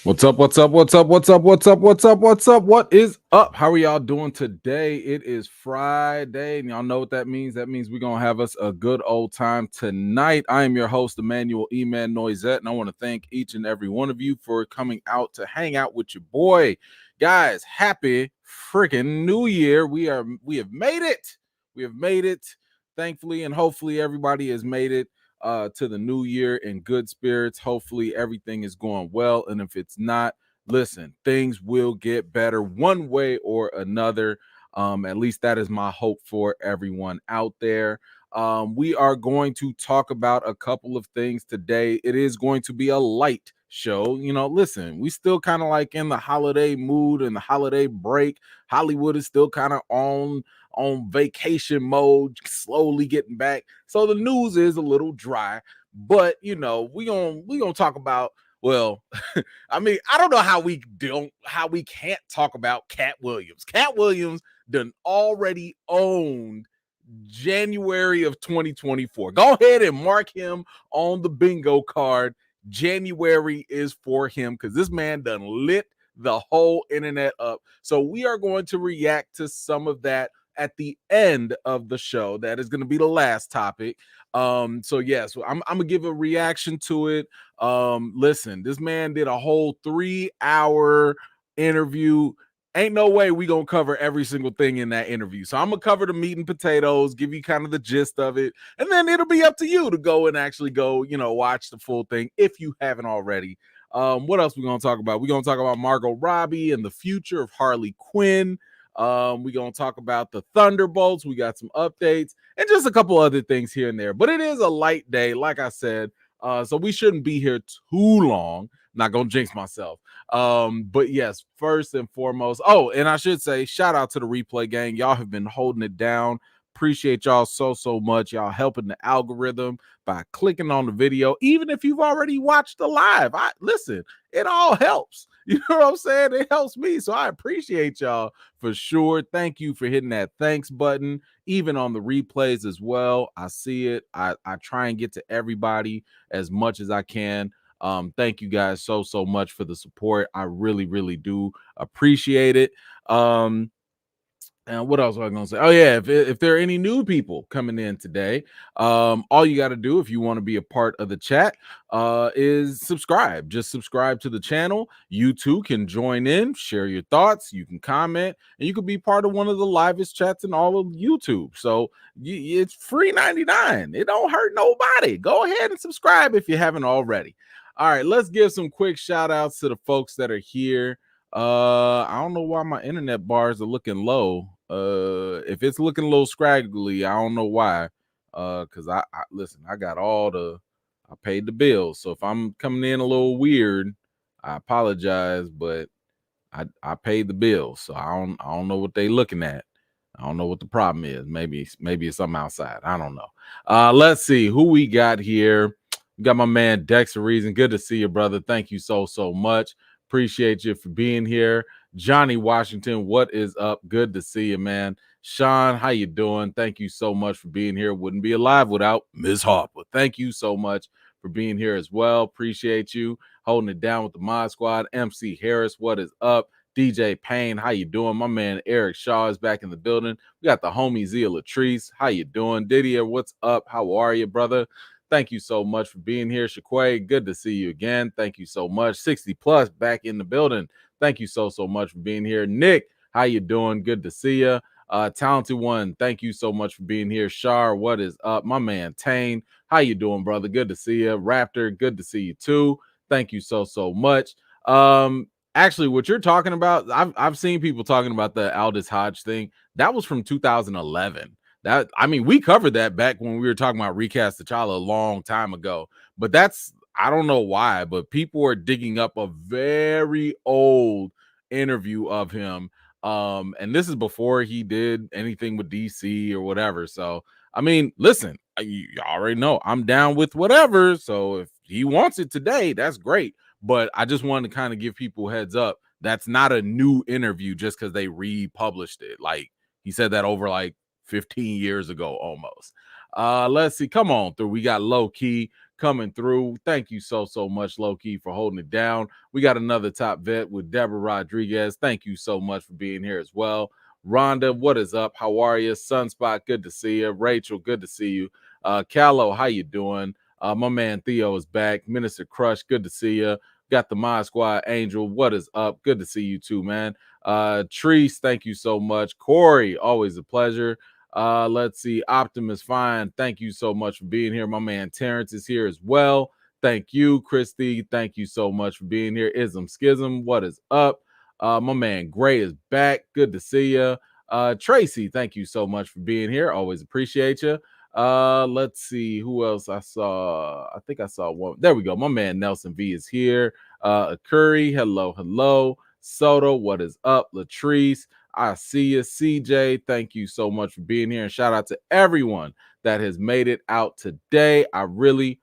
What's up? What's up? What's up? What's up? What's up? What's up? What's up? What is up? How are y'all doing today? It is Friday, and y'all know what that means. That means we're gonna have us a good old time tonight. I am your host, Emmanuel Eman Noisette, and I want to thank each and every one of you for coming out to hang out with your boy. Guys, happy freaking New Year. We have made it. We have made it. Thankfully, and hopefully everybody has made it to the new year in good spirits. Hopefully everything is going well, and if it's not, listen, things will get better one way or another. At least that is my hope for everyone out there. We are going to talk about a couple of things today. It is going to be a light show. Listen, we still kind of like in the holiday mood and the holiday break. Hollywood is still kind of on vacation mode, slowly getting back. So the news is a little dry, but we gonna talk about, well, I mean, I don't know how we can't talk about Katt Williams. Katt Williams done already owned January of 2024. Go ahead and mark him on the bingo card. January is for him because this man done lit the whole internet up. So we are going to react to some of that at the end of the show. That is going to be the last topic. So yes, I'm gonna give a reaction to it. Listen, this man did a whole 3-hour interview. Ain't no way we gonna cover every single thing in that interview. So I'm gonna cover the meat and potatoes, give you kind of the gist of it, and then it'll be up to you to go and actually go, watch the full thing if you haven't already. What else we gonna talk about? We're gonna talk about Margot Robbie and the future of Harley Quinn. We're going to talk about the Thunderbolts. We got some updates and just a couple other things here and there. But it is a light day, like I said. So we shouldn't be here too long. Not going to jinx myself. But yes, first and foremost. Oh, and I should say, shout out to the replay gang. Y'all have been holding it down. Appreciate y'all so much. Y'all helping the algorithm by clicking on the video. Even if you've already watched the live, listen, it all helps. You know what I'm saying? It helps me. So I appreciate y'all for sure. Thank you for hitting that thanks button, even on the replays as well. I see it. I try and get to everybody as much as I can. Thank you guys so much for the support. I really do appreciate it. And what else was I going to say? Oh, yeah, if there are any new people coming in today, all you got to do if you want to be a part of the chat is subscribe. Just subscribe to the channel. You too can join in, share your thoughts. You can comment, and you can be part of one of the livest chats in all of YouTube. So it's free 99. It don't hurt nobody. Go ahead and subscribe if you haven't already. All right, let's give some quick shout outs to the folks that are here. I don't know why my internet bars are looking low. If it's looking a little scraggly, I don't know why. Because I listen, I paid the bills. So if I'm coming in a little weird, I apologize, but I paid the bills. So I don't know what they looking at. I don't know what the problem is. Maybe it's something outside. I don't know. Let's see who we got here. We got my man Dexter Reason. Good to see you, brother. Thank you so much. Appreciate you for being here. Johnny Washington, what is up? Good to see you, man. Sean, how you doing? Thank you so much for being here. Wouldn't be alive without Ms. Harper. Thank you so much for being here as well. Appreciate you holding it down with the Mod Squad. MC Harris, what is up? DJ Payne, how you doing? My man Eric Shaw is back in the building. We got the homie Zia Latrice. How you doing? Didier, what's up? How are you, brother? Thank you so much for being here. Shaquay, good to see you again. Thank you so much. 60 plus back in the building. Thank you so much for being here. Nick, how you doing? Good to see you. Talented One, thank you so much for being here. Shar, what is up? My man Tane, how you doing, brother? Good to see you. Raptor, good to see you too. Thank you so much. Actually, what you're talking about, I've seen people talking about the Aldous Hodge thing. That was from 2011. We covered that back when we were talking about Recast T'Challa a long time ago. But I don't know why, but people are digging up a very old interview of him. And this is before he did anything with DC or whatever. So, listen, you already know I'm down with whatever. So if he wants it today, that's great. But I just wanted to kind of give people heads up. That's not a new interview just because they republished it. Like he said that over like 15 years ago almost. Let's see. Come on through. We got Low Key. coming through. Thank you so much, low key, for holding it down. We got another top vet with Deborah Rodriguez. Thank you so much for being here as well. Rhonda, what is up? How are you? Sunspot, good to see you. Rachel, good to see you. Callow, how you doing? My man Theo is back. Minister Crush, good to see you. Got the Mod Squad Angel, what is up? Good to see you too, man. Treese, thank you so much. Corey, always a pleasure. Let's see. Optimus Fine, thank you so much for being here. My man Terrence is here as well. Thank you, Christy. Thank you so much for being here. Ism Schism, what is up? My man Gray is back. Good to see you. Tracy, thank you so much for being here. Always appreciate you. Let's see who else I saw. I think I saw one. There we go. My man Nelson V is here. Curry, hello. Soto, what is up? Latrice, I see you. CJ, thank you so much for being here. And shout out to everyone that has made it out today. I really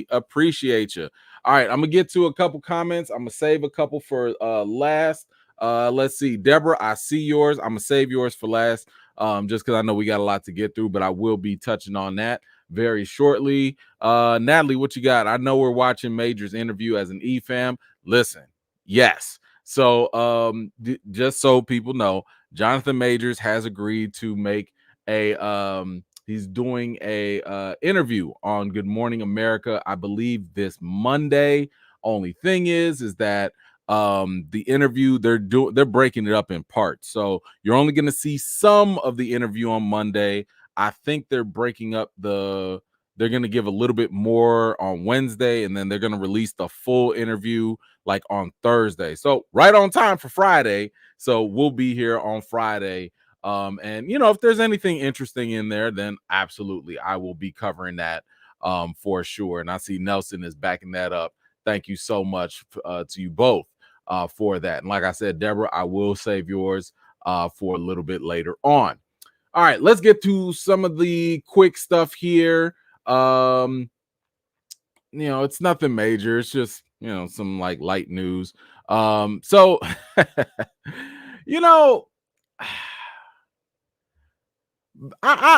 appreciate you. All right, I'm gonna get to a couple comments. I'm gonna save a couple for last. Let's see. Deborah, I see yours. I'm gonna save yours for last. Just because I know we got a lot to get through, but I will be touching on that very shortly. Natalie, what you got? I know we're watching Major's interview as an E-fam. Listen, yes. So just so people know, Jonathan Majors has agreed to make a he's doing a interview on Good Morning America, I believe this Monday. Only thing is that the interview they're breaking it up in parts, so you're only going to see some of the interview on Monday. I think they're breaking up they're going to give a little bit more on Wednesday, and then they're going to release the full interview like on Thursday, so right on time for Friday. So we'll be here on Friday, and if there's anything interesting in there, then absolutely I will be covering that for sure. And I see Nelson is backing that up. Thank you so much to you both for that. And like I said, Deborah, I will save yours for a little bit later on. All right, let's get to some of the quick stuff here. It's nothing major. It's just, some like light news. So I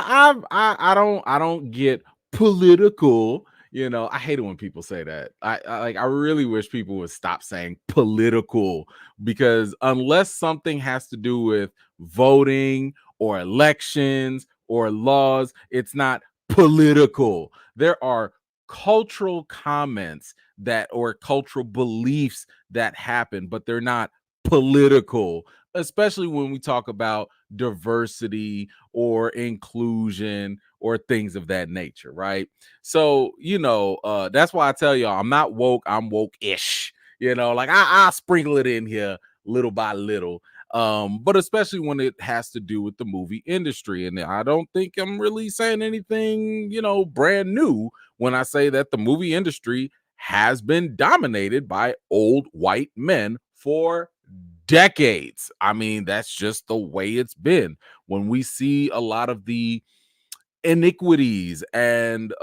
don't get political. I hate it when people say that. I really wish people would stop saying political, because unless something has to do with voting or elections or laws, it's not political. There are cultural comments or cultural beliefs that happen, but they're not political, especially when we talk about diversity or inclusion or things of that nature, right? So that's why I tell y'all I'm not woke, I'm woke-ish. Like I sprinkle it in here little by little, but especially when it has to do with the movie industry. And I don't think I'm really saying anything brand new when I say that the movie industry has been dominated by old white men for decades. I mean, that's just the way it's been. When we see a lot of the iniquities and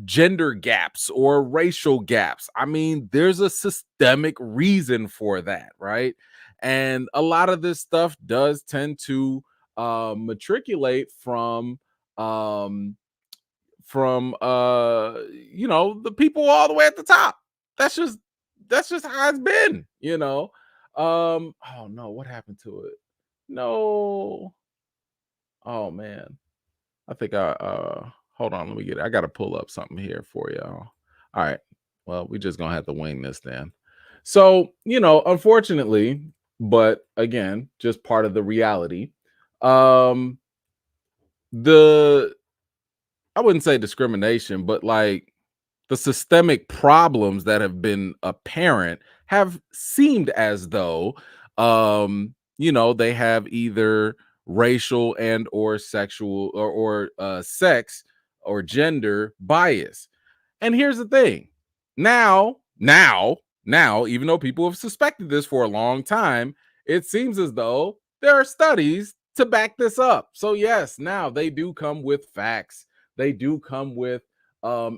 gender gaps or racial gaps, I mean, there's a systemic reason for that, right? And a lot of this stuff does tend to matriculate from the people all the way at the top. That's just how it's been. Oh no, what happened to it? No. Oh man. I think hold on, let me get it. I gotta pull up something here for y'all. All right. Well, we just gonna have to wing this then. So, unfortunately, but again, just part of the reality. I wouldn't say discrimination, but like the systemic problems that have been apparent have seemed as though they have either racial and or sexual or sex or gender bias. And here's the thing. Now, even though people have suspected this for a long time, it seems as though there are studies to back this up. So yes, now they do come with facts. They do come with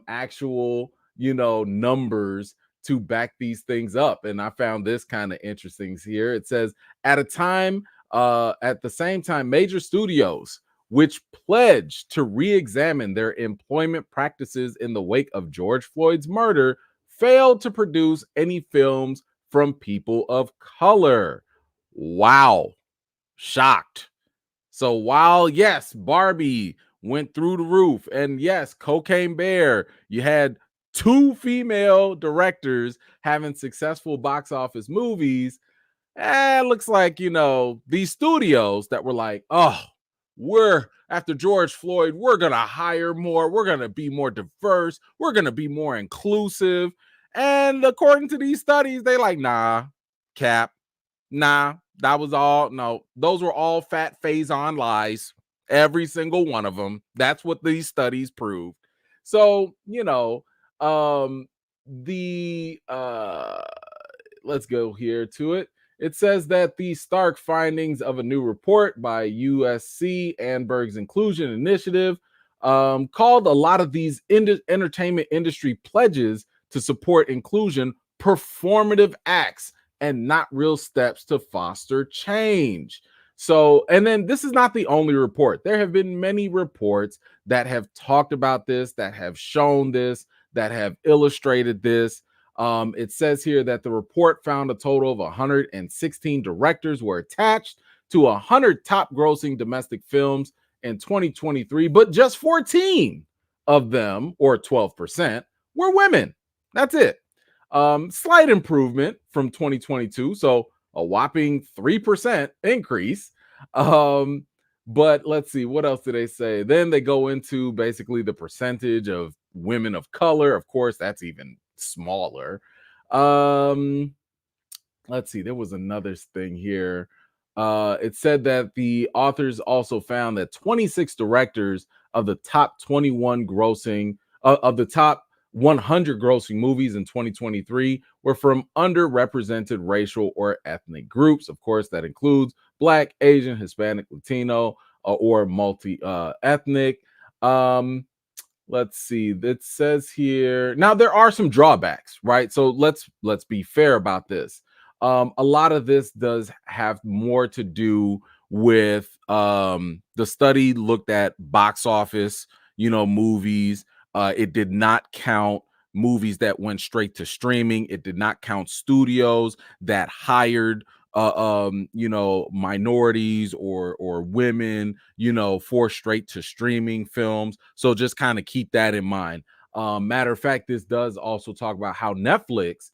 actual, numbers to back these things up. And I found this kind of interesting here. It says at the same time, major studios which pledged to re-examine their employment practices in the wake of George Floyd's murder, failed to produce any films from people of color. Wow. Shocked. So while, yes, Barbie went through the roof, and yes, Cocaine Bear, you had two female directors having successful box office movies. Looks like, these studios that were like, oh, we're after George Floyd, we're going to hire more. We're going to be more diverse. We're going to be more inclusive. And according to these studies, they like, nah, Cap, nah, that was all. No, those were all fat phase-on lies. Every single one of them. That's what these studies proved. So, the let's go here to it. It says that the stark findings of a new report by USC Annenberg's Inclusion Initiative called a lot of these entertainment industry pledges to support inclusion performative acts and not real steps to foster change. So, and then this is not the only report. There have been many reports that have talked about this, that have shown this, that have illustrated this. It says here that the report found a total of 116 directors were attached to 100 top grossing domestic films in 2023, but just 14 of them, or 12%, were women. That's it. Slight improvement from 2022, so a whopping 3% increase. But let's see, what else do they say? Then they go into basically the percentage of women of color. Of course, that's even smaller. Let's see, there was another thing here. It said that the authors also found that 26 directors of the top 21 grossing of the top 100 grossing movies in 2023 were from underrepresented racial or ethnic groups. Of course, that includes Black, Asian, Hispanic, Latino, or multi-ethnic. Let's see. It says here. Now there are some drawbacks, right? So let's be fair about this. A lot of this does have more to do with the study looked at box office, movies. It did not count movies that went straight to streaming. It did not count studios that hired minorities or women, for straight to streaming films. So just kind of keep that in mind. Matter of fact, this does also talk about how Netflix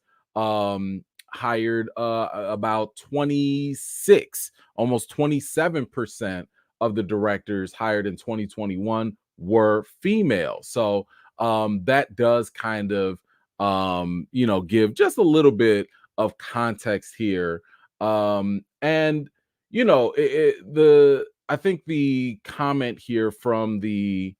hired about 26, almost 27% of the directors hired in 2021 were female. So that does kind of give just a little bit of context here. And I think the comment here from the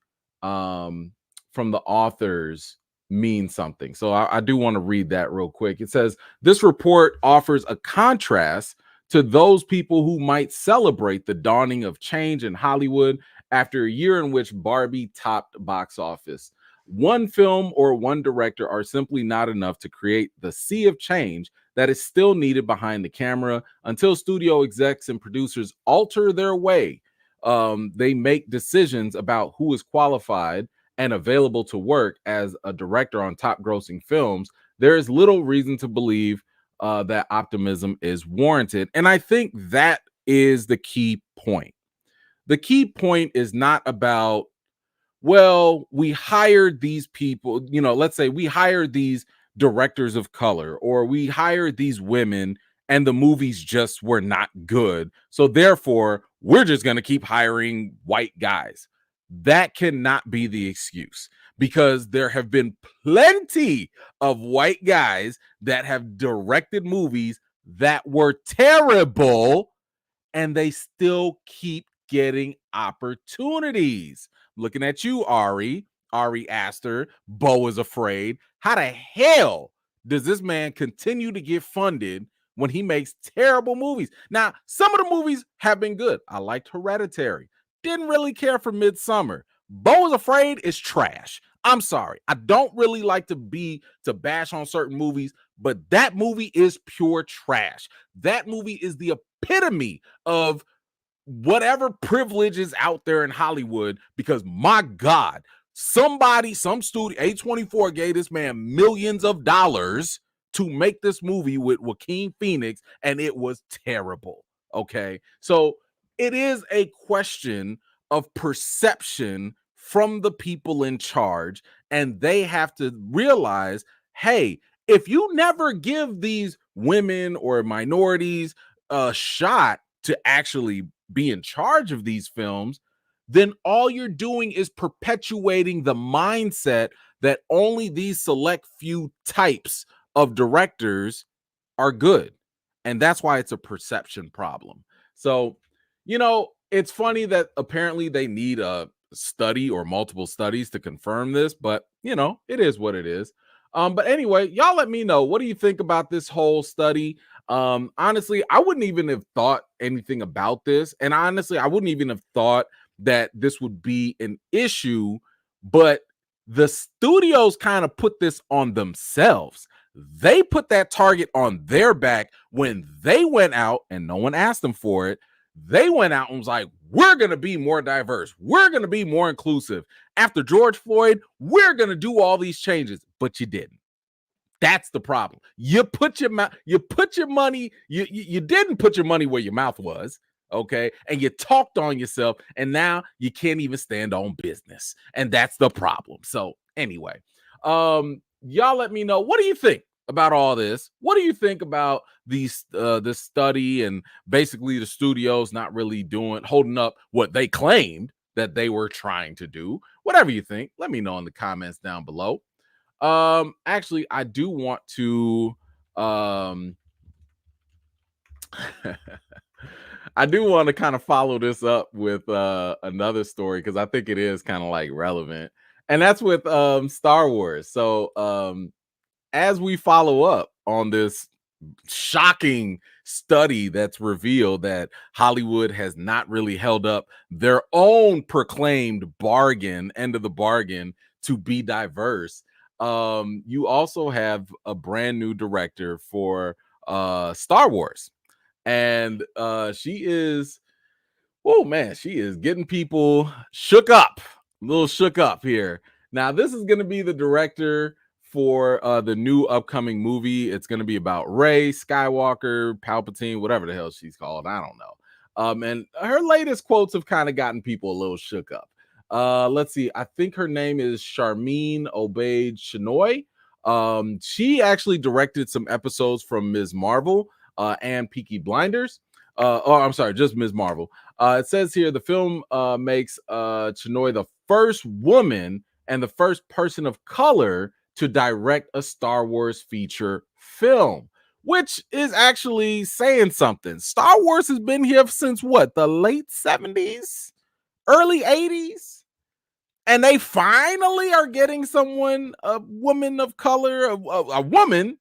authors means something. So I do want to read that real quick. It says, this report offers a contrast to those people who might celebrate the dawning of change in Hollywood after a year in which Barbie topped box office. One film or one director are simply not enough to create the sea of change that is still needed behind the camera until studio execs and producers alter their way. They make decisions about who is qualified and available to work as a director on top grossing films. There is little reason to believe that optimism is warranted. And I think that is the key point. The key point is not about, well, we hired these people, let's say we hired these directors of color, or we hired these women and the movies just were not good. So therefore, we're just going to keep hiring white guys. That cannot be the excuse, because there have been plenty of white guys that have directed movies that were terrible, and they still keep getting opportunities. Looking at you, Ari Aster, Beau is Afraid. How the hell does this man continue to get funded when he makes terrible movies? Now, some of the movies have been good. I liked Hereditary. Didn't really care for Midsummer. Beau is Afraid is trash. I'm sorry. I don't really like to bash on certain movies, but that movie is pure trash. That movie is the epitome of whatever privilege is out there in Hollywood, because my God, some studio, A24 gave this man millions of dollars to make this movie with Joaquin Phoenix, and it was terrible. Okay. So it is a question of perception from the people in charge, and they have to realize, hey, if you never give these women or minorities a shot to actually be in charge of these films, then all you're doing is perpetuating the mindset that only these select few types of directors are good. And that's why it's a perception problem. So, it's funny that apparently they need a study or multiple studies to confirm this, but it is what it is. But anyway, y'all let me know, what do you think about this whole study? Honestly, I wouldn't even have thought anything about this. And honestly, I wouldn't even have thought that this would be an issue, but the studios kind of put this on themselves. They put that target on their back when they went out, and no one asked them for it. They went out and was like, we're going to be more diverse. We're going to be more inclusive. After George Floyd, we're going to do all these changes, but you didn't. That's the problem. You didn't put your money where your mouth was. Okay. And you talked on yourself, and now you can't even stand on business. And that's the problem. So anyway, y'all let me know, what do you think about all this? What do you think about this study, and basically the studios not really holding up what they claimed that they were trying to do? Whatever you think, let me know in the comments down below. Actually, I do want to I do want to kind of follow this up with another story, because I think it is kind of like relevant, and that's with Star Wars. So as we follow up on this shocking study that's revealed that Hollywood has not really held up their own proclaimed end of the bargain to be diverse, you also have a brand new director for Star Wars, and she is getting people shook up, a little shook up here. Now, this is going to be the director for the new upcoming movie. It's going to be about Rey Skywalker, Palpatine, whatever the hell she's called. I don't know. And her latest quotes have kind of gotten people a little shook up. Let's see. I think her name is Sharmeen Obaid Chinoy. She actually directed some episodes from Ms. Marvel and Peaky Blinders. I'm sorry, just Ms. Marvel. It says here the film makes Chinoy the first woman and the first person of color to direct a Star Wars feature film, which is actually saying something. Star Wars has been here since what, the late 70s, early 80s? And they finally are getting a woman of color, a woman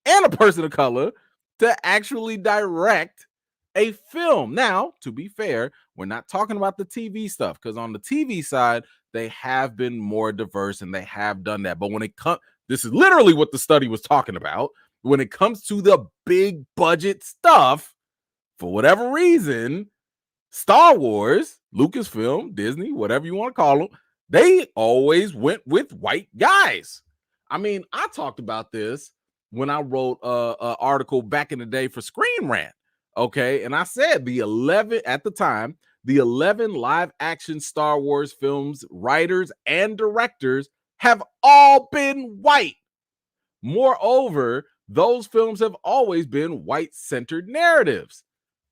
and a person of color, to actually direct a film. Now, to be fair, we're not talking about the TV stuff, because on the TV side, they have been more diverse and they have done that. But when it comes, this is literally what the study was talking about. When it comes to the big budget stuff, for whatever reason, Star Wars, Lucasfilm, Disney, whatever you want to call them, they always went with white guys. I mean, I talked about this when I wrote an article back in the day for Screen Rant. Okay. And I said the 11 live action Star Wars films, writers and directors have all been white. Moreover, those films have always been white-centered narratives.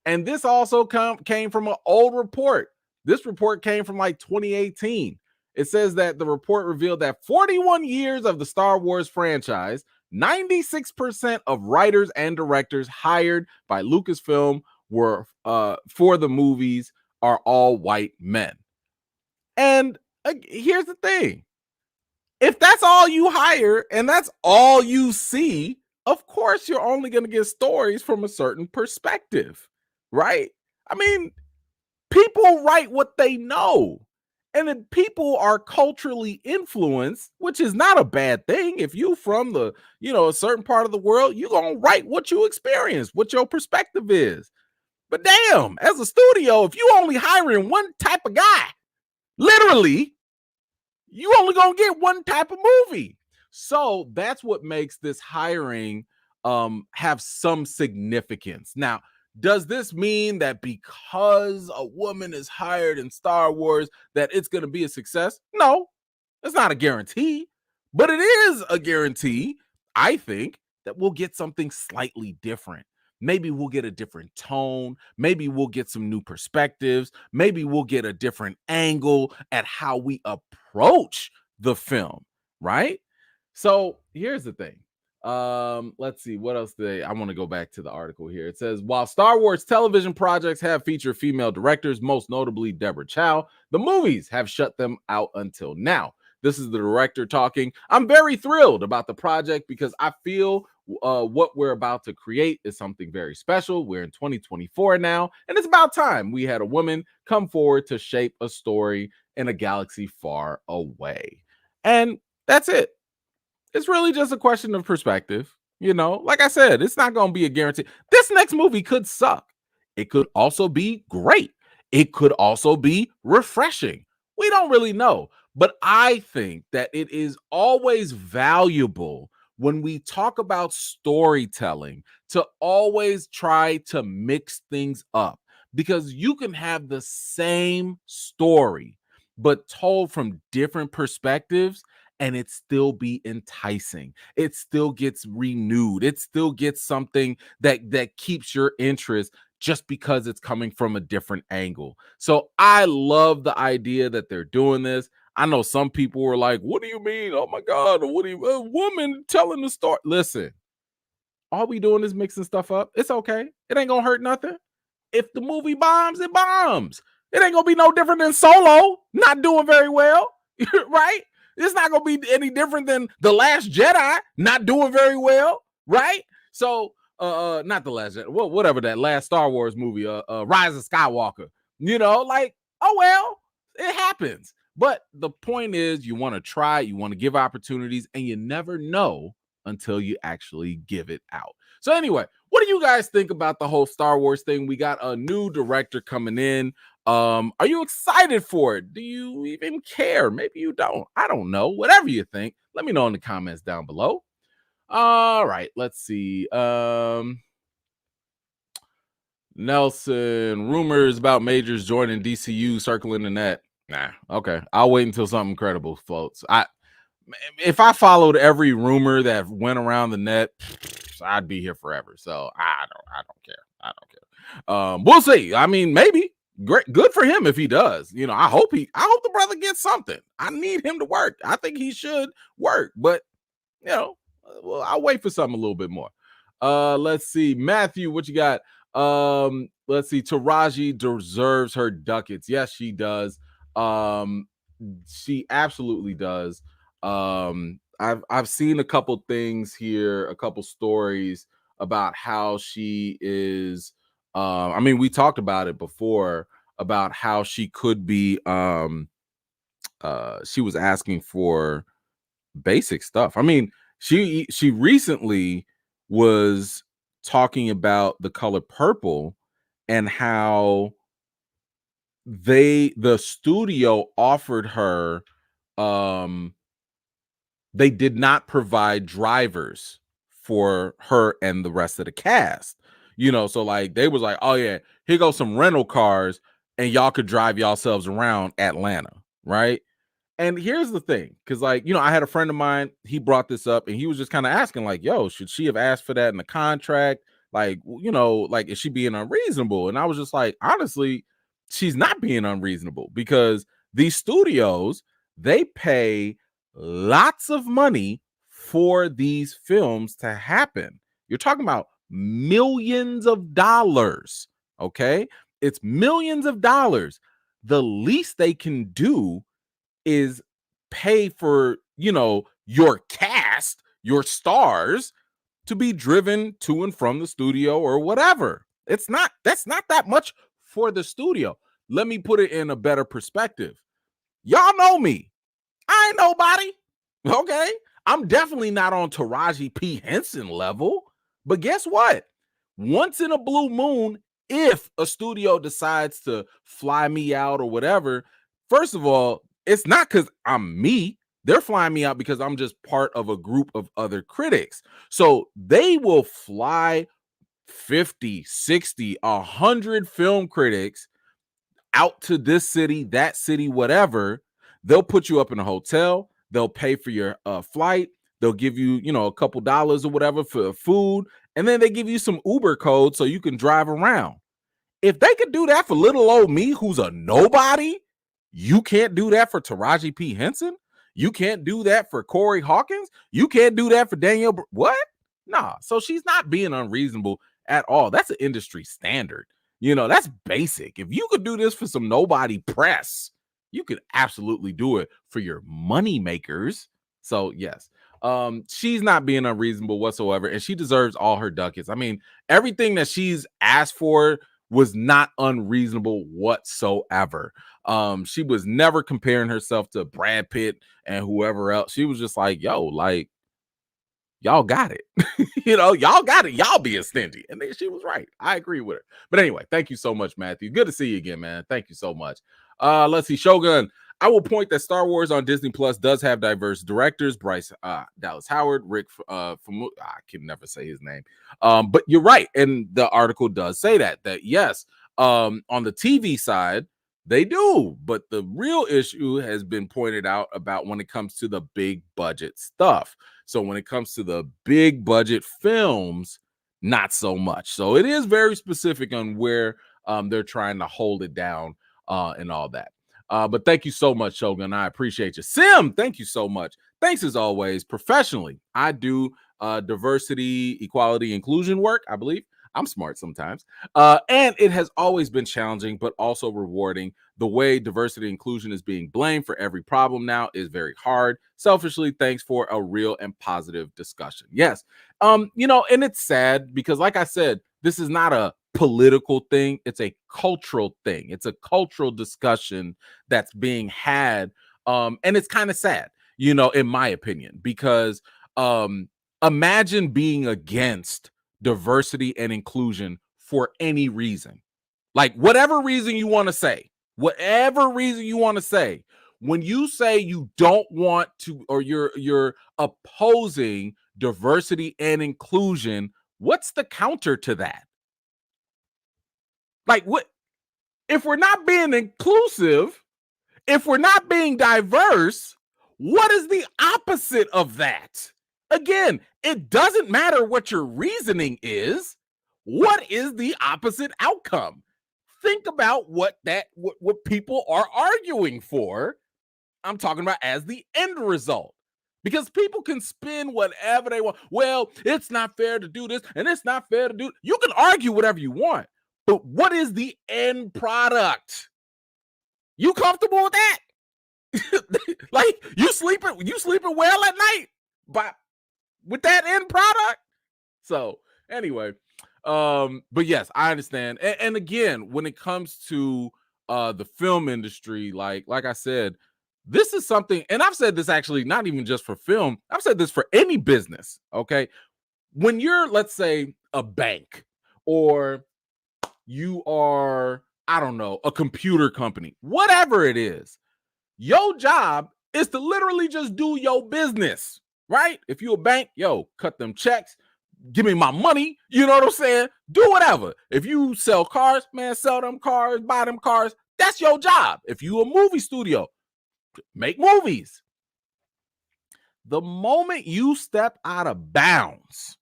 And this also came from an old report. This report came from like 2018. It says that the report revealed that 41 years of the Star Wars franchise, 96% of writers and directors hired by Lucasfilm were for the movies are all white men. And here's the thing. If that's all you hire and that's all you see, of course you're only going to get stories from a certain perspective, right? I mean, people write what they know. And if people are culturally influenced, which is not a bad thing. If you from a certain part of the world, you're going to write what you experience, what your perspective is. But damn, as a studio, if you only hiring one type of guy, literally, you only gonna get one type of movie. So that's what makes this hiring have some significance. Now, does this mean that because a woman is hired in Star Wars that it's going to be a success? No, it's not a guarantee, but it is a guarantee, I think, that we'll get something slightly different. Maybe we'll get a different tone. Maybe we'll get some new perspectives. Maybe we'll get a different angle at how we approach the film, right? So here's the thing. Let's see what else I want to go back to the article here. It says, while Star Wars television projects have featured female directors, most notably Deborah Chow, the movies have shut them out until now. This is the director talking. I'm very thrilled about the project because I feel what we're about to create is something very special. We're in 2024 now, and it's about time we had a woman come forward to shape a story in a galaxy far away. And that's it. It's really just a question of perspective. You know, like I said, it's not going to be a guarantee. This next movie could suck. It could also be great. It could also be refreshing. We don't really know. But I think that it is always valuable when we talk about storytelling to always try to mix things up, because you can have the same story but told from different perspectives and it still be enticing. It still gets renewed. It still gets something that keeps your interest just because it's coming from a different angle. So I love the idea that they're doing this. I know some people were like, what do you mean? Oh my God, what do you, a woman telling the story? Listen, all we doing is mixing stuff up. It's okay. It ain't gonna hurt nothing. If the movie bombs, it bombs. It ain't gonna be no different than Solo not doing very well, right? It's not gonna be any different than The Last Jedi not doing very well, right? So, not The Last Jedi, well, whatever that last Star Wars movie, Rise of Skywalker. You know, like, oh well, it happens. But the point is, you want to try, you want to give opportunities, and you never know until you actually give it out. So anyway, what do you guys think about the whole Star Wars thing? We got a new director coming in. Are you excited for it? Do you even care? Maybe you don't. I don't know. Whatever you think, let me know in the comments down below. All right, let's see. Nelson, rumors about majors joining DCU circling the net. Nah, okay. I'll wait until something incredible floats. If I followed every rumor that went around the net, I'd be here forever. So I don't care. I don't care. We'll see. I mean, maybe. Great, good for him if he does. You know, I hope the brother gets something. I need him to work. I think he should work, but you know, well, I'll wait for something a little bit more. Let's see, Matthew, what you got? Let's see, Taraji deserves her ducats. Yes, she does. She absolutely does. I've seen a couple things here, a couple stories about how she is. I mean, we talked about it before about how she could be. She was asking for basic stuff. I mean, she recently was talking about the color purple and how the studio offered her they did not provide drivers for her and the rest of the cast. You know, so like they was like, oh yeah, here goes some rental cars and y'all could drive yourselves around Atlanta, right? And here's the thing, because like, you know, I had a friend of mine, he brought this up and he was just kind of asking, like, yo, should she have asked for that in the contract? Like, you know, like, is she being unreasonable? And I was just like, honestly, she's not being unreasonable, because these studios, they pay lots of money for these films to happen. You're talking about millions of dollars, okay? It's millions of dollars. The least they can do is pay for, you know, your cast, your stars to be driven to and from the studio or whatever. That's not that much for the studio. Let me put it in a better perspective. Y'all know me. I ain't nobody. Okay. I'm definitely not on Taraji P. Henson level. But guess what? Once in a blue moon, if a studio decides to fly me out or whatever, first of all, it's not because I'm me. They're flying me out because I'm just part of a group of other critics. So they will fly 50, 60, 100 film critics out to this city, that city, whatever. They'll put you up in a hotel. They'll pay for your flight. They'll give you, a couple dollars or whatever for food. And then they give you some Uber code so you can drive around. If they could do that for little old me, who's a nobody, you can't do that for Taraji P. Henson. You can't do that for Corey Hawkins. You can't do that for Danielle. What? Nah. So she's not being unreasonable at all. That's an industry standard. That's basic. If you could do this for some nobody press, you could absolutely do it for your money makers. So yes, she's not being unreasonable whatsoever, and she deserves all her ducats. I mean, everything that she's asked for was not unreasonable whatsoever. She was never comparing herself to Brad Pitt and whoever else. She was just like, yo, like, y'all got it. Y'all got it. Y'all being stingy. And then she was right. I agree with her. But anyway, thank you so much, Matthew. Good to see you again, man. Thank you so much. Let's see. Shogun. I will point that Star Wars on Disney Plus does have diverse directors. Bryce Dallas Howard, Rick I can never say his name. But you're right. And the article does say that yes, on the TV side, they do. But the real issue has been pointed out about when it comes to the big budget stuff. So when it comes to the big budget films, not so much. So it is very specific on where they're trying to hold it down and all that. But thank you so much, Shogun. I appreciate you. Sim, thank you so much. Thanks as always. Professionally, I do diversity, equality, inclusion work, I believe. I'm smart sometimes. And it has always been challenging, but also rewarding. The way diversity and inclusion is being blamed for every problem now is very hard. Selfishly, thanks for a real and positive discussion. Yes. And it's sad because, like I said, this is not a political thing. It's a cultural thing. It's a cultural discussion that's being had. And it's kind of sad, in my opinion, because imagine being against diversity and inclusion for any reason, like whatever reason you want to say, when you say you don't want to, or you're opposing diversity and inclusion, what's the counter to that? Like, what if we're not being inclusive, if we're not being diverse, what is the opposite of that? Again, it doesn't matter what your reasoning is. What is the opposite outcome? Think about what people are arguing for. I'm talking about as the end result. Because people can spin whatever they want. Well, it's not fair to do this, and it's not fair to do. You can argue whatever you want, but what is the end product? You comfortable with that? Like you sleeping well at night, but with that end product. So anyway, but yes, I understand. And again, when it comes to the film industry, like I said, this is something, and I've said this actually not even just for film, I've said this for any business. Okay, when you're, let's say, a bank, or you are, I don't know, a computer company, whatever it is, your job is to literally just do your business, right? If you're a bank, cut them checks, give me my money, you know what I'm saying? Do whatever. If you sell cars, man, sell them cars, buy them cars. That's your job. If you a movie studio, make movies. The moment you step out of bounds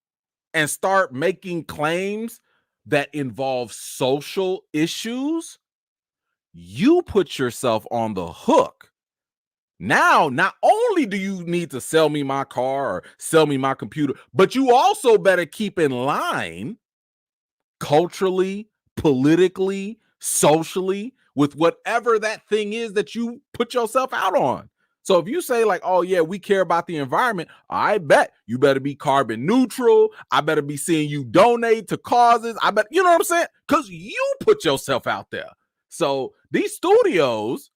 and start making claims that involve social issues, you put yourself on the hook. Now, not only do you need to sell me my car or sell me my computer, but you also better keep in line culturally, politically, socially, with whatever that thing is that you put yourself out on. So if you say like, oh yeah, we care about the environment, I bet you better be carbon neutral. I better be seeing you donate to causes. I bet, you know what I'm saying? Because you put yourself out there. So these studios,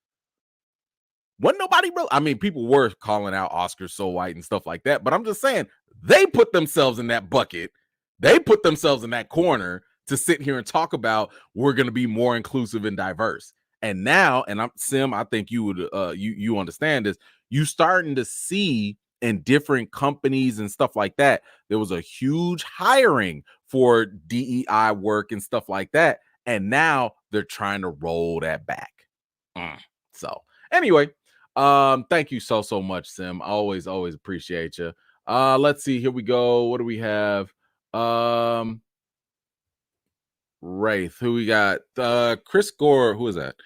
wasn't nobody really, I mean, people were calling out Oscar so white and stuff like that, but I'm just saying they put themselves in that bucket. They put themselves in that corner. to sit here and talk about we're going to be more inclusive and diverse. And now, and I'm Sim, I think you would you understand this. You starting to see in different companies and stuff like that, there was a huge hiring for DEI work and stuff like that. And now they're trying to roll that back. So anyway, thank you so much, Sim. Always appreciate you. Let's see, here we go. What do we have? Wraith, who we got? Chris Gore, who is that?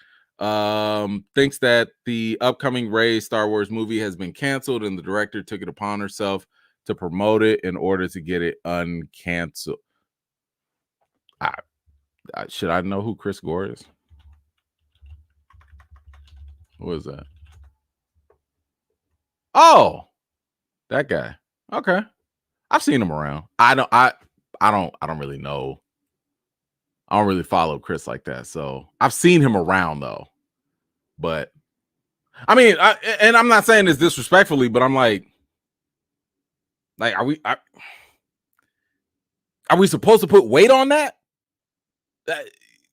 Thinks that the upcoming Rey Star Wars movie has been canceled and the director took it upon herself to promote it in order to get it uncanceled. Should I know who Chris Gore is? Who is that? Oh, that guy. Okay, I've seen him around. I don't really know. I don't really follow Chris like that, so I've seen him around though. But I mean, and I'm not saying this disrespectfully, but I'm like, are we supposed to put weight on that?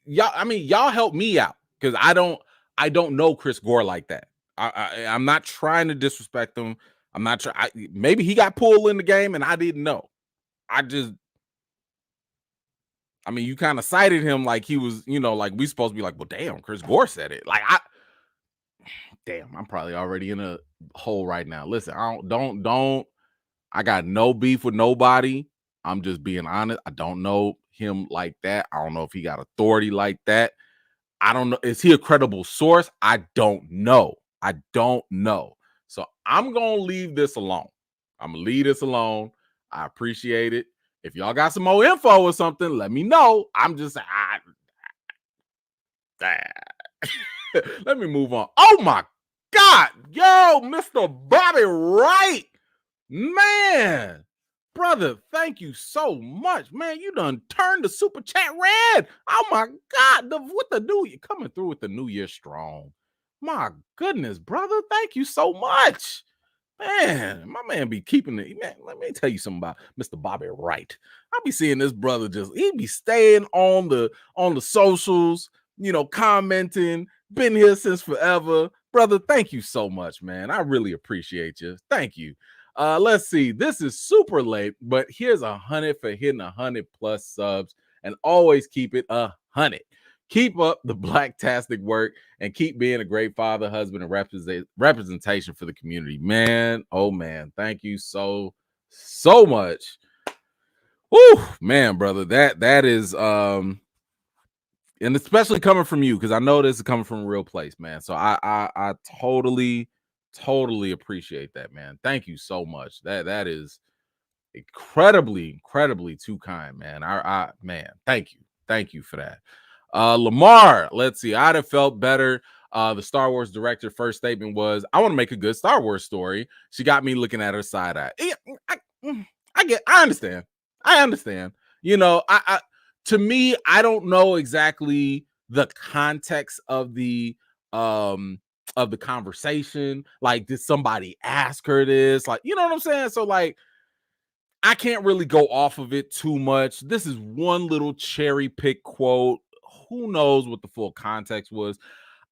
Y'all, I mean, y'all help me out because I don't know Chris Gore like that. I'm not trying to disrespect him. I'm not trying. Maybe he got pulled in the game and I didn't know. I mean, you kind of cited him like he was, like we supposed to be like, well, damn, Chris Gore said it. Like, damn, I'm probably already in a hole right now. Listen, I got no beef with nobody. I'm just being honest. I don't know him like that. I don't know if he got authority like that. I don't know. Is he a credible source? I don't know. So I'm going to leave this alone. I'm going to leave this alone. I appreciate it. If y'all got some more info or something, let me know. I'm just, let me move on. Oh my God. Yo, Mr. Bobby Wright. Man, brother, thank you so much. Man, you done turned the super chat red. Oh my God. With the new year, coming through with the new year strong. My goodness, brother. Thank you so much. Man, my man be keeping it. Man, let me tell you something about Mr. Bobby Wright. I be seeing this brother he be staying on the socials, commenting, been here since forever. Brother, thank you so much, man. I really appreciate you. Thank you. Let's see. This is super late, but here's 100 for hitting 100+ subs, and always keep it 100. Keep up the blacktastic work and keep being a great father, husband, and representation for the community. Man, oh man, thank you so much. Woo, man, brother, that is and especially coming from you, because I know this is coming from a real place, man. So I totally appreciate that, man. Thank you so much. That is incredibly too kind, man. Man, thank you for that. Lamar, let's see. I'd have felt better. The Star Wars director first statement was, I want to make a good Star Wars story. She got me looking at her side eye. I understand. To me, I don't know exactly the context of the conversation. Like, did somebody ask her this? Like, you know what I'm saying? So like, I can't really go off of it too much. This is one little cherry pick quote. Who knows what the full context was?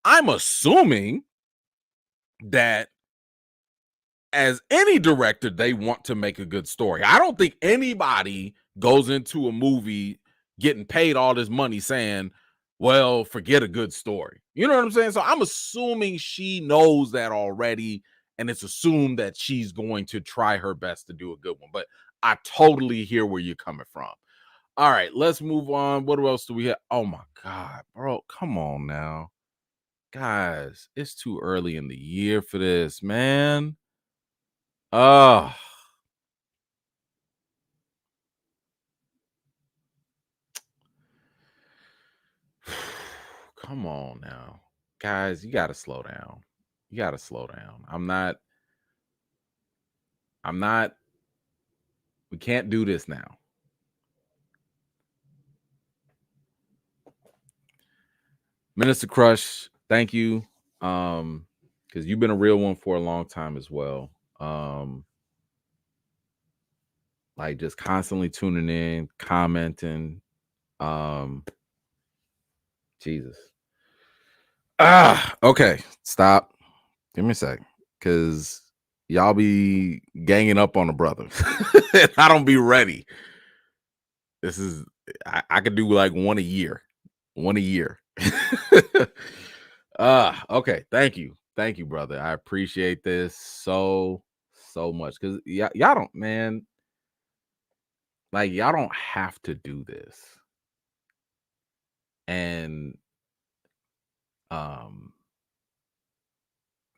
I'm assuming that as any director, they want to make a good story. I don't think anybody goes into a movie getting paid all this money saying, well, forget a good story. You know what I'm saying? So I'm assuming she knows that already, and it's assumed that she's going to try her best to do a good one. But I totally hear where you're coming from. All right, let's move on. What else do we have? Oh my God, bro. Come on now. Guys, it's too early in the year for this, man. Oh. Come on now. Guys, you got to slow down. We can't do this now. Minister Crush, thank you. Because you've been a real one for a long time as well. Like just constantly tuning in, commenting, Jesus. Okay. Stop. Give me a sec. Cause y'all be ganging up on a brother. I don't be ready. This is I could do like one a year. One a year. Okay. Thank you. Thank you, brother. I appreciate this so much. Cause y'all don't, man, like y'all don't have to do this. And um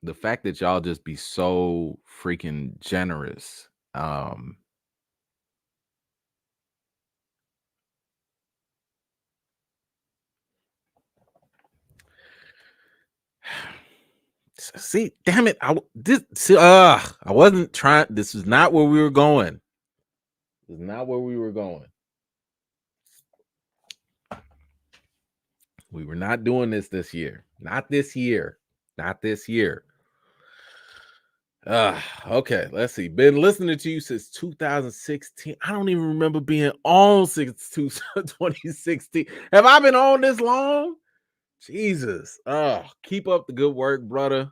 the fact that y'all just be so freaking generous. See, damn it. I wasn't trying. This is not where we were going. This is not where we were going. We were not doing this year. Not this year. Not this year. Okay, let's see. Been listening to you since 2016. I don't even remember being on since 2016. Have I been on this long? Jesus. Keep up the good work, brother.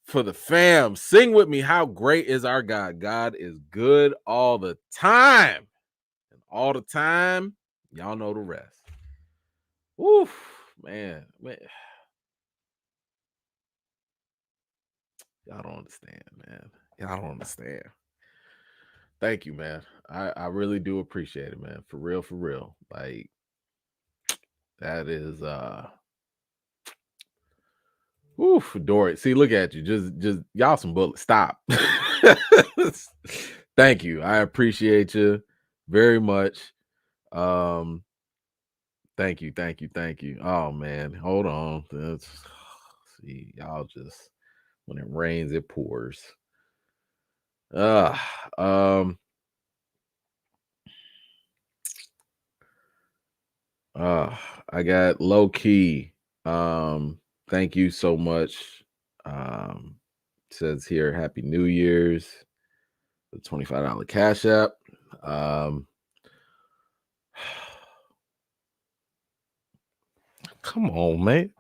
For the fam, sing with me. How great is our God? God is good all the time. And all the time, y'all know the rest. Woof, man. Y'all don't understand, man. Y'all don't understand. Thank you, man. I really do appreciate it, man. For real, for real. Like, that is oof, Dory. See, look at you. Just y'all some bullets. Stop. Thank you. I appreciate you very much. Thank you, thank you, thank you. Oh man, hold on. See, y'all just when it rains, it pours. Um I got low key. Thank you so much. Says here, Happy New Year's. The $25 Cash App. Come on, man.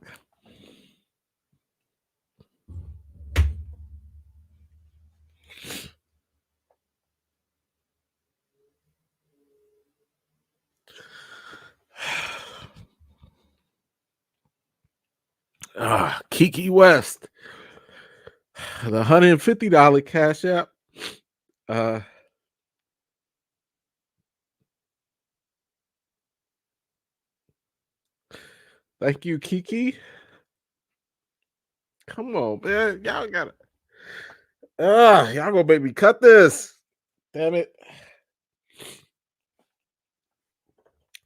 Kiki West. The $150 Cash App. Thank you, Kiki. Come on, man. Y'all gotta y'all gonna make me cut this. Damn it.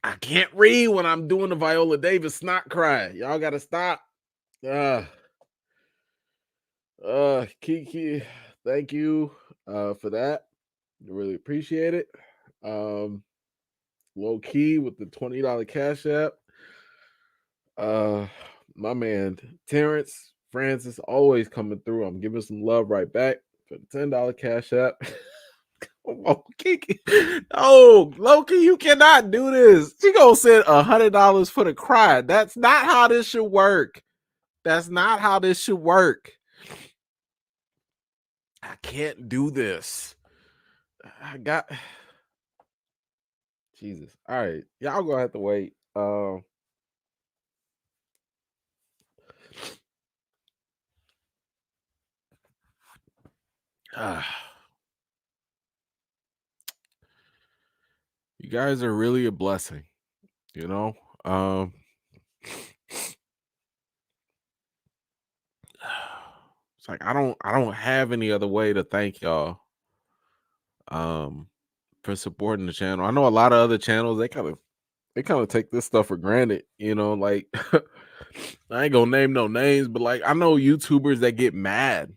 I can't read when I'm doing the Viola Davis snot cry. Y'all gotta stop. Kiki, thank you for that. I really appreciate it. Low key with the $20 Cash App. My man Terrence Francis always coming through. I'm giving some love right back for the $10 Cash App. Oh, Kiki. Oh, Loki, you cannot do this. She gonna send $100 for the cry. That's not how this should work. That's not how this should work. I can't do this. I got Jesus. All right, y'all gonna have to wait. You guys are really a blessing, you know. It's like I don't have any other way to thank y'all for supporting the channel. I know a lot of other channels they kind of take this stuff for granted, you know, like I ain't gonna name no names, but like I know YouTubers that get mad.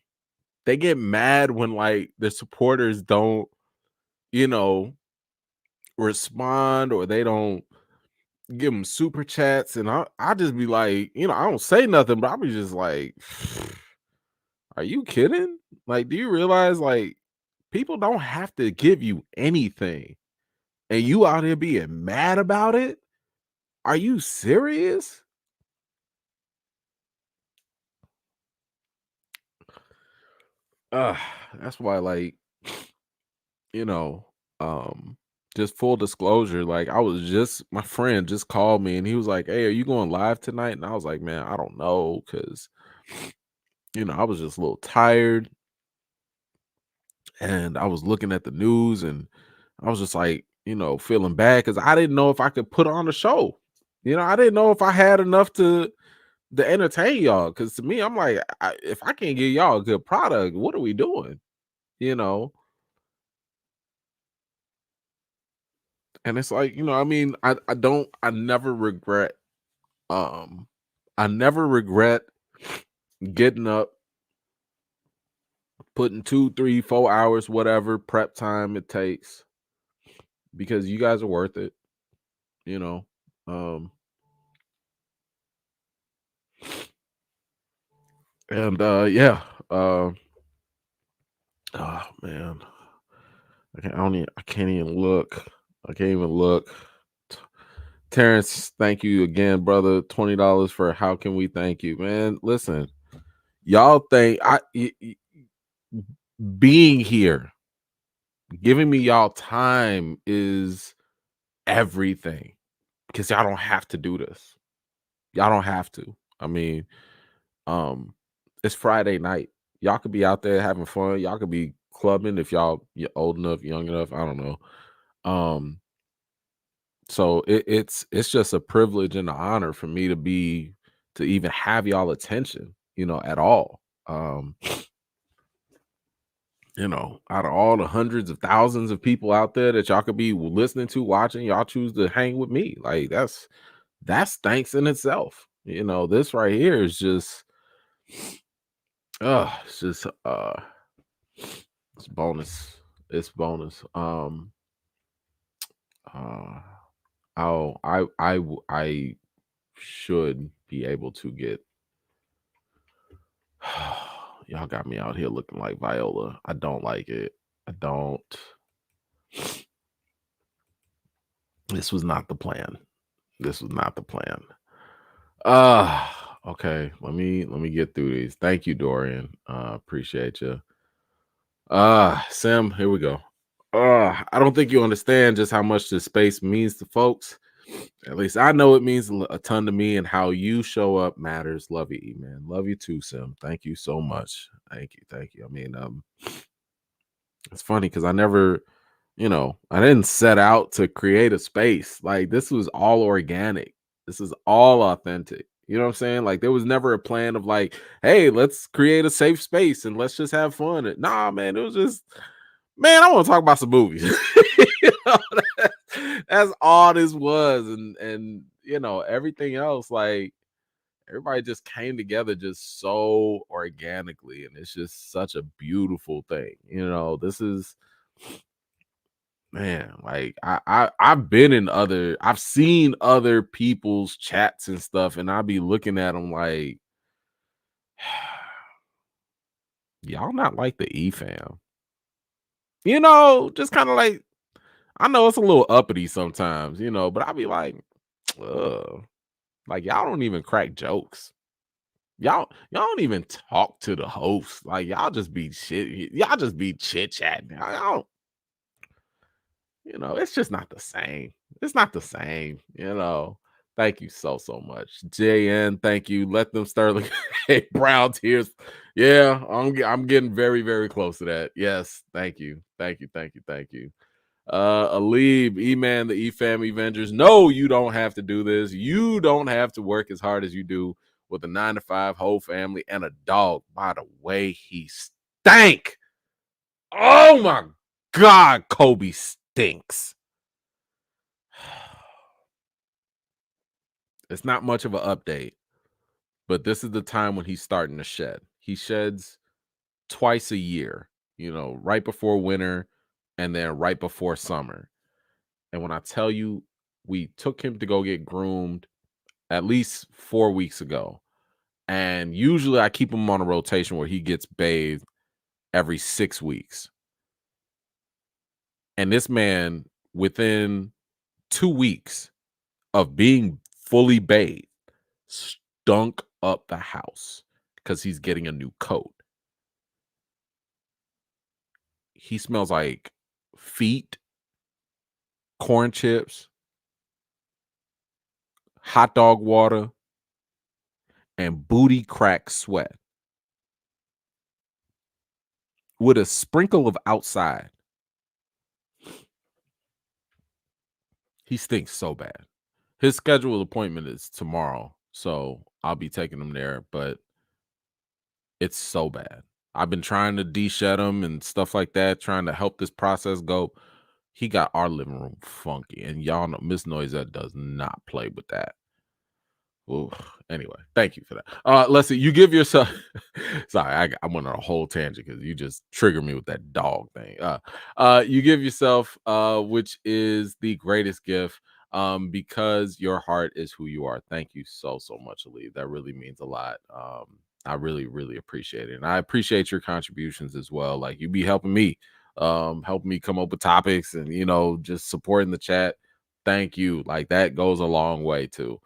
They get mad when like the supporters don't, you know, respond or they don't give them super chats. And I just be like, you know, I don't say nothing, but I'll be just like, are you kidding? Like, do you realize like people don't have to give you anything and you out here being mad about it? Are you serious? Uh, that's why, like, you know, um, just full disclosure, like I was just my friend just called me and he was like, "Hey, are you going live tonight?" And I was like, "Man, I don't know, because I was just a little tired and I was looking at the news and I was just like, feeling bad because I didn't know if I could put on a show. I didn't know if I had enough to entertain y'all. Because to me, I'm like, if I can't give y'all a good product, what are we doing? You know, and it's like, I mean, I never regret, um, I never regret getting up, putting 2, 3, 4 hours, whatever prep time it takes, because you guys are worth it. You know, um, and yeah, uh, oh man, I can't even look. I can't even look. T- Terrence, thank you again, brother. $20 for how can we thank you, man? Listen, y'all think being here, giving me y'all time is everything, because y'all don't have to do this. Y'all don't have to. I mean, um, it's Friday night. Y'all could be out there having fun. Y'all could be clubbing if you're old enough, young enough. I don't know. Um, so it's just a privilege and an honor for me to even have y'all attention, at all. Out of all the hundreds of thousands of people out there that y'all could be listening to, watching, y'all choose to hang with me. Like that's thanks in itself. This right here is just it's just it's bonus. It's bonus. Uh I should be able to get y'all got me out here looking like Viola. I don't like it. I don't. This was not the plan. This was not the plan. Okay. Let me get through these. Thank you, Dorian. Appreciate you. Sim, here we go. I don't think you understand just how much this space means to folks. At least I know it means a ton to me, and how you show up matters. Love you, E man. Love you too, Sim. Thank you so much. Thank you. I mean, it's funny because I didn't set out to create a space. Like, this was all organic. This is all authentic. You know what I'm saying? Like, there was never a plan of like, hey, let's create a safe space and let's just have fun. Nah, man, it was just, man, I want to talk about some movies. You know, that's all this was. And everything else, like, everybody just came together just so organically. And it's just such a beautiful thing. This is, man, like I've seen other people's chats and stuff, and I'll be looking at them like, y'all not like the E fam. Just kind of like, I know it's a little uppity sometimes, but I'll be like, ugh, like y'all don't even crack jokes. Y'all don't even talk to the host. Like, y'all just be shit. Y'all just be chit chatting. It's just not the same. It's not the same. Thank you so much. JN, thank you. Let them Sterling hey, Brown tears. Yeah, I'm getting very, very close to that. Yes, thank you. Thank you. Thank you. Thank you. Alib, E-Man, the E-Fam Avengers. No, you don't have to do this. You don't have to work as hard as you do with a 9 to 5 whole family and a dog. By the way, he stank. Oh my God, Kobe stinks. It's not much of an update, but this is the time when he's starting to shed. He sheds twice a year, right before winter and then right before summer. And when I tell you, we took him to go get groomed at least 4 weeks ago. And usually I keep him on a rotation where he gets bathed every 6 weeks. And this man, within 2 weeks of being fully bathed, stunk up the house because he's getting a new coat. He smells like feet, corn chips, hot dog water, and booty crack sweat with a sprinkle of outside. He stinks so bad. His scheduled appointment is tomorrow, so I'll be taking him there, but it's so bad. I've been trying to de-shed him and stuff like that, trying to help this process go. He got our living room funky, and y'all know Miss Noisette does not play with that. Ooh, anyway, thank you for that. Let's see. You give yourself. Sorry, I went on a whole tangent because you just triggered me with that dog thing. You give yourself, which is the greatest gift, because your heart is who you are. Thank you so much, Ali. That really means a lot. I really appreciate it, and I appreciate your contributions as well. Like you be helping me come up with topics, and just supporting the chat. Thank you. Like that goes a long way too.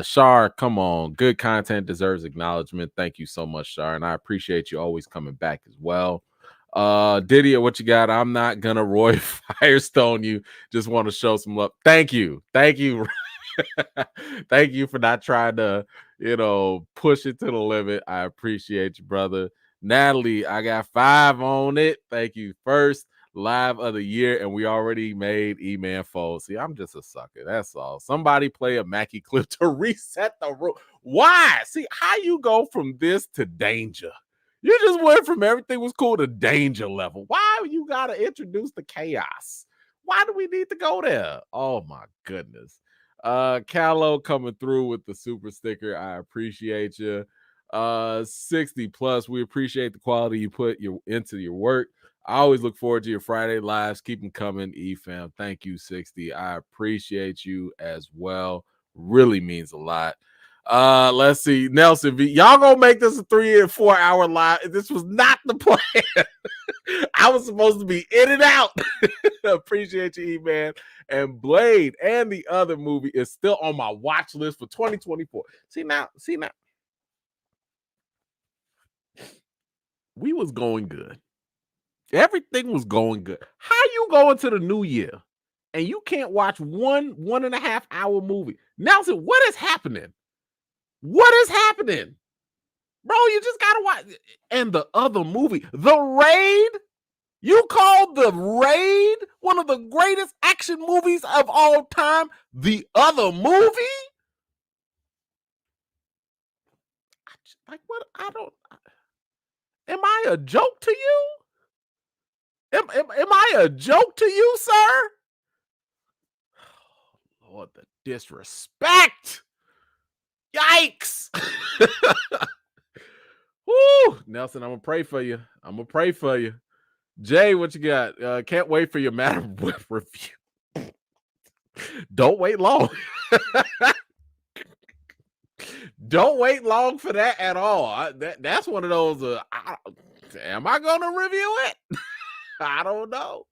Shar, come on. Good content deserves acknowledgement. Thank you so much, Shar. And I appreciate you always coming back as well. Didier, what you got? I'm not gonna Roy Firestone you. Just want to show some love. Thank you. Thank you. Thank you for not trying to, push it to the limit. I appreciate you, brother. Natalie, I got 5 on it. Thank you. First live of the year, and we already made E-Man fold. See, I'm just a sucker. That's all. Somebody play a Mackie clip to reset the room. Why? See, how you go from this to danger? You just went from everything was cool to danger level. Why you gotta introduce the chaos? Why do we need to go there? Oh my goodness. Callow coming through with the super sticker. I appreciate you. 60 plus. We appreciate the quality you put into your work. I always look forward to your Friday lives. Keep them coming, EFAM. Thank you, 60. I appreciate you as well. Really means a lot. Let's see. Nelson V. Y'all gonna make this a 3 and 4 hour live. This was not the plan. I was supposed to be in and out. Appreciate you, E-Man. And Blade and the other movie is still on my watch list for 2024. See now. We was going good. Everything was going good. How you go into the new year and you can't watch 1.5 hour movie? Nelson, what is happening? What is happening? Bro, you just gotta watch. And the other movie, The Raid. You called The Raid one of the greatest action movies of all time? The other movie? Like what? Am I a joke to you? Am I a joke to you, sir? Lord, the disrespect. Yikes. Woo, Nelson, I'm gonna pray for you. Jay, what you got? Can't wait for your Madam Web review. Don't wait long. Don't wait long for that at all. That's one of those. Am I gonna review it? I don't know.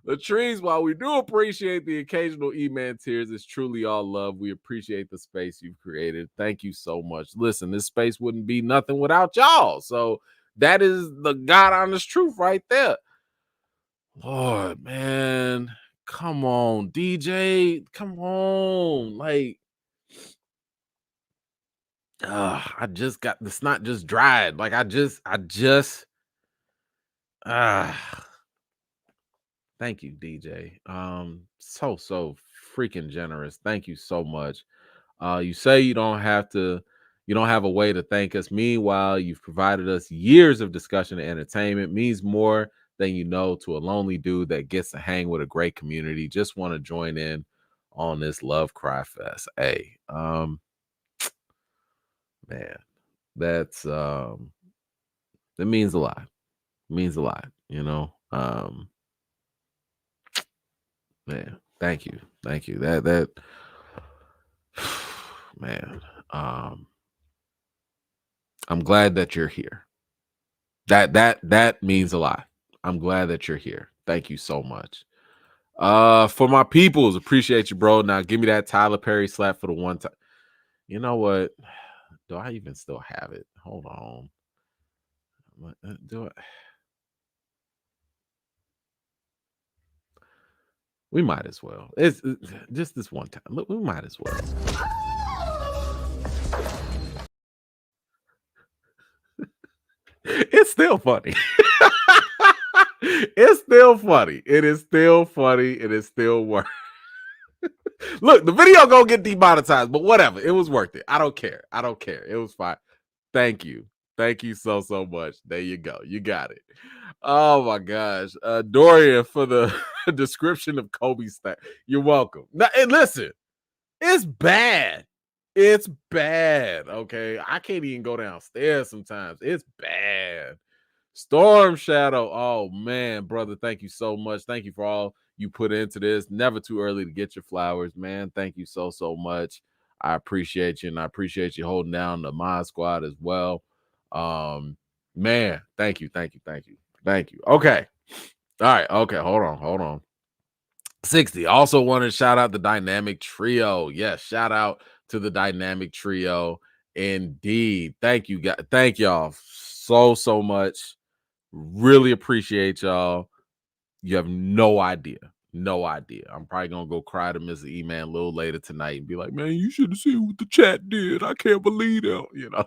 The trees, while we do appreciate the occasional E-Man tears, it's truly all love. We appreciate the space you've created. Thank you so much. Listen, this space wouldn't be nothing without y'all. So that is the God honest truth right there. Lord, man. Come on, DJ. Come on. Like, I just got the snot just dried. Like, I just thank you, DJ. So freaking generous. Thank you so much. You say you don't have a way to thank us. Meanwhile, you've provided us years of discussion and entertainment. Means more than you know to a lonely dude that gets to hang with a great community. Just want to join in on this love cry fest. Hey, man, that means a lot. It means a lot, man, thank you. That man, I'm glad that you're here. That means a lot. I'm glad that you're here. Thank you so much. For my peoples, appreciate you, bro. Now give me that Tyler Perry slap for the one time. You know what? Do I even still have it? Hold on. Do it. We might as well. It's just this one time. Look, we might as well. It's still funny. It's still funny. It is still funny. It is still worth. Look, the video gonna get demonetized, but whatever. It was worth it. I don't care. I don't care. It was fine. Thank you. Thank you so much. There you go. You got it. Oh my gosh. Dorian for the description of Kobe's stat. You're welcome. Now, and listen, it's bad. It's bad. Okay. I can't even go downstairs sometimes. It's bad. Storm Shadow. Oh man, brother. Thank you so much. Thank you for all you put into this. Never too early to get your flowers, man. Thank you so much. I appreciate you, and I appreciate you holding down the Mod Squad as well. Man, thank you. Okay. All right. Okay. Hold on. 60. Also wanted to shout out the Dynamic Trio. Yes, shout out to the Dynamic Trio. Indeed. Thank you, guys. Thank y'all so much. Really appreciate y'all. You have no idea. No idea. I'm probably gonna go cry to Mr. E-Man a little later tonight and be like, man, you should have seen what the chat did. I can't believe it. You know.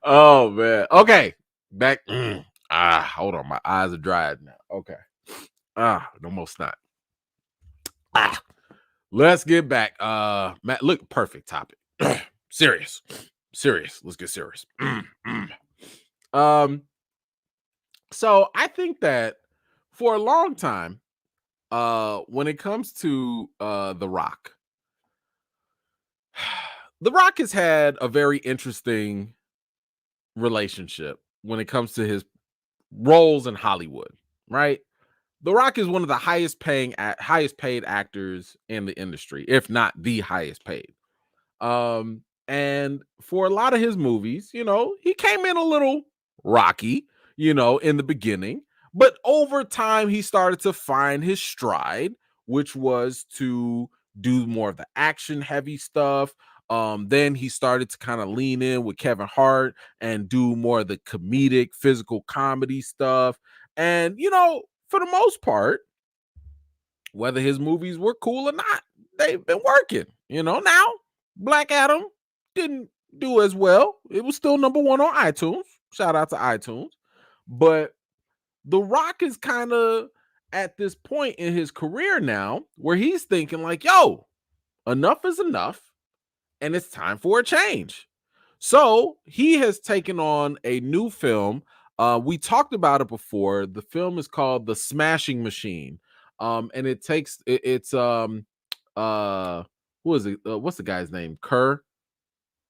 Oh man. Okay. Back. Hold on. My eyes are dried now. Okay. No more snot. Let's get back. Matt, look, perfect topic. Serious. Let's get serious. So I think that for a long time, when it comes to The Rock, The Rock has had a very interesting relationship when it comes to his roles in Hollywood, right? The Rock is one of the highest paid actors in the industry, if not the highest paid. And for a lot of his movies, you know, he came in a little rocky, you know, in the beginning, but over time he started to find his stride, which was to do more of the action heavy stuff. Then he started to kind of lean in with Kevin Hart and do more of the comedic physical comedy stuff. And you know, for the most part, whether his movies were cool or not, they've been working. You know, now Black Adam didn't do as well. It was still number one on iTunes. Shout out to iTunes. But The Rock is kind of at this point in his career now where he's thinking like, yo, enough is enough and it's time for a change. So he has taken on a new film. We talked about it before. The film is called The Smashing Machine. And it's who is it? What's the guy's name? Kerr.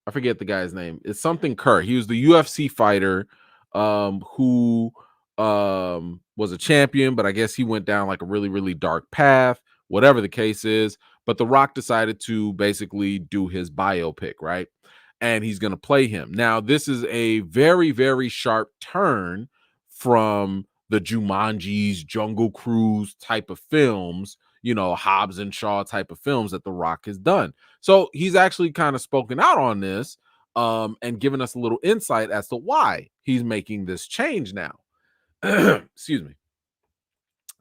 I forget the guy's name. It's something Kerr. He was the UFC fighter who was a champion, but I guess he went down like a really dark path, whatever the case is. But The Rock decided to basically do his biopic, right? And he's going to play him. Now, this is a very sharp turn from the Jumanjis, Jungle Cruise type of films, you know, Hobbs and Shaw type of films that The Rock has done. So he's actually kind of spoken out on this and given us a little insight as to why he's making this change now. Excuse me.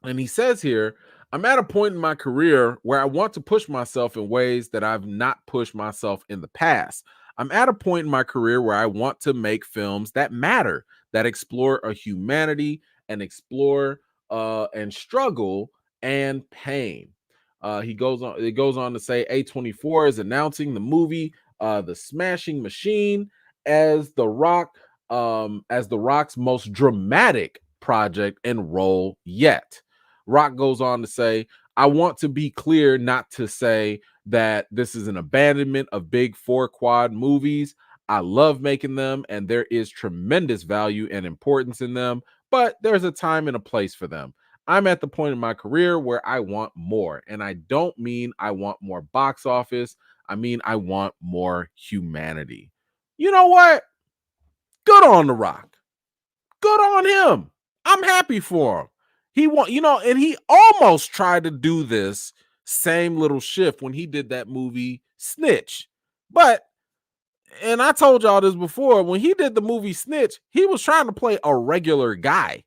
And he says here, I'm at a point in my career where I want to push myself in ways that I've not pushed myself in the past. I'm at a point in my career where I want to make films that matter, that explore a humanity and explore and struggle and pain. It goes on to say A24 is announcing the movie The Smashing Machine as the Rock's most dramatic project and role yet. Rock goes on to say, I want to be clear not to say that this is an abandonment of big four quad movies. I love making them, and there is tremendous value and importance in them, but there's a time and a place for them. I'm at the point in my career where I want more, and I don't mean I want more box office. I mean, I want more humanity. You know what? Good on The Rock. Good on him. I'm happy for him. He want, you know, and he almost tried to do this same little shift when he did that movie Snitch. But, and I told y'all this before, when he did the movie Snitch, he was trying to play a regular guy.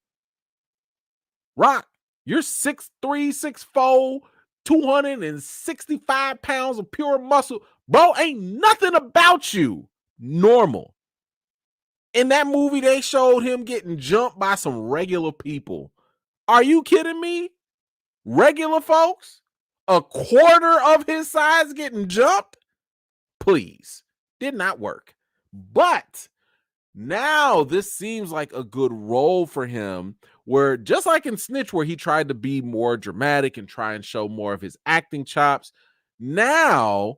Rock, you're 6'3", 6'4", 265 pounds of pure muscle. Bro, ain't nothing about you normal. In that movie, they showed him getting jumped by some regular people. Are you kidding me? Regular folks? A quarter of his size getting jumped? Please. Did not work. But now this seems like a good role for him, where just like in Snitch, where he tried to be more dramatic and try and show more of his acting chops, now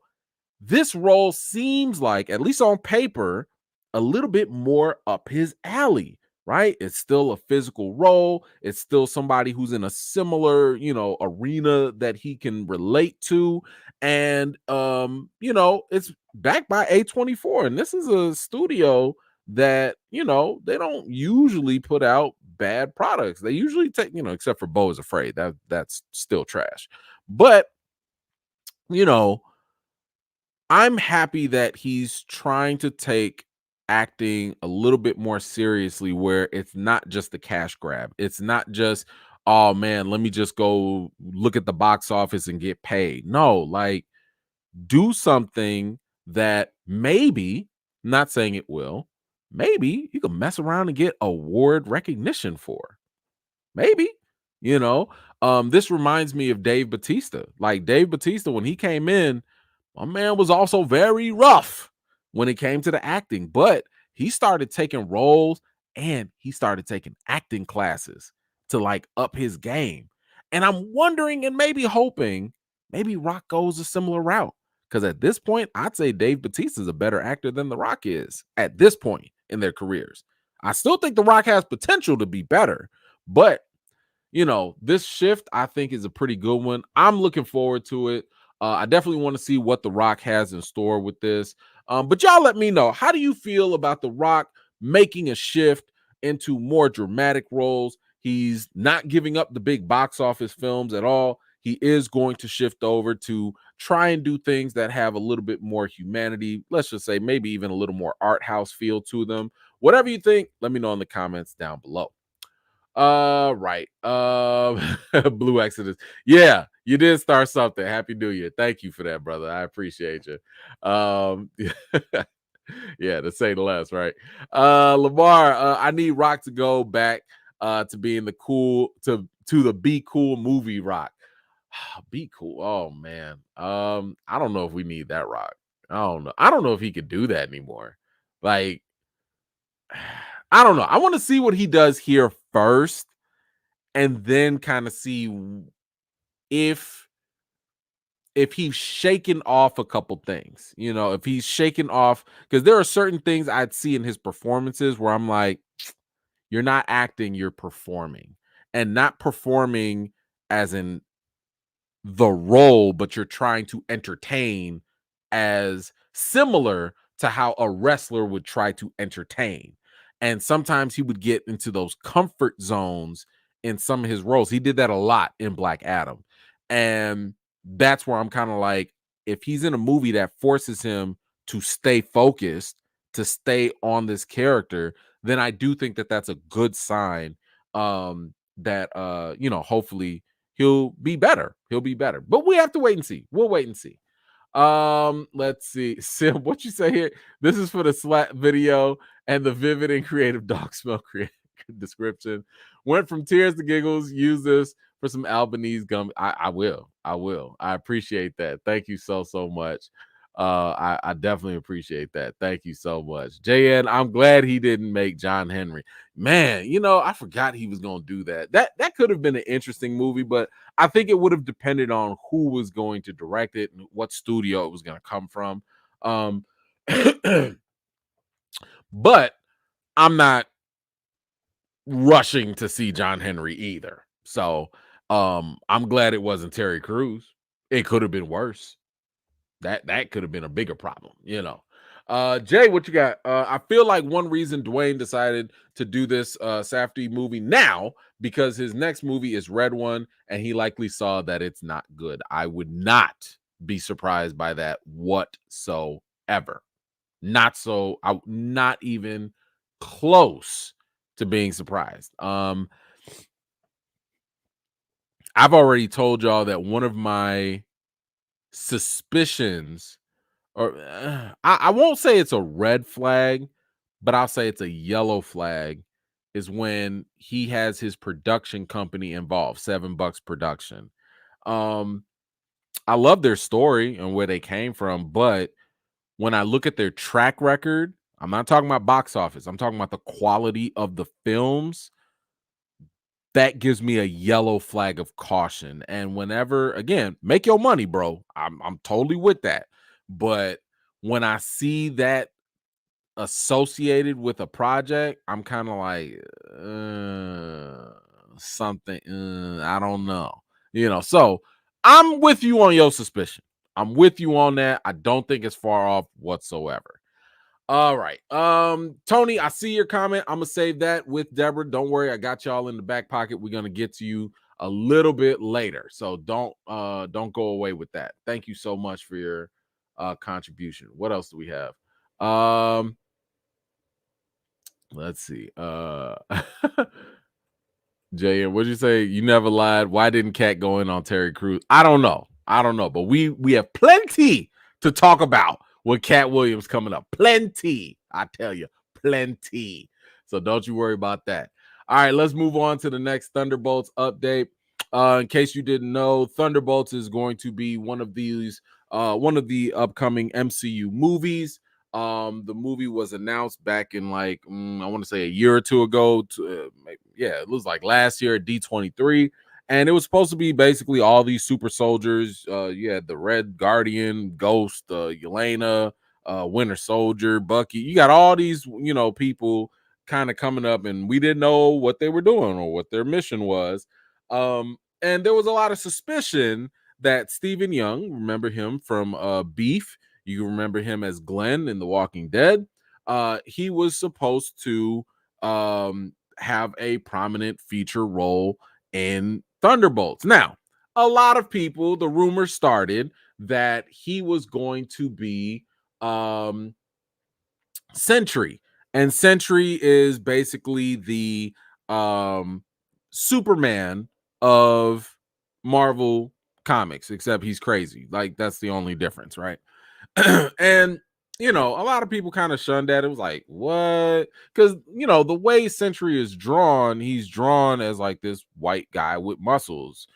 this role seems like, at least on paper, a little bit more up his alley, right? It's still a physical role. It's still somebody who's in a similar, arena that he can relate to. And, it's backed by A24. And this is a studio that, they don't usually put out bad products. They usually take, except for Beau is Afraid. That's still trash. But, I'm happy that he's trying to take acting a little bit more seriously, where it's not just a cash grab. It's not just, oh man, let me just go look at the box office and get paid. No, like, do something that maybe, not saying it will, maybe you can mess around and get award recognition for. Maybe, this reminds me of Dave Bautista. Like, Dave Bautista, when he came in, my man was also very rough when it came to the acting, but he started taking roles and he started taking acting classes to like up his game. And I'm wondering and maybe hoping maybe Rock goes a similar route. Because at this point, I'd say Dave Bautista is a better actor than The Rock is at this point in their careers. I still think The Rock has potential to be better, but this shift I think is a pretty good one. I'm looking forward to it. I definitely want to see what The Rock has in store with this. But y'all let me know, how do you feel about The Rock making a shift into more dramatic roles? He's not giving up the big box office films at all. He is going to shift over to try and do things that have a little bit more humanity. Let's just say maybe even a little more art house feel to them. Whatever you think, let me know in the comments down below. Right. Blue Exodus. Yeah, you did start something. Happy New Year. Thank you for that, brother. I appreciate you. Yeah, to say the less, right? Lamar, I need Rock to go back to being the cool to the Be Cool movie Rock. Be Cool. Oh man. I don't know if we need that Rock. I don't know. I don't know if he could do that anymore. Like, I don't know. I want to see what he does here first, and then kind of see if he's shaking off a couple things. If he's shaking off, because there are certain things I'd see in his performances where I'm like, you're not acting, you're performing, and not performing as in the role, but you're trying to entertain, as similar to how a wrestler would try to entertain. And sometimes he would get into those comfort zones in some of his roles. He did that a lot in Black Adam. And that's where I'm kind of like, if he's in a movie that forces him to stay focused, to stay on this character, then I do think that that's a good sign, that hopefully he'll be better. He'll be better. But we have to wait and see. We'll wait and see. Let's see. Sim, what you say here? This is for the slap video and the vivid and creative dog smell description. Went from tears to giggles. Use this for some Albanese gum. I will. I appreciate that. Thank you so much. I definitely appreciate that. Thank you so much. JN, I'm glad he didn't make John Henry. Man, I forgot he was going to do that. That could have been an interesting movie, but I think it would have depended on who was going to direct it and what studio it was going to come from. But I'm not rushing to see John Henry either. So I'm glad it wasn't Terry Crews. It could have been worse. That could have been a bigger problem, Jay, what you got? I feel like one reason Dwayne decided to do this Safdie movie now, because his next movie is Red One, and he likely saw that it's not good. I would not be surprised by that whatsoever. ever. Not even close to being surprised. I've already told y'all that one of my suspicions, or I won't say it's a red flag, but I'll say it's a yellow flag, is when he has his production company involved, $7 Production. I love their story and where they came from, but when I look at their track record, I'm not talking about box office, I'm talking about the quality of the films. That gives me a yellow flag of caution. And whenever, again, make your money, bro. I'm totally with that. But when I see that associated with a project, I'm kind of like something. I don't know, So I'm with you on your suspicion. I'm with you on that. I don't think it's far off whatsoever. All right. Tony, I see your comment. I'm gonna save that with Deborah. Don't worry, I got y'all in the back pocket. We're gonna get to you a little bit later. So don't go away with that. Thank you so much for your contribution. What else do we have? Let's see. JM, what'd you say? You never lied. Why didn't Katt go in on Terry Crews? I don't know. But we have plenty to talk about with Katt Williams coming up. Plenty. I tell you, plenty. So don't you worry about that. All right, let's move on to the next Thunderbolts update. In case you didn't know, Thunderbolts is going to be one of the upcoming MCU movies. The movie was announced back in I want to say a year or two ago. It was like last year at D23, and it was supposed to be basically all these super soldiers. You had the Red Guardian, Ghost, Yelena, Winter Soldier, Bucky. You got all these people kind of coming up, and we didn't know what they were doing or what their mission was. And there was a lot of suspicion that Stephen Young, remember him from Beef. You remember him as Glenn in The Walking Dead. He was supposed to have a prominent feature role in Thunderbolts. Now, a lot of people, the rumor started that he was going to be Sentry. And Sentry is basically the Superman of Marvel Comics, except he's crazy. Like, that's the only difference, right? And a lot of people kind of shunned that. It was like, what? Because the way Sentry is drawn, he's drawn as like this white guy with muscles,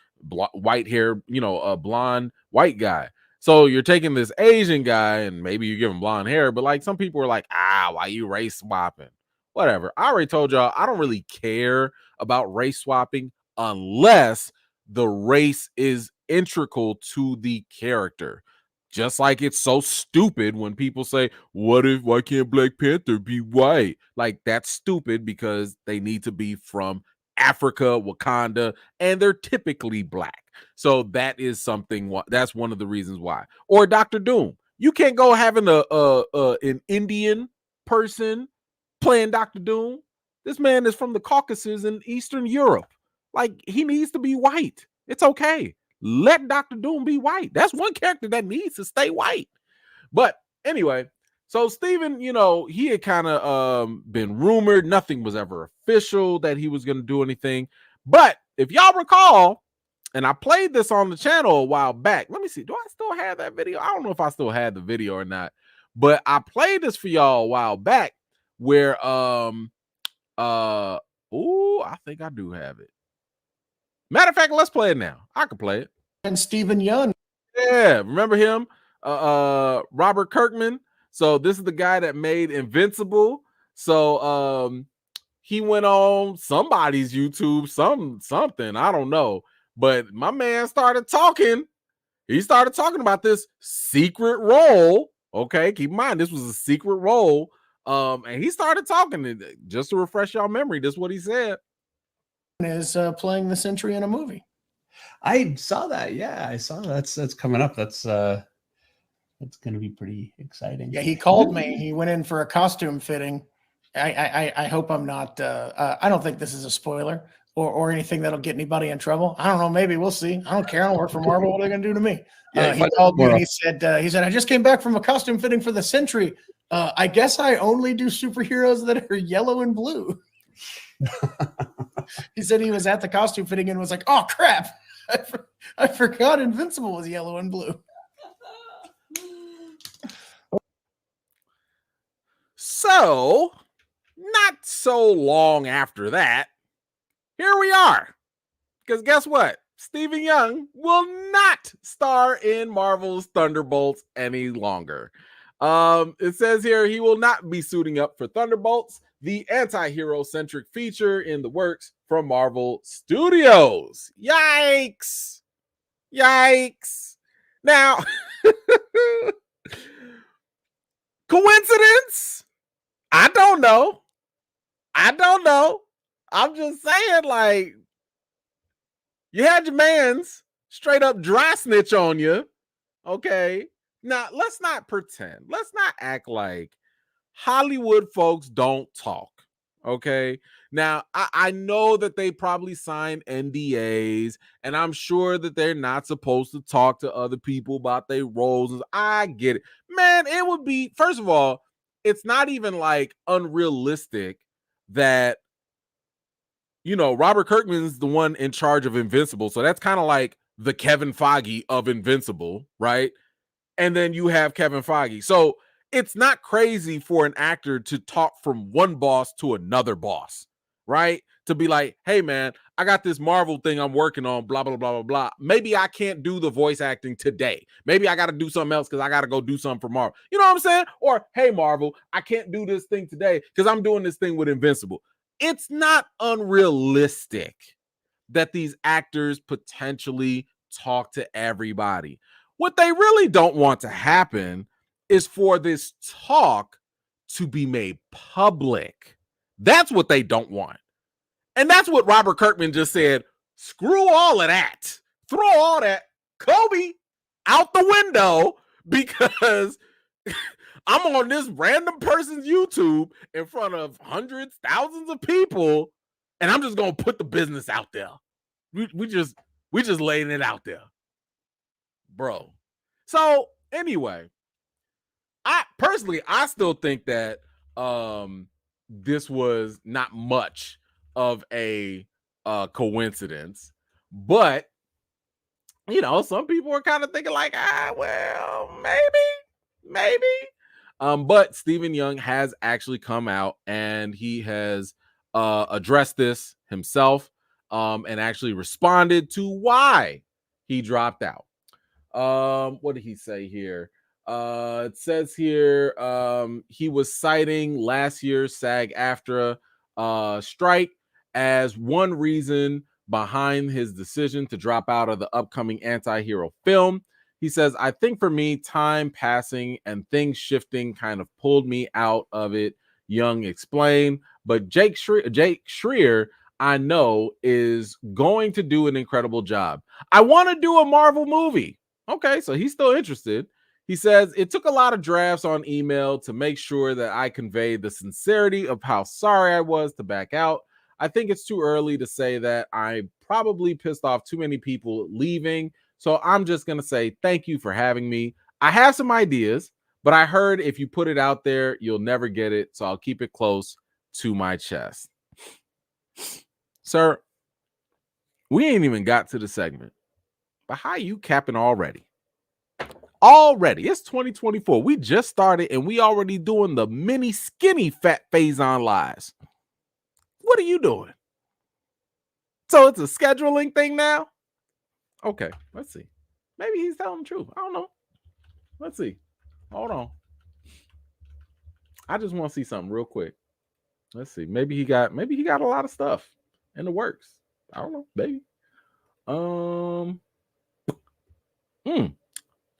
white hair, a blonde white guy. So you're taking this Asian guy and maybe you give him blonde hair, but like some people are like, why you race swapping? Whatever. I already told y'all I don't really care about race swapping unless the race is integral to the character. Just like it's so stupid when people say, why can't Black Panther be white? Like, that's stupid because they need to be from Africa, Wakanda, and they're typically black. So that is that's one of the reasons why. Or Dr. Doom. You can't go having an Indian person playing Dr. Doom. This man is from the Caucasus in Eastern Europe. Like, he needs to be white. It's okay. Let Dr. Doom be white. That's one character that needs to stay white. But anyway, so Steven, he had kind of been rumored. Nothing was ever official that he was going to do anything. But if y'all recall, and I played this on the channel a while back. Let me see. Do I still have that video? I don't know if I still had the video or not. But I played this for y'all a while back where I think I do have it. Matter of fact, let's play it now. I can play it. And Stephen Young. Yeah, remember him? Robert Kirkman. So this is the guy that made Invincible. So he went on somebody's YouTube, something, I don't know. But my man started talking. He started talking about this secret role. Okay, keep in mind this was a secret role. And he started talking. Just to refresh y'all memory, this is what he said. Is playing the Sentry in a movie. I saw that. Yeah, I saw that. That's coming up. That's going to be pretty exciting. Yeah, he called me. He went in for a costume fitting. I hope I'm not. I don't think this is a spoiler or anything that'll get anybody in trouble. I don't know. Maybe we'll see. I don't care. I don't work for Marvel. What are they going to do to me? Yeah, He called me and he said, I just came back from a costume fitting for the Sentry. I guess I only do superheroes that are yellow and blue. He said he was at the costume fitting and was like, oh, crap. I forgot Invincible was yellow and blue. So, not so long after that, here we are. Because guess what? Stephen Young will not star in Marvel's Thunderbolts any longer. It says here he will not be suiting up for Thunderbolts, the anti-hero centric feature in the works from Marvel Studios. Yikes! Yikes! Now, coincidence? I don't know. I'm just saying, like, you had your mans straight up dry snitch on you. Okay. Now, let's not pretend. Let's not act like Hollywood folks don't talk. Okay. Now, I know that they probably signed NDAs, and I'm sure that they're not supposed to talk to other people about their roles. I get it. Man, it would be, first of all, it's not even like unrealistic that, you know, Robert Kirkman's the one in charge of Invincible. So that's kind of like the Kevin Feige of Invincible, right? And then you have Kevin Feige. So it's not crazy for an actor to talk from one boss to another boss, right? To be like, hey, man, I got this Marvel thing I'm working on, blah, blah, blah, blah, blah. Maybe I can't do the voice acting today. Maybe I got to do something else because I got to go do something for Marvel. You know what I'm saying? Or, hey, Marvel, I can't do this thing today because I'm doing this thing with Invincible. It's not unrealistic that these actors potentially talk to everybody. What they really don't want to happen is for this talk to be made public. That's what they don't want. And that's what Robert Kirkman just said. Screw all of that. Throw all that Kobe out the window because I'm on this random person's YouTube in front of hundreds, thousands of people, and I'm just gonna put the business out there. We just laying it out there, bro. So anyway, I still think that this was not much of a coincidence, but you know, some people are kind of thinking like, well, maybe. But Stephen Young has actually come out and he has addressed this himself and actually responded to why he dropped out. What did he say here? It says here he was citing last year's SAG-AFTRA strike as one reason behind his decision to drop out of the upcoming anti-hero film. He says, I think for me, time passing and things shifting kind of pulled me out of it, Young explained. But Jake Schreier, I know, is going to do an incredible job. I want to do a Marvel movie. Okay, so he's still interested. He says, it took a lot of drafts on email to make sure that I conveyed the sincerity of how sorry I was to back out. I think it's too early to say that. I probably pissed off too many people leaving. So I'm just going to say thank you for having me. I have some ideas, but I heard if you put it out there, you'll never get it. So I'll keep it close to my chest. Sir, we ain't even got to the segment, but how you capping already? It's 2024. We just started and we already doing the mini skinny fat Phazon lives. What are you doing? So it's a scheduling thing now? Okay, let's see. Maybe he's telling the truth. I don't know. Let's see. Hold on. I just want to see something real quick. Let's see. Maybe he got a lot of stuff in the works. I don't know. Maybe.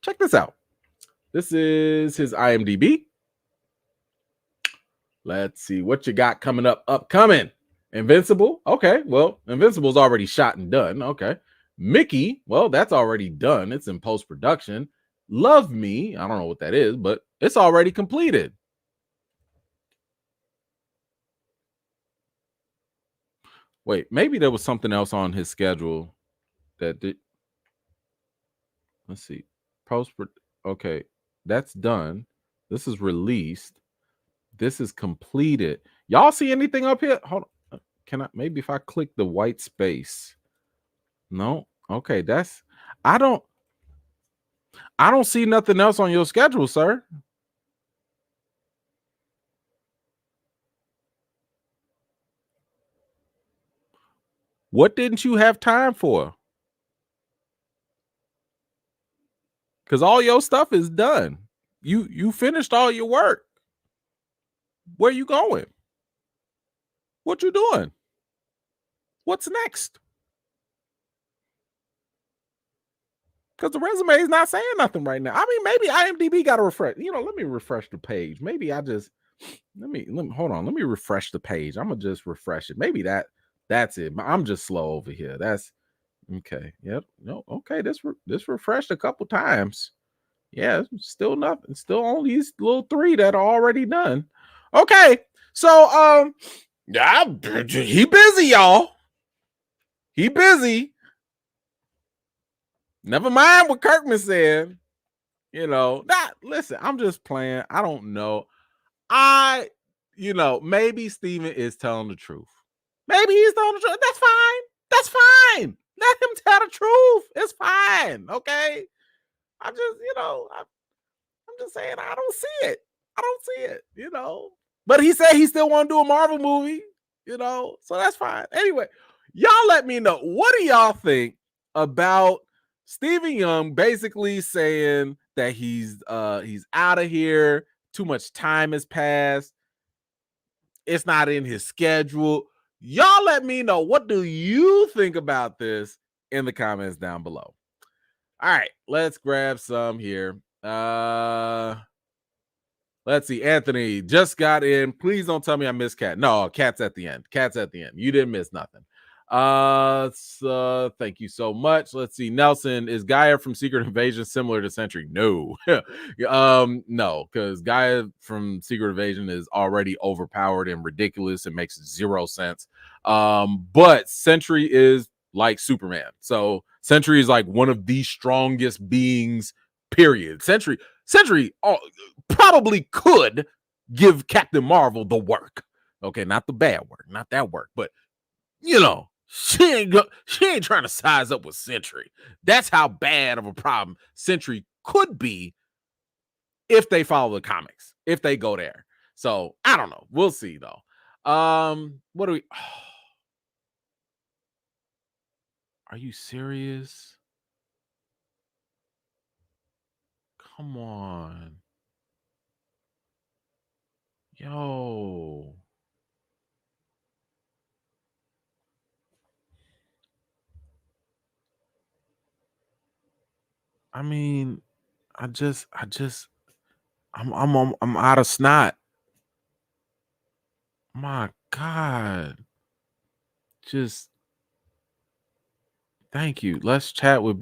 Check this out. This is his IMDb. Let's see what you got coming up. Upcoming. Invincible. Okay, well, Invincible's already shot and done. Okay. Mickey, well, that's already done. It's in post-production. Love Me, I don't know what that is, but it's already completed. Wait, maybe there was something else on his schedule that did. Let's see. Okay, that's done. This is released. This is completed. Y'all see anything up here? Hold on. Can I maybe if I click the white space? No. Okay, I don't see nothing else on your schedule, sir. What didn't you have time for? Because all your stuff is done. You finished all your work. Where you going? What you doing? What's next? Because the resume is not saying nothing right now. I mean, maybe IMDb got to refresh. Let me refresh the page. Maybe I just let me hold on. Let me refresh the page. I'm gonna just refresh it. Maybe that's it. I'm just slow over here. That's okay. Yep. No. Okay. This refreshed a couple times. Yeah. Still nothing. Still only these little 3 that are already done. Okay. So yeah, he busy, y'all. He busy. Never mind what Kirkman said. Listen, I'm just playing. I don't know. Maybe Steven is telling the truth. Maybe he's telling the truth. That's fine. That's fine. Let him tell the truth. It's fine. Okay. I'm just saying I don't see it. But he said he still want to do a Marvel movie, so that's fine. Anyway, y'all let me know. What do y'all think about Stephen Young basically saying that he's out of here? Too much time has passed. It's not in his schedule. Y'all let me know. What do you think about this in the comments down below? All right, let's grab some here. Let's see. Anthony just got in. Please don't tell me I missed Katt. No, Katt's at the end. You didn't miss nothing. So thank you so much. Let's see. Nelson, is Gaia from Secret Invasion similar to Sentry? No. No, because Gaia from Secret Invasion is already overpowered and ridiculous. It makes 0 sense. But Sentry is like Superman. So Sentry is like one of the strongest beings, period. Sentry probably could give Captain Marvel the work. Okay, not the bad work, not that work, but she ain't trying to size up with Sentry. That's how bad of a problem Sentry could be if they follow the comics, if they go there. So I don't know. We'll see though. What do we? Oh. Are you serious? Come on. Yo. I mean, I'm out of snot. My God. Just thank you. Let's chat with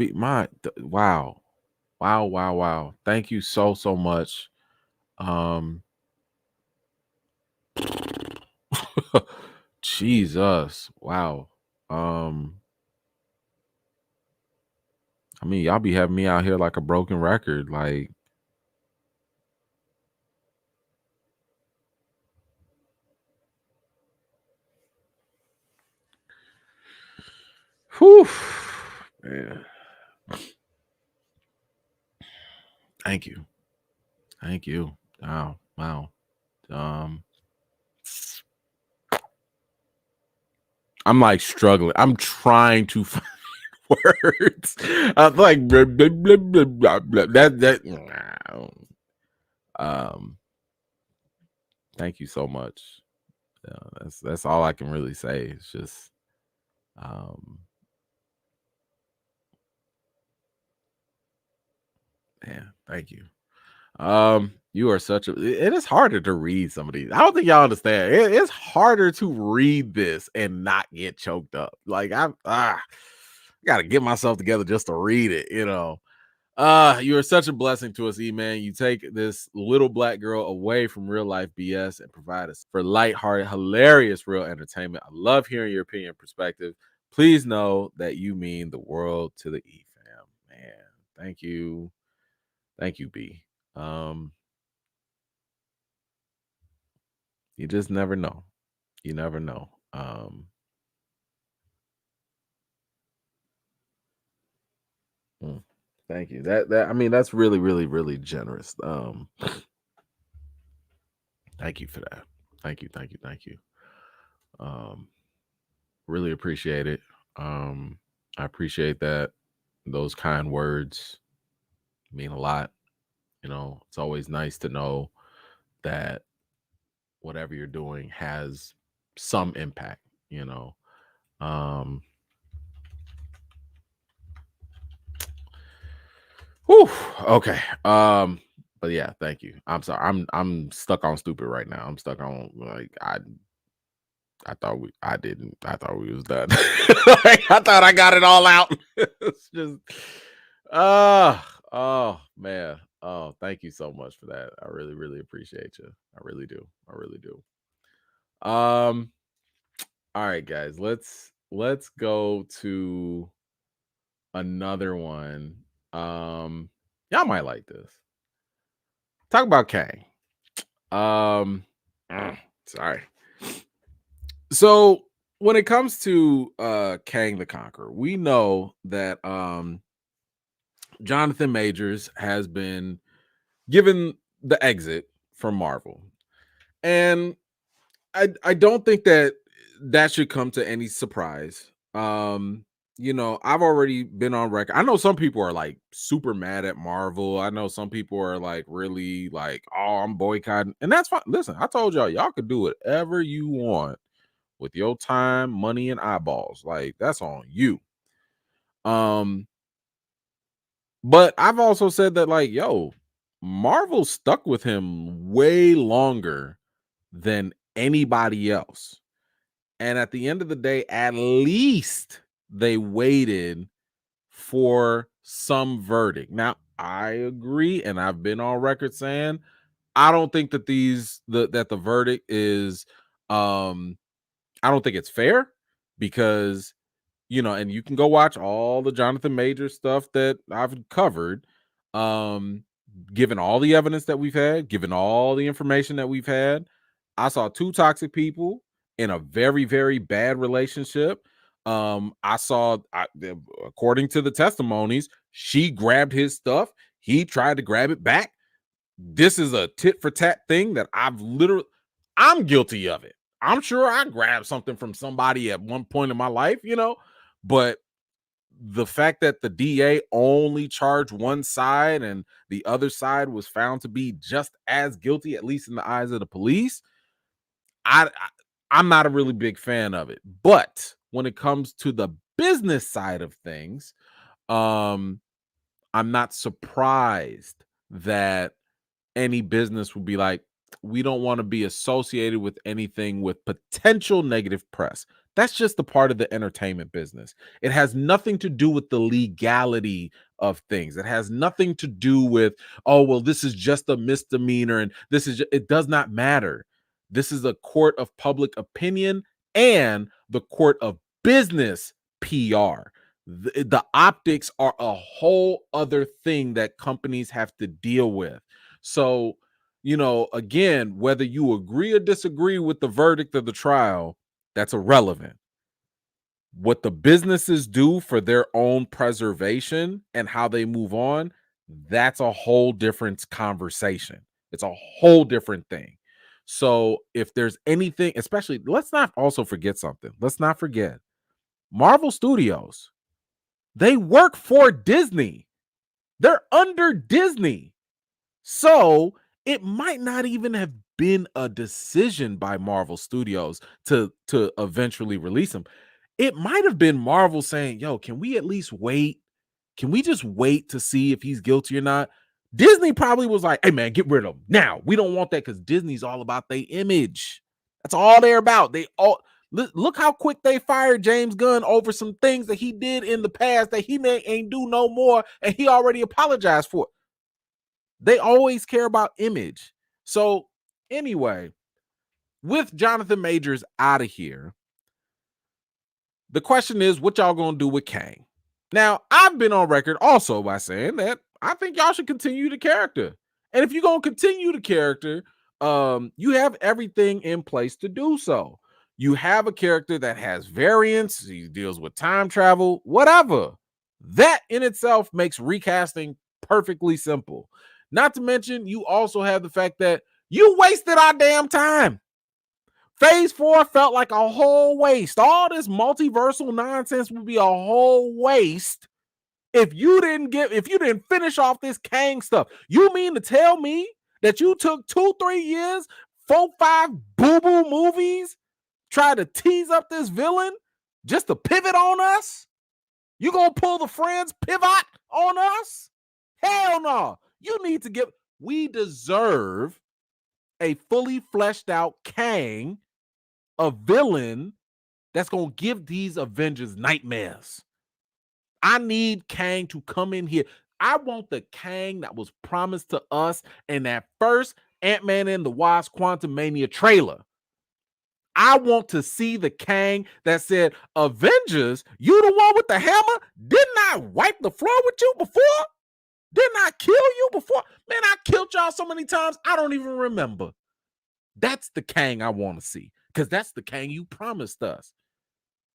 wow. Thank you so much. Jesus. Wow. I mean, y'all be having me out here like a broken record. Like, whew. Man. Thank you. Wow. I'm like struggling. I'm trying to find words. I'm like blah, blah, blah, blah, blah, blah. Thank you so much. That's all I can really say. It's just man, thank you. You are such it is harder to read some of these. I don't think y'all understand. It's harder to read this and not get choked up. Like I gotta get myself together just to read it, You are such a blessing to us, E-Man. You take this little black girl away from real life BS and provide us for lighthearted, hilarious, real entertainment. I love hearing your opinion and perspective. Please know that you mean the world to the E-Fam. Man, thank you. Thank you, B. You just never know. You never know. Thank you. That I mean, that's really, really, really generous. Thank you for that. Thank you. Really appreciate it. I appreciate that. Those kind words mean a lot. You know, it's always nice to know that whatever you're doing has some impact, you know. Whew, okay. But yeah, thank you. I'm sorry. I'm stuck on stupid right now. I'm stuck on like I thought we was done. Like, I thought I got it all out. It's just oh man. Oh, thank you so much for that. I really, really appreciate you. I really do. All right, guys. Let's go to another one. Y'all might like this. Talk about Kang. Sorry. So when it comes to Kang the Conqueror, we know that Jonathan Majors has been given the exit from Marvel. And I don't think that should come to any surprise. You know, I've already been on record. I know some people are like super mad at Marvel. I know some people are like really like, oh, I'm boycotting. And that's fine. Listen, I told y'all could do whatever you want with your time, money, and eyeballs. Like, that's on you. But I've also said that, like, yo, Marvel stuck with him way longer than anybody else. And at the end of the day, at least they waited for some verdict. Now, I agree, and I've been on record saying I don't think that that the verdict is I don't think it's fair, because, you know, and you can go watch all the Jonathan Majors stuff that I've covered. Given all the evidence that we've had, given all the information that we've had, I saw two toxic people in a very, very bad relationship. According to the testimonies, she grabbed his stuff. He tried to grab it back. This is a tit for tat thing that I'm guilty of it. I'm sure I grabbed something from somebody at one point in my life, you know, but the fact that the DA only charged one side and the other side was found to be just as guilty, at least in the eyes of the police, I'm not a really big fan of it. But when it comes to the business side of things, I'm not surprised that any business would be like, we don't want to be associated with anything with potential negative press. That's just a part of the entertainment business. It has nothing to do with the legality of things. It has nothing to do with, oh, well, this is just a misdemeanor and it does not matter. This is a court of public opinion and the court of business PR. The optics are a whole other thing that companies have to deal with. So, you know, again, whether you agree or disagree with the verdict of the trial, that's irrelevant. What the businesses do for their own preservation and how they move on, that's a whole different conversation. It's a whole different thing. So if there's anything, especially, let's not also forget something. Let's not forget Marvel Studios. They work for Disney. They're under Disney. So it might not even have been a decision by Marvel Studios to eventually release him. It might have been Marvel saying, yo, can we at least wait? Can we just wait to see if he's guilty or not? Disney probably was like, hey, man, get rid of him now. We don't want that, because Disney's all about their image. That's all they're about. Look how quick they fired James Gunn over some things that he did in the past that he ain't do no more, and he already apologized for it. They always care about image. So anyway, with Jonathan Majors out of here, the question is, what y'all gonna do with Kang? Now, I've been on record also by saying that I think y'all should continue the character. And if you're gonna continue the character, you have everything in place to do so. You have a character that has variance, he deals with time travel, whatever. That in itself makes recasting perfectly simple. Not to mention, you also have the fact that you wasted our damn time. Phase 4 felt like a whole waste. All this multiversal nonsense would be a whole waste if you didn't finish off this Kang stuff. You mean to tell me that you took 2-3 years, 4-5 boo-boo movies, tried to tease up this villain just to pivot on us? You gonna pull the Friends pivot on us? Hell no. You need to we deserve a fully fleshed out Kang, a villain that's going to give these Avengers nightmares. I need Kang to come in here. I want the Kang that was promised to us in that first Ant-Man and the Wasp Quantumania trailer. I want to see the Kang that said, Avengers, you the one with the hammer? Didn't I wipe the floor with you before? Didn't I kill you before? Man, I killed y'all so many times, I don't even remember. That's the Kang I want to see, because that's the Kang you promised us.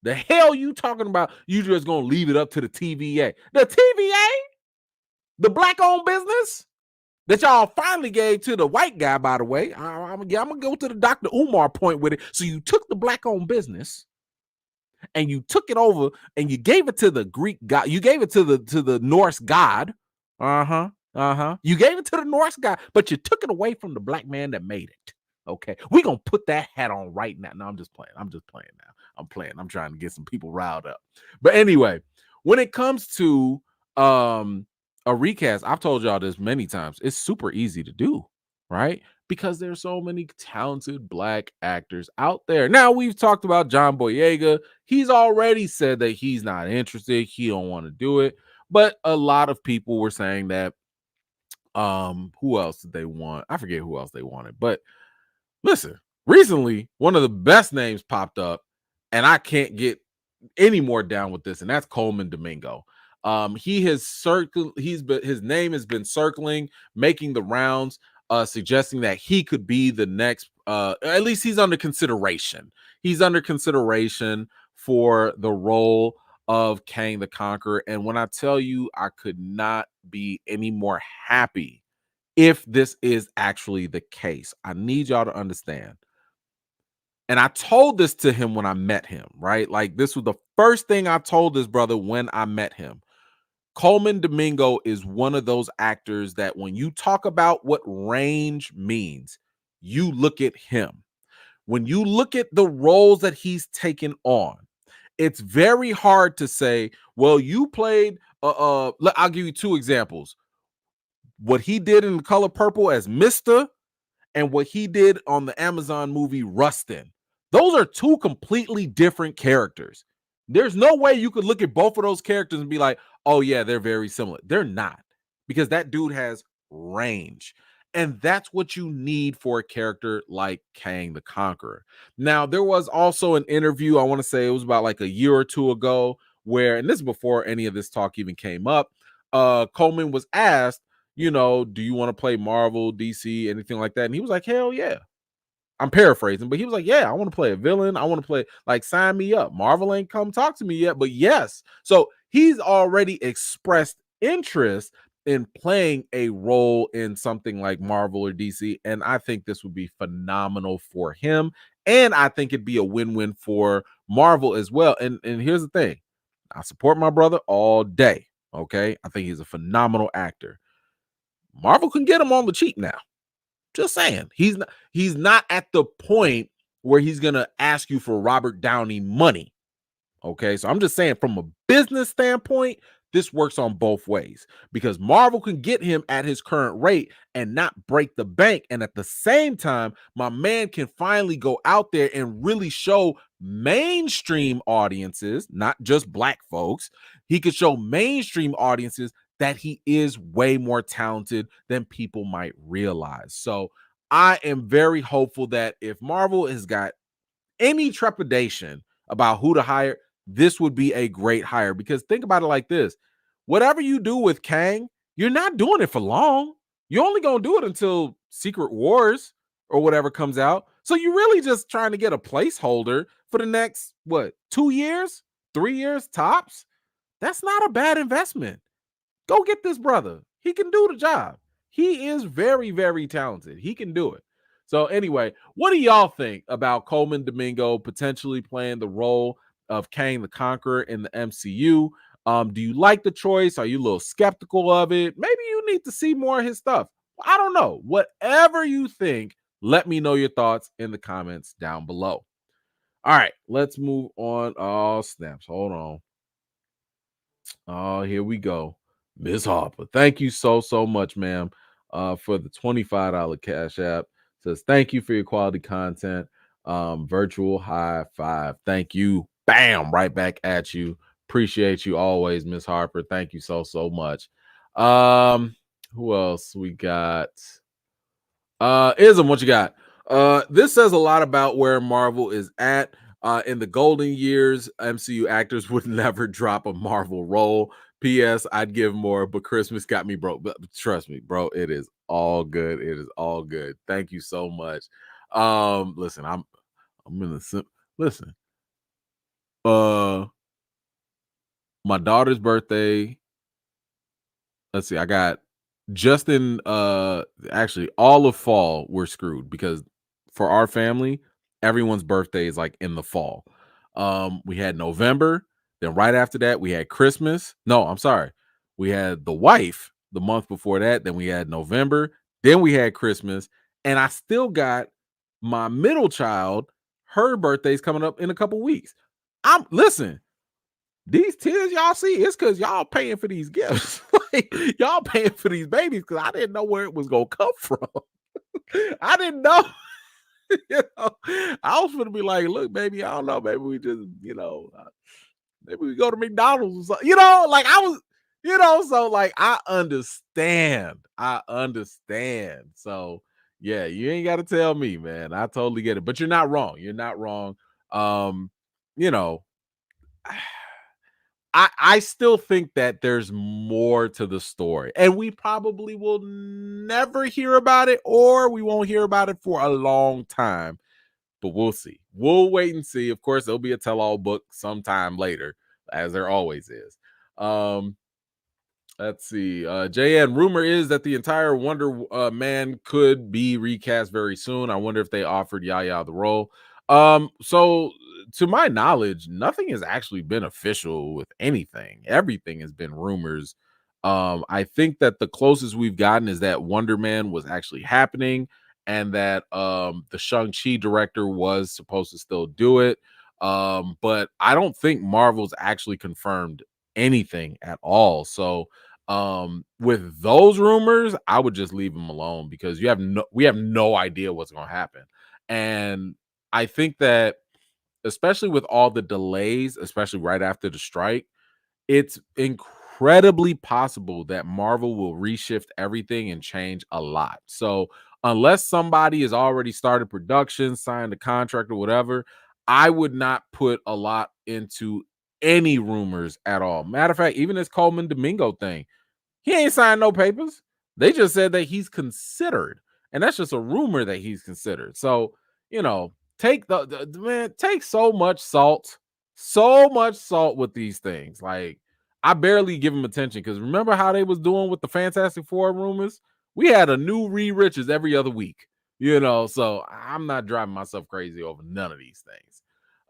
The hell you talking about? You just gonna leave it up to the TVA? The TVA? The black-owned business that y'all finally gave to the white guy, by the way. I'm gonna go to the Dr. Umar point with it. So you took the black-owned business and you took it over and you gave it to the Greek god. You gave it to the Norse god. You gave it to the Norse god, but you took it away from the black man that made it. Okay, we're gonna put that hat on right now. No, I'm just playing now. I'm trying to get some people riled up. But anyway, when it comes to a recast, I've told y'all this many times, it's super easy to do, right? Because there's so many talented black actors out there. Now, we've talked about John Boyega. He's already said that he's not interested, he don't want to do it. But a lot of people were saying that who else did they want? I forget who else they wanted, but listen, recently, one of the best names popped up, and I can't get any more down with this, and that's Coleman Domingo. His name has been circling, making the rounds, suggesting that he could be the next, at least he's under consideration. He's under consideration for the role of Kang the Conqueror. And when I tell you, I could not be any more happy if this is actually the case. I need y'all to understand. And I told this to him when I met him, right? Like, this was the first thing I told this brother when I met him. Coleman Domingo is one of those actors that when you talk about what range means, you look at him. When you look at the roles that he's taken on, it's very hard to say, well, you played, I'll give you two examples. What he did in The Color Purple as Mr. and what he did on the Amazon movie Rustin. Those are two completely different characters. There's no way you could look at both of those characters and be like, oh yeah, they're very similar. They're not, because that dude has range. And that's what you need for a character like Kang the Conqueror. Now, there was also an interview, I want to say it was about like a year or two ago, where, and this is before any of this talk even came up, Coleman was asked, you know, do you want to play Marvel, DC, anything like that? And he was like, hell yeah. I'm paraphrasing, but he was like, yeah, I want to play a villain. I want to play, like, sign me up. Marvel ain't come talk to me yet, but yes. So he's already expressed interest in playing a role in something like Marvel or DC. And I think this would be phenomenal for him. And I think it'd be a win-win for Marvel as well. And here's the thing. I support my brother all day. Okay. I think he's a phenomenal actor. Marvel can get him on the cheap now. Just saying. He's not at the point where he's going to ask you for Robert Downey money. Okay. So I'm just saying, from a business standpoint, this works on both ways because Marvel can get him at his current rate and not break the bank. And at the same time, my man can finally go out there and really show mainstream audiences, not just black folks. He could show mainstream audiences that he is way more talented than people might realize. So I am very hopeful that if Marvel has got any trepidation about who to hire, this would be a great hire. Because think about it like this: whatever you do with Kang, you're not doing it for long. You're only going to do it until Secret Wars or whatever comes out. So you're really just trying to get a placeholder for the next, 2 years, 3 years tops? That's not a bad investment. Go get this brother. He can do the job. He is very, very talented. He can do it. So anyway, what do y'all think about Coleman Domingo potentially playing the role of Kang the Conqueror in the MCU? Do you like the choice? Are you a little skeptical of it? Maybe you need to see more of his stuff. I don't know. Whatever you think, let me know your thoughts in the comments down below. All right, let's move on. Oh, snaps. Hold on. Oh, here we go. Miss Harper. Thank you so much, ma'am, for the $25 Cash App. Says, thank you for your quality content. Virtual high five. Thank you. Bam, right back at you. Appreciate you always, Miss Harper. Thank you so much. Who else we got? Ism, what you got? This says a lot about where Marvel is at. In the golden years, MCU actors would never drop a Marvel role. P.S. I'd give more, but Christmas got me broke. But trust me, bro, it is all good. It is all good. Thank you so much. Listen, I'm gonna listen. My daughter's birthday. Let's see, I got Justin. Actually, all of fall we're screwed because for our family, everyone's birthday is like in the fall. We had November, then right after that, we had Christmas. No, I'm sorry. We had the wife the month before that, then we had November, then we had Christmas, and I still got my middle child, her birthday's coming up in a couple weeks. Listen, these tears y'all see, it's because y'all paying for these gifts. Like, y'all paying for these babies because I didn't know where it was gonna come from. I didn't know. I was gonna be like, look, baby, I don't know, maybe we just, maybe we go to McDonald's or something, like I was, so like I understand. So yeah, you ain't got to tell me, man. I totally get it, but you're not wrong. You're not wrong. I still think that there's more to the story, and we probably will never hear about it, or we won't hear about it for a long time, but we'll see. We'll wait and see. Of course, there'll be a tell-all book sometime later, as there always is. Let's see. JN, rumor is that the entire Wonder Man could be recast very soon. I wonder if they offered Yaya the role. So to my knowledge, nothing has actually been official with anything. Everything has been rumors. I think that the closest we've gotten is that Wonder Man was actually happening, and that the Shang-Chi director was supposed to still do it. But I don't think Marvel's actually confirmed anything at all. So with those rumors, I would just leave them alone because we have no idea what's going to happen. And I think that especially with all the delays, especially right after the strike, it's incredibly possible that Marvel will reshift everything and change a lot. So unless somebody has already started production, signed a contract or whatever, I would not put a lot into any rumors at all. Matter of fact, even this Coleman Domingo thing, he ain't signed no papers. They just said that he's considered, and that's just a rumor that he's considered. So, take take so much salt with these things. Like, I barely give them attention because remember how they was doing with the Fantastic Four rumors? We had a new Reed Richards every other week, so I'm not driving myself crazy over none of these things.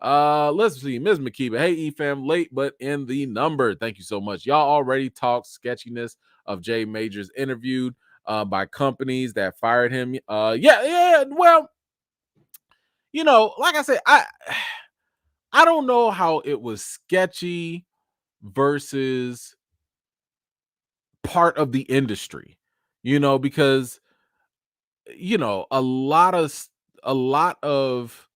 Let's see, Ms. McKeeba. Hey, EFAM, late but in the number. Thank you so much. Y'all already talked sketchiness of Jay Majors interviewed by companies that fired him. Yeah. Well, like I said, I don't know how it was sketchy versus part of the industry, because a lot of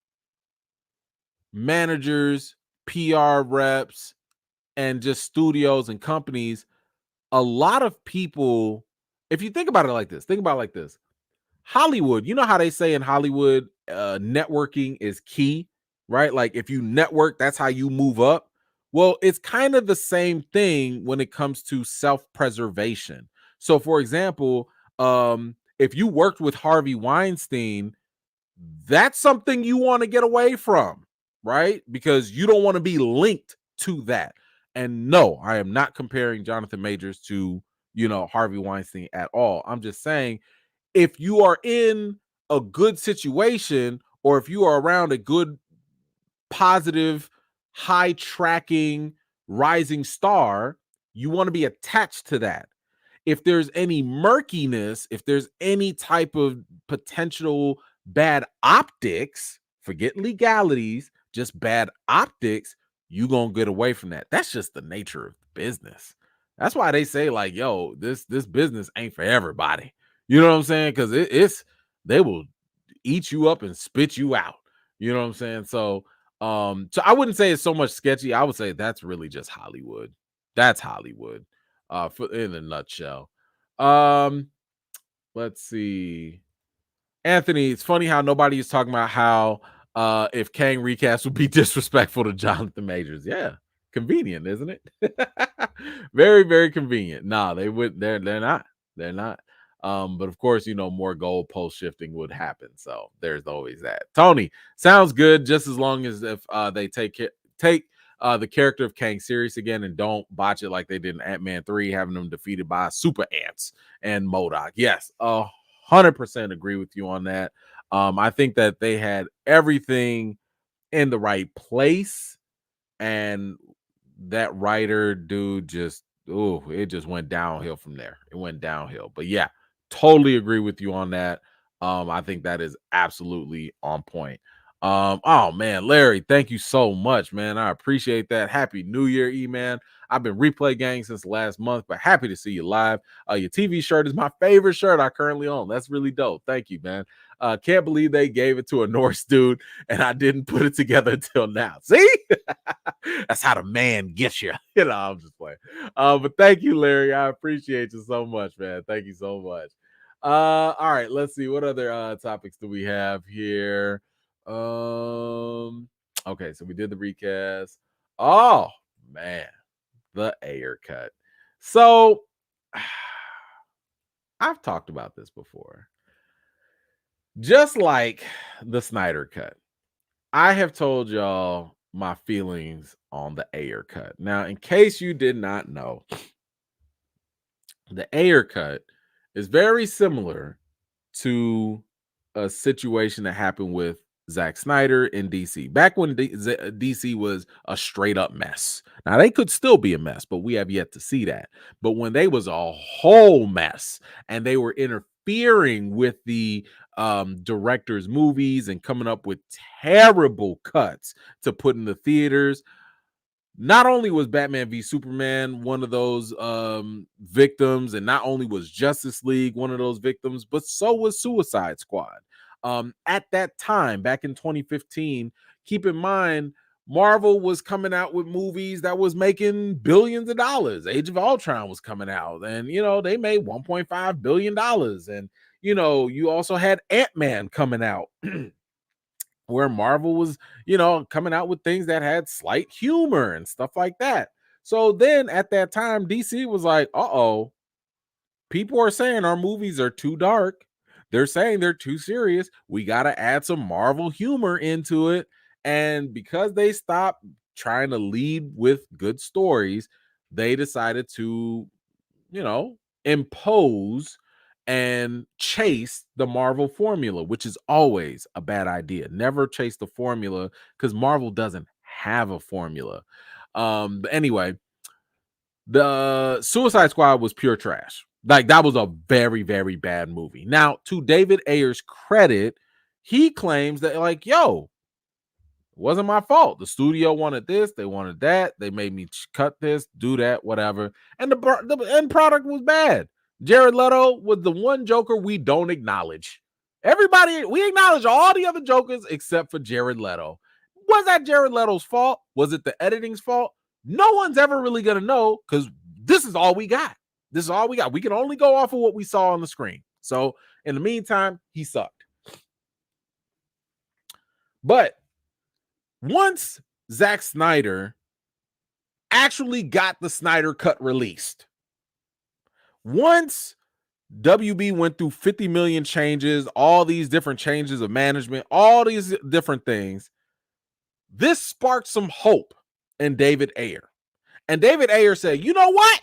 managers, PR reps, and just studios and companies, a lot of people, if you think about it like this, Hollywood, you know how they say in Hollywood, networking is key, right? Like if you network, that's how you move up. Well, it's kind of the same thing when it comes to self-preservation. So for example, if you worked with Harvey Weinstein, that's something you want to get away from, right? Because you don't want to be linked to that. And no, I am not comparing Jonathan Majors to, Harvey Weinstein at all. I'm just saying, if you are in a good situation, or if you are around a good, positive, high tracking, rising star, you want to be attached to that. If there's any murkiness, if there's any type of potential bad optics, forget legalities, just bad optics, you gonna get away from that. That's just the nature of business. That's why they say, like, yo, this business ain't for everybody. You know what I'm saying? Because they will eat you up and spit you out. You know what I'm saying? So I wouldn't say it's so much sketchy. I would say that's really just Hollywood. That's Hollywood. In a nutshell. Let's see. Anthony, it's funny how nobody is talking about how if Kang Recast would be disrespectful to Jonathan Majors. Yeah, convenient, isn't it? Very, very convenient. Nah, they would. They're not. They're not. But of course, more goalpost shifting would happen. So there's always that. Tony, sounds good. Just as long as if they take the character of Kang serious again and don't botch it like they did in Ant-Man 3, having them defeated by super ants and MODOK. Yes, 100% agree with you on that. I think that they had everything in the right place, and that writer dude it just went downhill from there. It went downhill. But yeah, totally agree with you on that. I think that is absolutely on point. Oh man, Larry, thank you so much, man. I appreciate that. Happy New Year, E-Man. I've been replay gang since last month, but happy to see you live. Your TV shirt is my favorite shirt I currently own. That's really dope. Thank you, man. Can't believe they gave it to a Norse dude and I didn't put it together until now. See? That's how the man gets you. I'm just playing. But thank you, Larry. I appreciate you so much, man. Thank you so much. All right, let's see. What other topics do we have here? Okay, so we did the recast. Oh, man. The Ayercut. So I've talked about this before. Just like the Snyder Cut, I have told y'all my feelings on the Ayercut. Now, in case you did not know, the Ayercut is very similar to a situation that happened with Zack Snyder in DC. Back when DC was a straight up mess. Now, they could still be a mess, but we have yet to see that. But when they was a whole mess and they were interfering with the director's movies and coming up with terrible cuts to put in the theaters, not only was Batman v Superman one of those victims, and not only was Justice League one of those victims, but so was Suicide Squad. At that time, back in 2015, keep in mind, Marvel was coming out with movies that was making billions of dollars. Age of Ultron was coming out, and they made $1.5 billion. And you also had Ant-Man coming out. Where Marvel was, coming out with things that had slight humor and stuff like that. So then at that time, DC was like, uh-oh, people are saying our movies are too dark. They're saying they're too serious. We got to add some Marvel humor into it. And because they stopped trying to lead with good stories, they decided to, impose and chase the Marvel formula, which is always a bad idea. Never chase the formula, because Marvel doesn't have a formula. But anyway, the Suicide Squad was pure trash. Like, that was a very, very bad movie. Now, to David Ayer's credit, he claims that, like, yo, wasn't my fault. The studio wanted this, they wanted that, they made me cut this, do that, whatever. And the end product was bad. Jared Leto was the one Joker we don't acknowledge. Everybody, we acknowledge all the other Jokers except for Jared Leto. Was that Jared Leto's fault? Was it the editing's fault? No one's ever really going to know because this is all we got. This is all we got. We can only go off of what we saw on the screen. So in the meantime, he sucked. But once Zack Snyder actually got the Snyder Cut released, once WB went through 50 million changes, all these different changes of management, all these different things, this sparked some hope in David Ayer. And David Ayer said, you know what?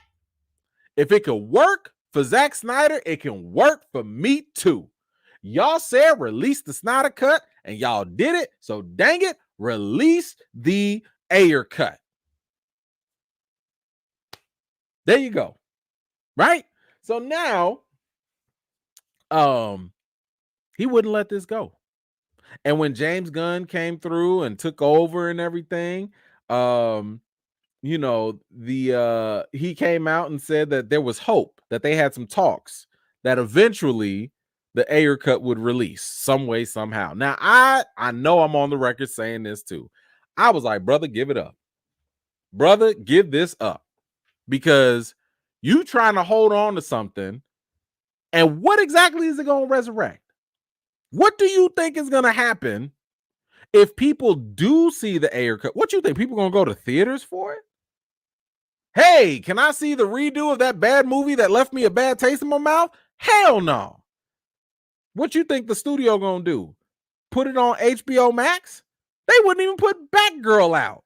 If it could work for Zack Snyder, it can work for me too. Y'all said release the Snyder Cut, and y'all did it. So dang it, release the Ayercut. There you go. Right? So now, he wouldn't let this go. And when James Gunn came through and took over and everything, you know, he came out and said that there was hope, that they had some talks, that eventually the Ayercut would release some way, somehow. Now, I know I'm on the record saying this too. I was like, brother, give it up. Brother, give this up. Because you trying to hold on to something, and what exactly is it going to resurrect? What do you think is going to happen if people do see the Ayercut? What you think? People going to go to theaters for it? Hey, can I see the redo of that bad movie that left me a bad taste in my mouth? Hell no. What you think the studio going to do? Put it on HBO Max? They wouldn't even put Batgirl out.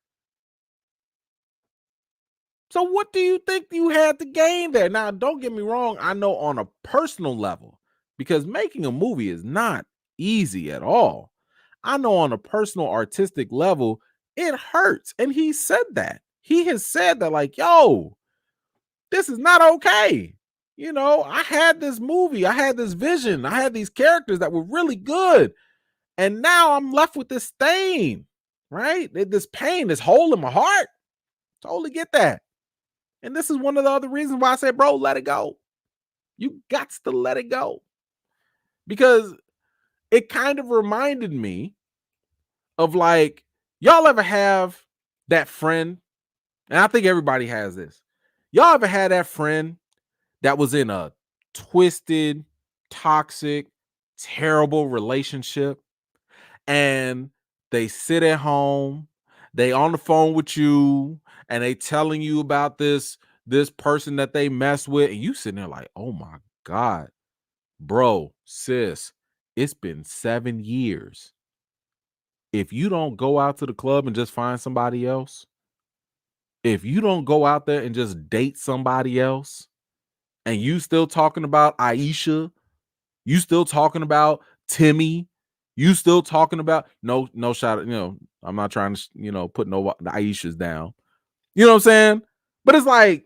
So what do you think you had to gain there? Now, don't get me wrong. I know on a personal level, because making a movie is not easy at all. I know on a personal artistic level, it hurts. And he said that. He has said that, like, yo, this is not okay. You know, I had this movie, I had this vision, I had these characters that were really good. And now I'm left with this stain, right? This pain, this hole in my heart. Totally get that. And this is one of the other reasons why I said, bro, let it go. You got to let it go. Because it kind of reminded me of, like, y'all ever have that friend? And I think everybody has this. Y'all ever had that friend that was in a twisted, toxic, terrible relationship, and they sit at home, they on the phone with you, and they telling you about this person that they mess with, and you sitting there like, oh my God, bro, sis, it's been 7 years. If you don't go out to the club and just find somebody else, if you don't go out there and just date somebody else, and you still talking about Aisha, you still talking about Timmy, you still talking about no shot, you know, I'm not trying to, you know, put no Aishas down. You know what I'm saying? But it's like,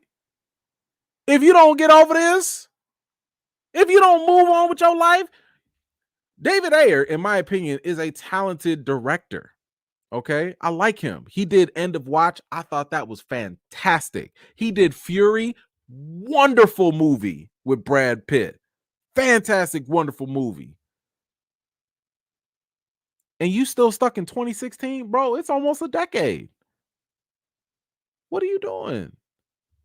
if you don't get over this, if you don't move on with your life, David Ayer, in my opinion, is a talented director. Okay, I like him. He did End of Watch. I thought that was fantastic. He did Fury, wonderful movie with Brad Pitt. Fantastic, wonderful movie. And you still stuck in 2016? Bro, it's almost a decade. What are you doing?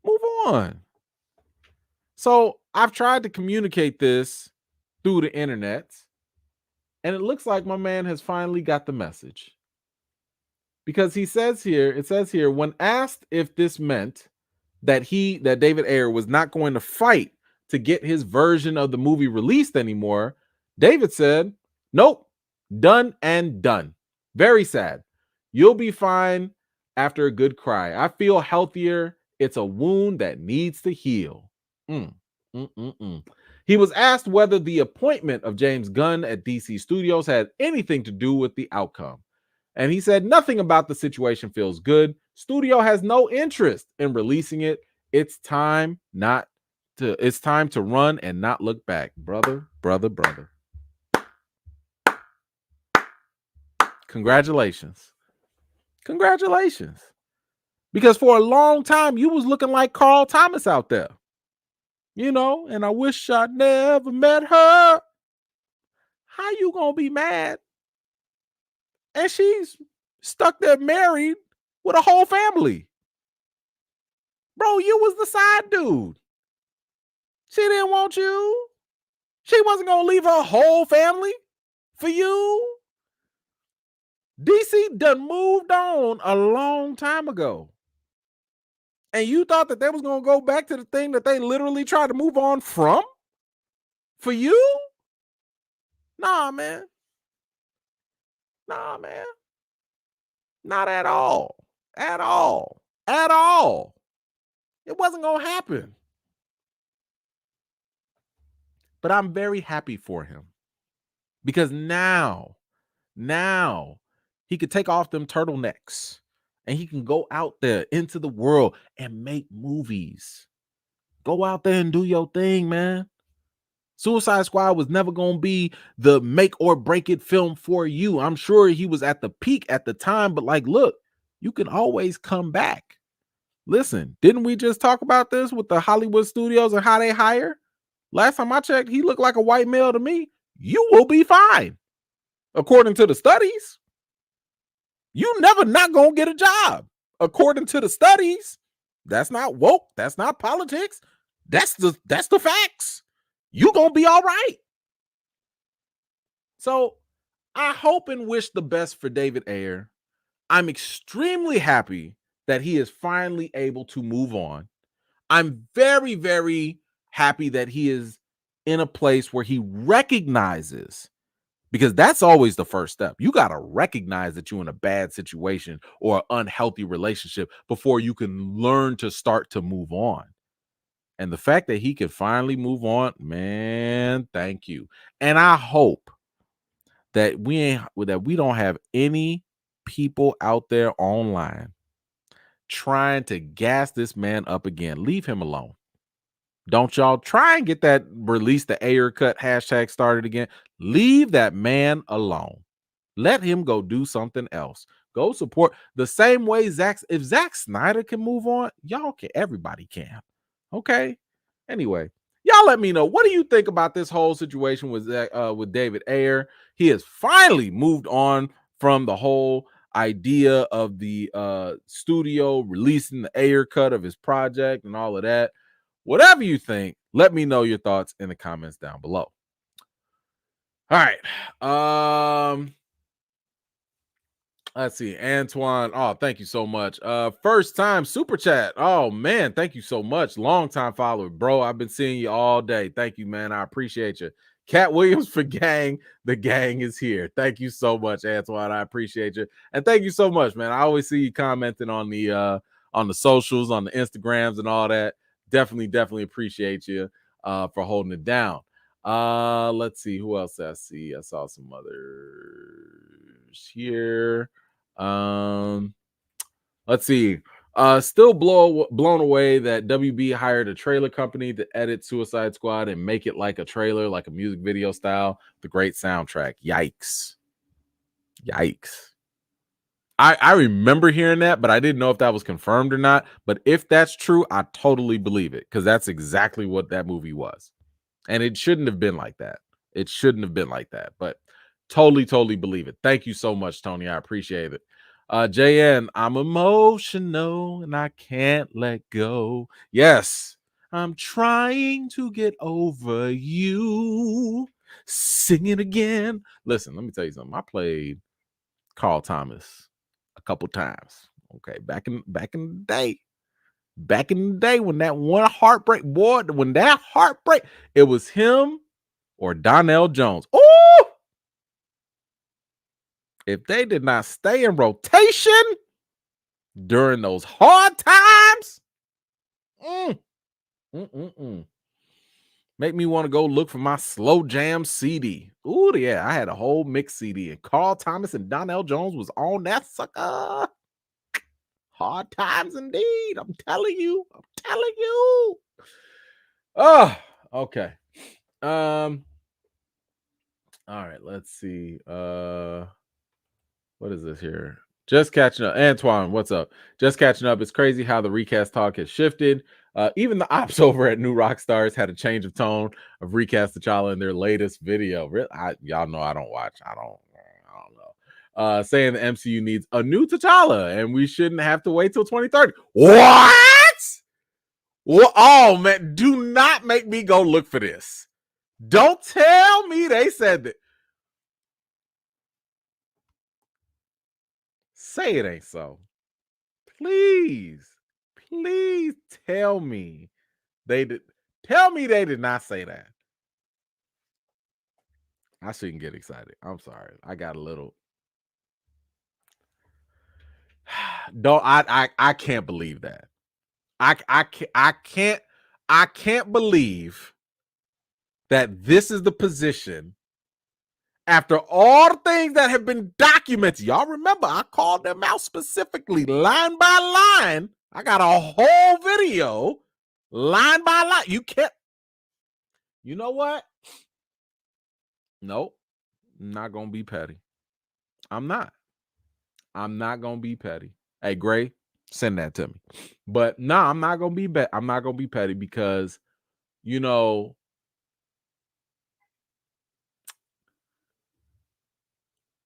Move on. So I've tried to communicate this through the internet, and it looks like my man has finally got the message. Because it says here, when asked if this meant that David Ayer was not going to fight to get his version of the movie released anymore, David said, nope, done and done. Very sad. You'll be fine after a good cry. I feel healthier. It's a wound that needs to heal. He was asked whether the appointment of James Gunn at DC Studios had anything to do with the outcome. And he said, nothing about the situation feels good. Studio has no interest in releasing it. It's time to run and not look back. Brother. Congratulations. Congratulations. Because for a long time, you was looking like Carl Thomas out there. You know, and I wish I never met her. How you gonna be mad? And she's stuck there married with a whole family. Bro, you was the side dude. She didn't want you. She wasn't gonna leave her whole family for you. DC done moved on a long time ago. And you thought that they was going to go back to the thing that they literally tried to move on from? For you? Nah, man. Nah, man. Not at all. At all. At all. It wasn't going to happen. But I'm very happy for him. Because now he could take off them turtlenecks and he can go out there into the world and make movies. Go out there and do your thing, man. Suicide Squad was never going to be the make or break it film for you. I'm sure he was at the peak at the time, but like, look, you can always come back. Listen, didn't we just talk about this with the Hollywood studios and how they hire? Last time I checked, he looked like a white male to me. You will be fine. According to the studies, you never not going to get a job. According to the studies, that's not woke. That's not politics. That's the facts. You gonna be all right. So I hope and wish the best for David Ayer. I'm extremely happy that he is finally able to move on. I'm very, very happy that he is in a place where he recognizes, because that's always the first step. You got to recognize that you're in a bad situation or an unhealthy relationship before you can learn to start to move on. And the fact that he can finally move on, man, thank you. And I hope that we don't have any people out there online trying to gas this man up again. Leave him alone. Don't y'all try and get that release the Ayercut hashtag started again. Leave that man alone. Let him go do something else. Go support the same way if Zack Snyder can move on, y'all can, everybody can. Okay. Anyway, y'all let me know. What do you think about this whole situation with David Ayer? He has finally moved on from the whole idea of the studio releasing the Ayercut of his project and all of that. Whatever you think, let me know your thoughts in the comments down below. All right. Let's see. Antoine. Oh, thank you so much. First time super chat. Oh man, thank you so much. Long time follower, bro. I've been seeing you all day. Thank you, man. I appreciate you. Katt Williams for gang. The gang is here. Thank you so much, Antoine. I appreciate you. And thank you so much, man. I always see you commenting on the socials, on the Instagrams and all that. Definitely appreciate you for holding it down. Let's see who else I see. I saw some others here. Let's see. Still blown away that WB hired a trailer company to edit Suicide Squad and make it like a trailer, like a music video style. The great soundtrack. Yikes. I remember hearing that, but I didn't know if that was confirmed or not. But if that's true, I totally believe it, because that's exactly what that movie was. And it shouldn't have been like that. But totally believe it. Thank you so much, Tony. I appreciate it. JN, I'm emotional and I can't let go. Yes, I'm trying to get over you. Sing it again. Listen, let me tell you something. I played Carl Thomas a couple times. Okay, back in the day. Back in the day when that one heartbreak, boy, when that heartbreak, it was him or Donnell Jones. Oh, if they did not stay in rotation during those hard times, make me want to go look for my slow jam CD. Ooh, yeah, I had a whole mix CD, and Carl Thomas and Donnell Jones was on that sucker. Hard times indeed. I'm telling you. Oh, okay. All right, let's see. What is this here? Just catching up. Antoine, what's up? Just catching up. It's crazy how the recast talk has shifted. Even the ops over at New Rockstars had a change of tone of recast T'Challa in their latest video. Really, y'all know I don't watch. I don't know. Saying the MCU needs a new T'Challa and we shouldn't have to wait till 2030. What? Well, oh man, do not make me go look for this. Don't tell me they said that. Say it ain't so. Please tell me they did. Tell me they did not say that. I shouldn't get excited. I'm sorry. I got a little. Don't I can't believe that. I can't believe that this is the position after all the things that have been documented. Y'all remember I called them out specifically line by line. I got a whole video line by line. You can't. You know what? Nope. I'm not gonna be petty. I'm not gonna be petty. Hey, Gray, send that to me. But no, I'm not gonna be I'm not gonna be petty because, you know,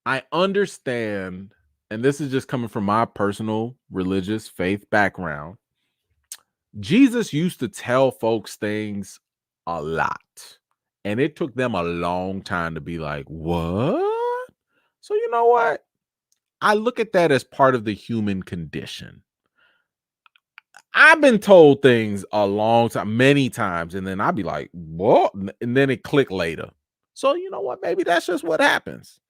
I understand, and this is just coming from my personal religious faith background. Jesus used to tell folks things a lot, and it took them a long time to be like, what? So you know what? I look at that as part of the human condition. I've been told things a long time, many times, and then I'd be like, what? And then it clicked later. So you know what? Maybe that's just what happens.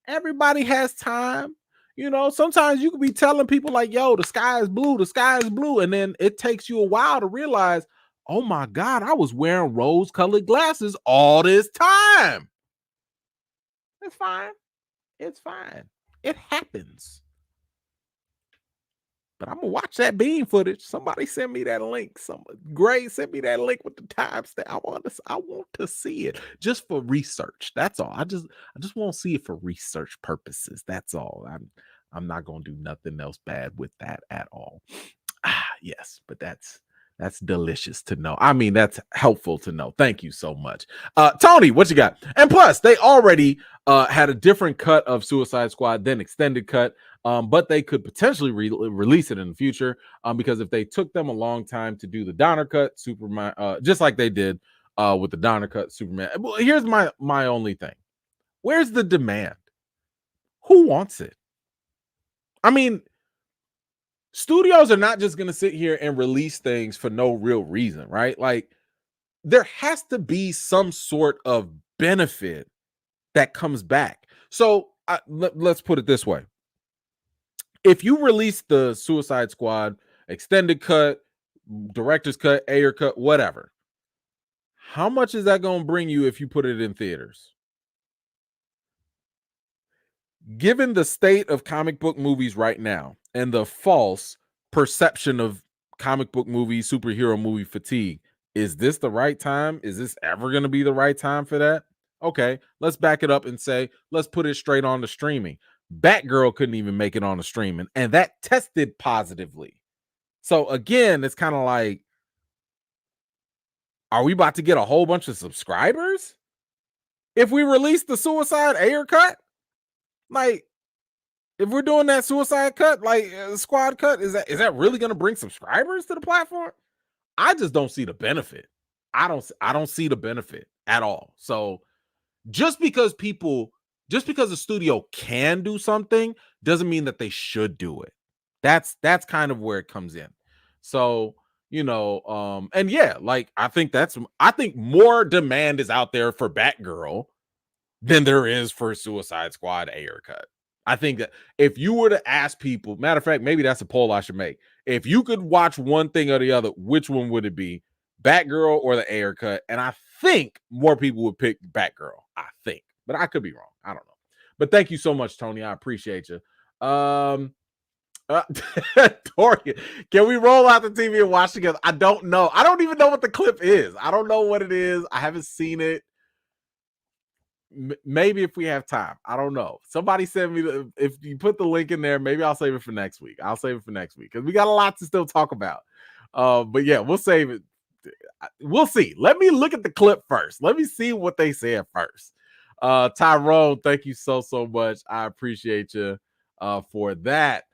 Everybody has time. You know, sometimes you could be telling people like, yo, the sky is blue, the sky is blue. And then it takes you a while to realize, oh my God, I was wearing rose-colored glasses all this time. It's fine. It's fine. It happens. But I'm gonna watch that beam footage. Somebody send me that link. Gray sent me that link with the timestamp. I want to see it just for research. That's all. I just want to see it for research purposes. That's all. I'm not gonna do nothing else bad with that at all. Yes, but that's delicious to know. I mean, that's helpful to know. Thank you so much. Tony, what you got? And plus, they already had a different cut of Suicide Squad than extended cut. But they could potentially release it in the future because if they took them a long time to do the Donner cut Superman, just like they did with the Donner cut Superman. Well, here's my only thing. Where's the demand? Who wants it? I mean, studios are not just going to sit here and release things for no real reason, right? Like, there has to be some sort of benefit that comes back. So let's put it this way. If you release the Suicide Squad extended cut, director's cut, Ayercut, whatever, how much is that going to bring you if you put it in theaters? Given the state of comic book movies right now and the false perception of comic book movie, superhero movie fatigue, is this the right time? Is this ever going to be the right time for that? Okay, let's back it up and say, let's put it straight on the streaming. Batgirl couldn't even make it on the streaming, and that tested positively. So again, it's kind of like, are we about to get a whole bunch of subscribers if we release the Suicide Ayercut? Like, if we're doing that Suicide cut, like Squad cut, is that really going to bring subscribers to the platform? I just don't see the benefit. I don't see the benefit at all. So just because a studio can do something doesn't mean that they should do it. That's kind of where it comes in. So, you know, and yeah, like I think more demand is out there for Batgirl than there is for Suicide Squad Ayercut. I think that if you were to ask people, matter of fact, maybe that's a poll I should make. If you could watch one thing or the other, which one would it be? Batgirl or the Ayercut? And I think more people would pick Batgirl. I think. But I could be wrong. I don't know. But thank you so much, Tony. I appreciate you. Torian, can we roll out the TV and watch together? I don't know. I don't even know what the clip is. I don't know what it is. I haven't seen it. maybe if we have time. I don't know. Somebody send me if you put the link in there, maybe I'll save it for next week. I'll save it for next week because we got a lot to still talk about. But yeah, we'll save it. We'll see. Let me look at the clip first. Let me see what they said first. Tyrone, thank you so much. I appreciate you for that.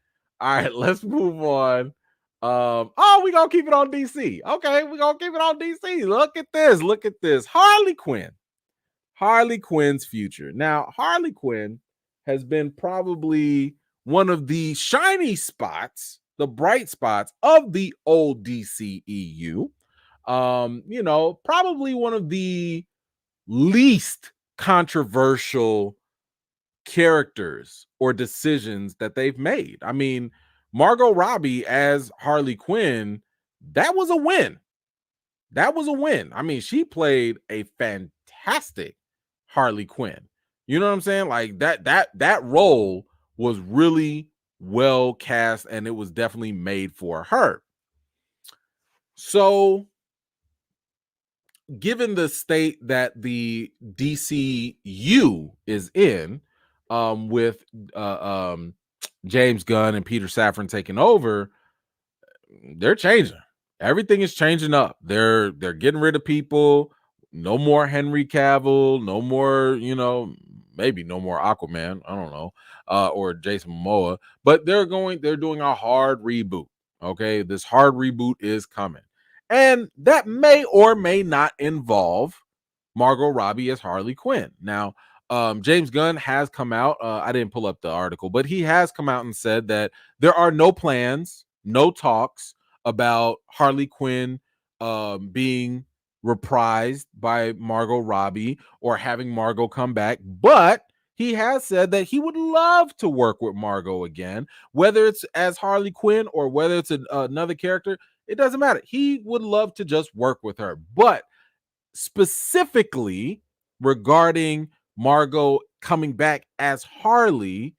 All right, let's move on. We're gonna keep it on DC. Okay, we're gonna keep it on DC. Look at this. Look at this. Harley Quinn. Harley Quinn's future. Now, Harley Quinn has been probably one of the shiny spots, the bright spots of the old DCEU. Probably one of the least controversial characters or decisions that they've made. I mean, Margot Robbie as Harley Quinn, that was a win. That was a win. I mean, she played a fantastic Harley Quinn. You know what I'm saying? Like that role was really well cast and it was definitely made for her. So, given the state that the DCU is in, with James Gunn and Peter Safran taking over, they're changing. Everything is changing up. They're getting rid of people. No more Henry Cavill. No more, maybe no more Aquaman. I don't know, or Jason Momoa. But they're doing a hard reboot. Okay, this hard reboot is coming, and that may or may not involve Margot Robbie as Harley Quinn. Now, James Gunn has come out. I didn't pull up the article, but he has come out and said that there are no plans, no talks about Harley Quinn being reprised by Margot Robbie or having Margot come back. But he has said that he would love to work with Margot again, whether it's as Harley Quinn or whether it's another character. It doesn't matter. He would love to just work with her. But specifically regarding Margot coming back as Harley,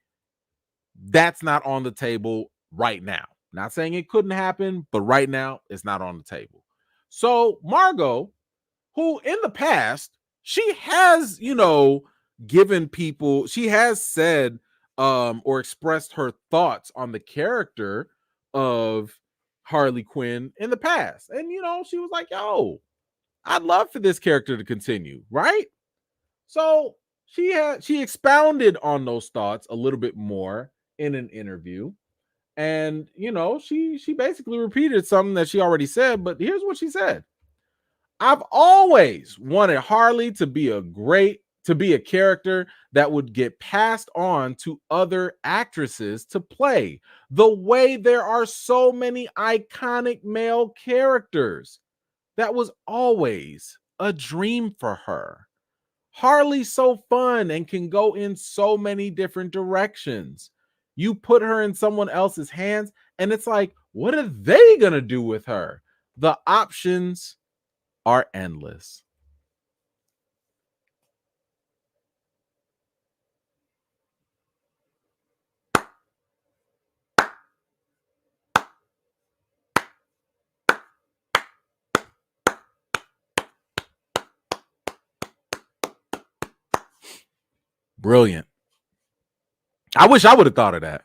that's not on the table right now. Not saying it couldn't happen, but right now it's not on the table. So Margot, who in the past, she has, given people, she has said or expressed her thoughts on the character of Harley Quinn in the past. And she was like, yo, I'd love for this character to continue, right? So she expounded on those thoughts a little bit more in an interview. And she basically repeated something that she already said, but here's what she said. I've always wanted Harley to be a character that would get passed on to other actresses to play, the way there are so many iconic male characters. That was always a dream for her. Harley's so fun and can go in so many different directions. You put her in someone else's hands, and it's like, what are they going to do with her? The options are endless. Brilliant. I wish I would have thought of that.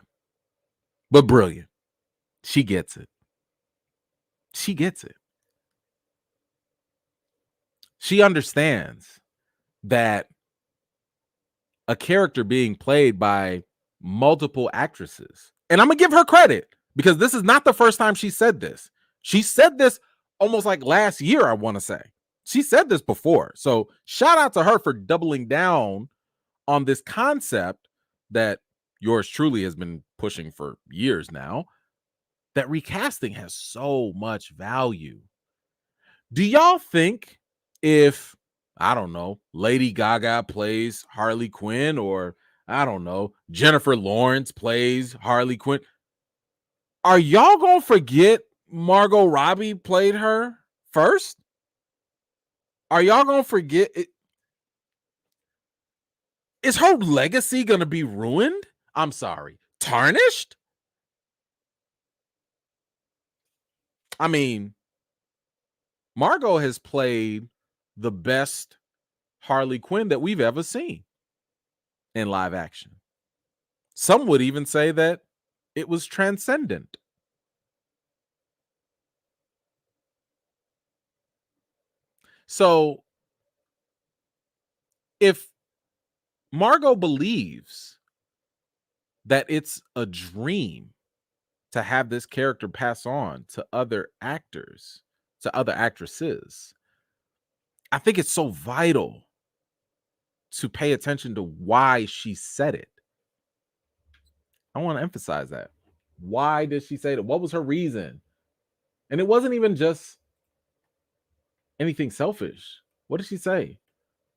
But brilliant. She gets it. She gets it. She understands that a character being played by multiple actresses, and I'm going to give her credit because this is not the first time she said this. She said this almost like last year, I want to say. She said this before. So shout out to her for doubling down on this concept that yours truly has been pushing for years now, that recasting has so much value. Do y'all think if, I don't know, Lady Gaga plays Harley Quinn, or I don't know, Jennifer Lawrence plays Harley Quinn, are y'all gonna forget Margot Robbie played her first? Are y'all gonna forget it? Is her legacy gonna be ruined? I'm sorry, tarnished? I mean, Margot has played the best Harley Quinn that we've ever seen in live action. Some would even say that it was transcendent. So if Margot believes that it's a dream to have this character pass on to other actors, to other actresses, I think it's so vital to pay attention to why she said it. I want to emphasize that. Why did she say that? What was her reason? And it wasn't even just anything selfish. What did she say?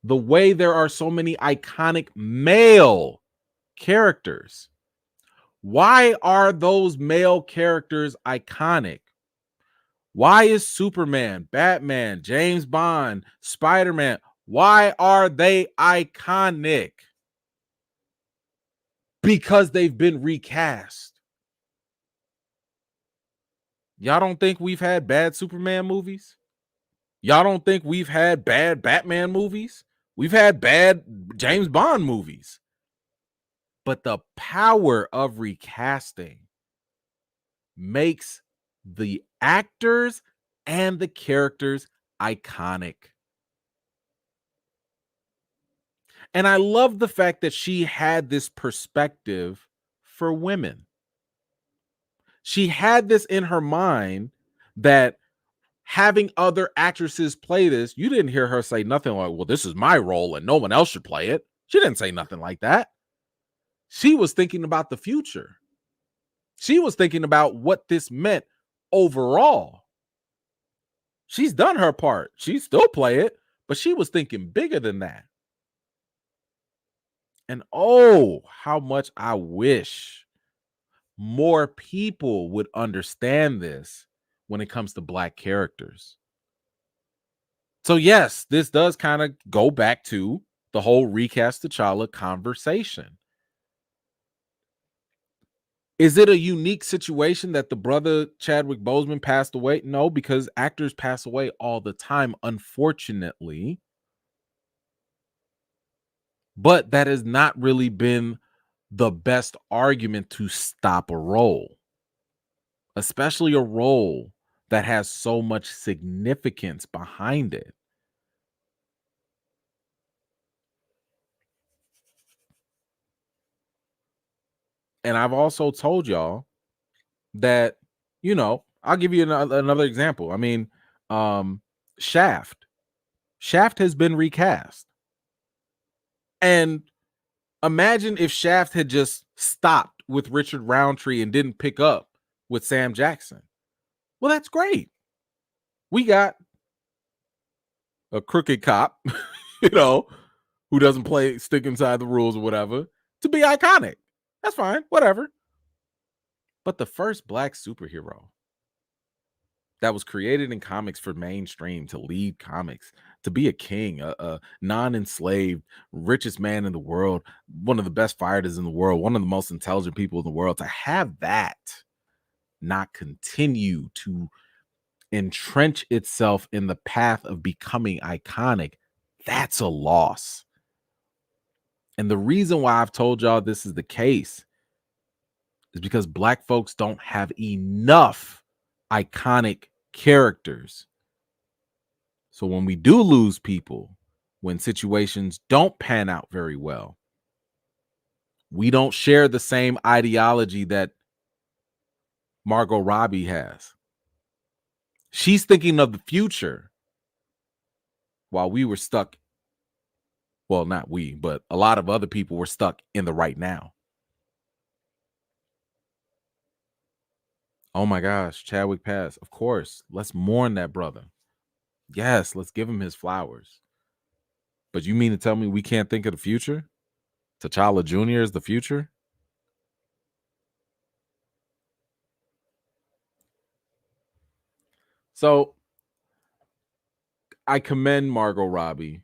The way there are so many iconic male characters. Why are those male characters iconic? Why is Superman, Batman, James Bond, Spider-Man, why are they iconic? Because they've been recast. Y'all don't think we've had bad Superman movies? Y'all don't think we've had bad Batman movies? We've had bad James Bond movies. But the power of recasting makes the actors and the characters iconic. And I love the fact that she had this perspective for women. She had this in her mind that having other actresses play this, you didn't hear her say nothing like, well, this is my role and no one else should play it. She didn't say nothing like that. She was thinking about the future. She was thinking about what this meant overall. She's done her part. She still play it, but she was thinking bigger than that. And oh, how much I wish more people would understand this when it comes to Black characters. So yes, this does kind of go back to the whole recast T'Challa conversation. Is it a unique situation that the brother Chadwick Boseman passed away? No, because actors pass away all the time, unfortunately. But that has not really been the best argument to stop a role, especially a role that has so much significance behind it. And I've also told y'all that, you know, I'll give you another example. I mean, Shaft has been recast. And imagine if Shaft had just stopped with Richard Roundtree and didn't pick up with Sam Jackson. Well, that's great. We got a crooked cop, you know, who doesn't stick inside the rules or whatever, to be iconic. That's fine, whatever. But the first Black superhero that was created in comics for mainstream to lead comics, to be a king, a non-enslaved, richest man in the world, one of the best fighters in the world, one of the most intelligent people in the world, to have that not continue to entrench itself in the path of becoming iconic, that's a loss. And the reason why I've told y'all this is the case is because Black folks don't have enough iconic characters. So when we do lose people, when situations don't pan out very well, we don't share the same ideology that Margot Robbie has. She's thinking of the future while we were stuck. Well, not we, but a lot of other people were stuck in the right now. Oh my gosh, Chadwick passed. Of course, let's mourn that brother. Yes, let's give him his flowers. But you mean to tell me we can't think of the future? T'Challa Jr. is the future? So I commend Margot Robbie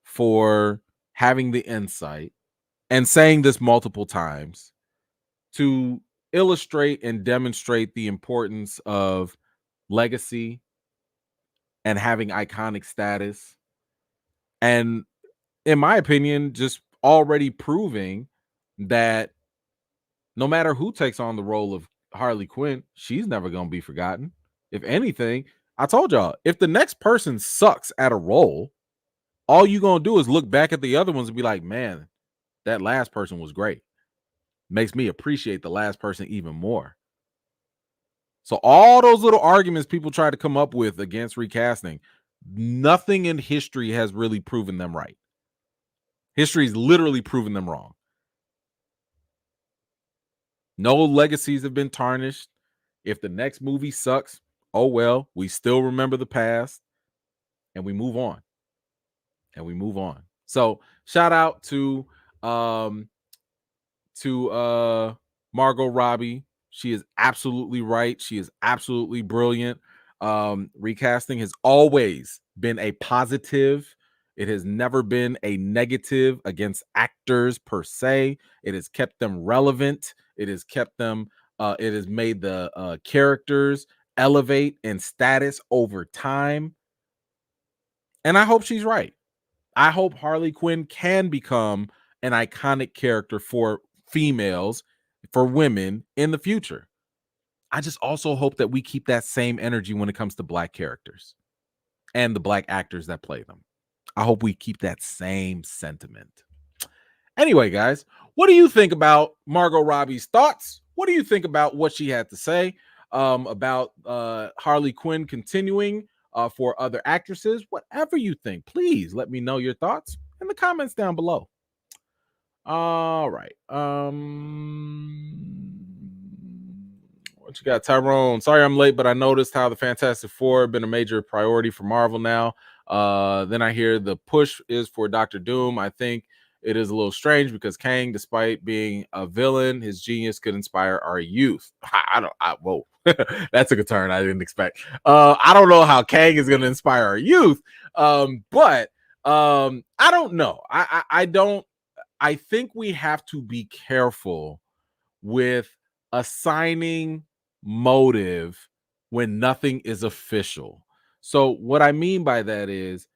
for having the insight and saying this multiple times to illustrate and demonstrate the importance of legacy and having iconic status. And in my opinion, just already proving that no matter who takes on the role of Harley Quinn, she's never going to be forgotten. If anything, I told y'all, if the next person sucks at a role, all you going to do is look back at the other ones and be like, man, that last person was great. Makes me appreciate the last person even more. So all those little arguments people try to come up with against recasting, nothing in history has really proven them right. History's literally proven them wrong. No legacies have been tarnished. If the next movie sucks, oh well, we still remember the past and we move on. So shout out to Margot Robbie. She is absolutely right. She is absolutely brilliant. Recasting has always been a positive. It has never been a negative against actors per se. It has kept them relevant. It has kept them, it has made the characters elevate in status over time. And I hope she's right. I hope Harley Quinn can become an iconic character for females, for women in the future. I just also hope that we keep that same energy when it comes to Black characters and the Black actors that play them. I hope we keep that same sentiment. Anyway, guys, what do you think about Margot Robbie's thoughts? What do you think about what she had to say about Harley Quinn continuing for other actresses? Whatever you think, please let me know your thoughts in the comments down below. All right. What you got, Tyrone? Sorry I'm late, but I noticed how the Fantastic Four have been a major priority for Marvel now. Then I hear the push is for Dr. Doom. I think it is a little strange because Kang, despite being a villain, his genius could inspire our youth. Whoa, that took a turn I didn't expect. I don't know how Kang is going to inspire our youth, but I don't know. I think we have to be careful with assigning motive when nothing is official. So what I mean by that is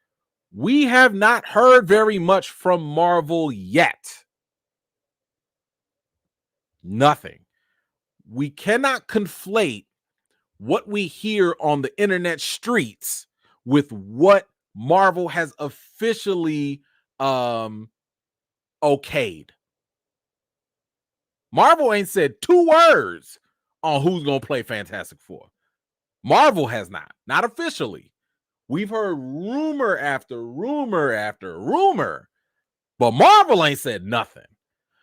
we have not heard very much from Marvel yet. Nothing. We cannot conflate what we hear on the internet streets with what Marvel has officially okayed. Marvel ain't said 2 words on who's going to play Fantastic Four. Marvel has not officially. We've heard rumor after rumor after rumor, but Marvel ain't said nothing.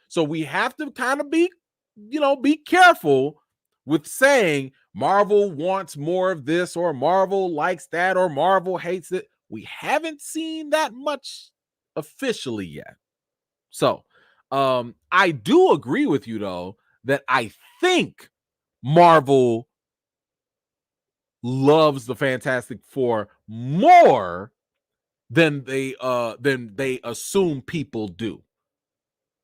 So we have to kind of be careful with saying Marvel wants more of this or Marvel likes that or Marvel hates it. We haven't seen that much officially yet. So I do agree with you, though, that I think Marvel loves the Fantastic Four more than they assume people do.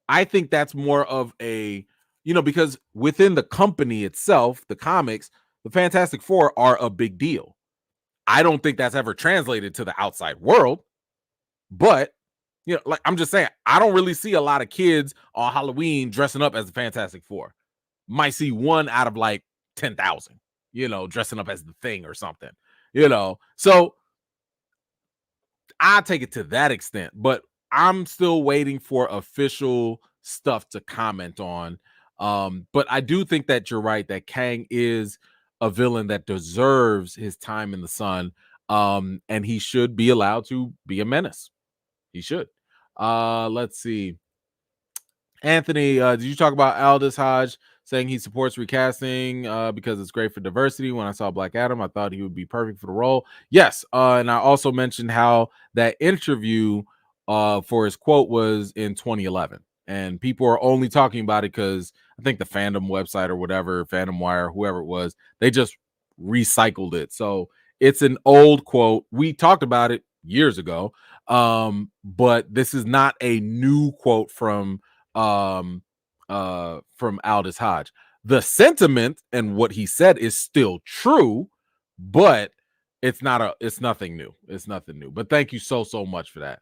I think that's more of a, because within the company itself, the comics, the Fantastic Four are a big deal. I don't think that's ever translated to the outside world, but like I'm just saying, I don't really see a lot of kids on Halloween dressing up as the Fantastic Four. Might see one out of like 10,000, dressing up as the Thing or something, So I take it to that extent, but I'm still waiting for official stuff to comment on. But I do think that you're right, that Kang is a villain that deserves his time in the sun. And he should be allowed to be a menace. He should. Let's see. Anthony, did you talk about Aldous Hodge saying he supports recasting because it's great for diversity? When I saw Black Adam, I thought he would be perfect for the role. Yes. And I also mentioned how that interview for his quote was in 2011. And people are only talking about it because I think the fandom website or whatever, Fandom Wire, whoever it was, they just recycled it. So it's an old quote. We talked about it years ago. But this is not a new quote from Aldous Hodge. The sentiment and what he said is still true, but it's nothing new. It's nothing new. But thank you so much for that.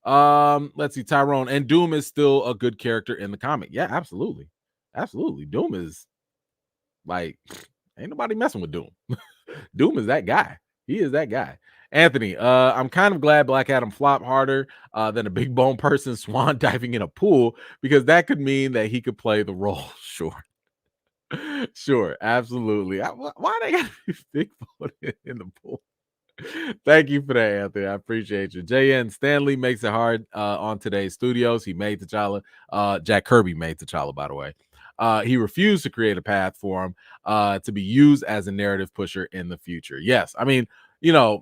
Let's see, Tyrone. And Doom is still a good character in the comic. Yeah, absolutely. Absolutely. Doom is like, ain't nobody messing with Doom. Doom is that guy. He is that guy. Anthony, I'm kind of glad Black Adam flopped harder than a big bone person swan diving in a pool, because that could mean that he could play the role. Sure. Sure, absolutely. Why they got to be big bone in the pool? Thank you for that, Anthony. I appreciate you. JN Stanley makes it hard on today's studios. He made T'Challa. Jack Kirby made T'Challa, by the way. He refused to create a path for him to be used as a narrative pusher in the future. Yes, I mean,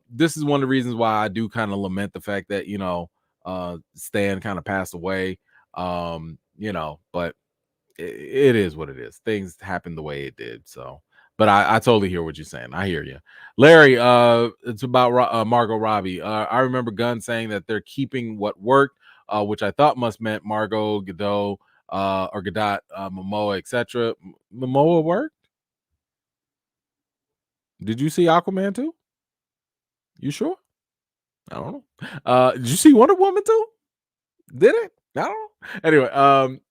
this is one of the reasons why I do kind of lament the fact that Stan kind of passed away. But it is what it is. Things happen the way it did. So, but I totally hear what you're saying. I hear you, Larry. It's about Margot Robbie. I remember Gunn saying that they're keeping what worked, which I thought must meant Margot, Godot, or Godot, Momoa, etc. Momoa worked. Did you see Aquaman too? You sure? I don't know. Did you see Wonder Woman too? Did it? I don't know. Anyway,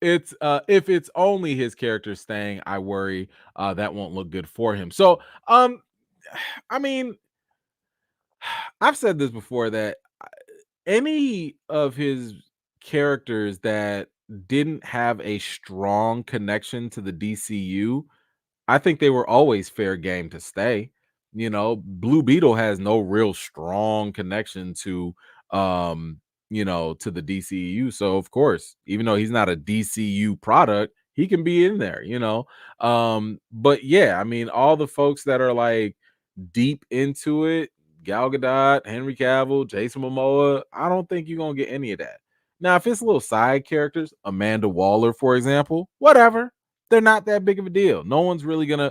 it's if it's only his character staying, I worry that won't look good for him. So, I mean, I've said this before that any of his characters that didn't have a strong connection to the DCU, I think they were always fair game to stay. Blue Beetle has no real strong connection to to the DCU. So of course, even though he's not a DCU product, he can be in there. But yeah, I mean, all the folks that are like deep into it, Gal Gadot, Henry Cavill, Jason Momoa, I don't think you're gonna get any of that. Now, if it's little side characters, Amanda Waller, for example, whatever, they're not that big of a deal. No one's really gonna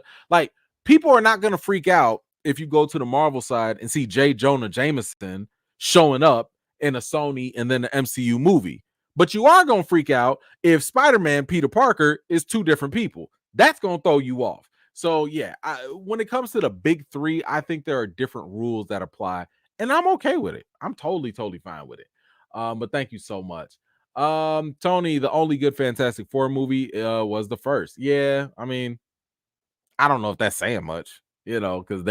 people are not gonna freak out if you go to the Marvel side and see J. Jonah Jameson showing up in a Sony and then the MCU movie. But you are gonna freak out if Spider-Man Peter Parker is two different people. That's gonna throw you off. So yeah, when it comes to the big three, I think there are different rules that apply, and I'm okay with it. I'm totally fine with it. But thank you so much. Tony, the only good Fantastic Four movie was the first. Yeah, I mean, I don't know if that's saying much, because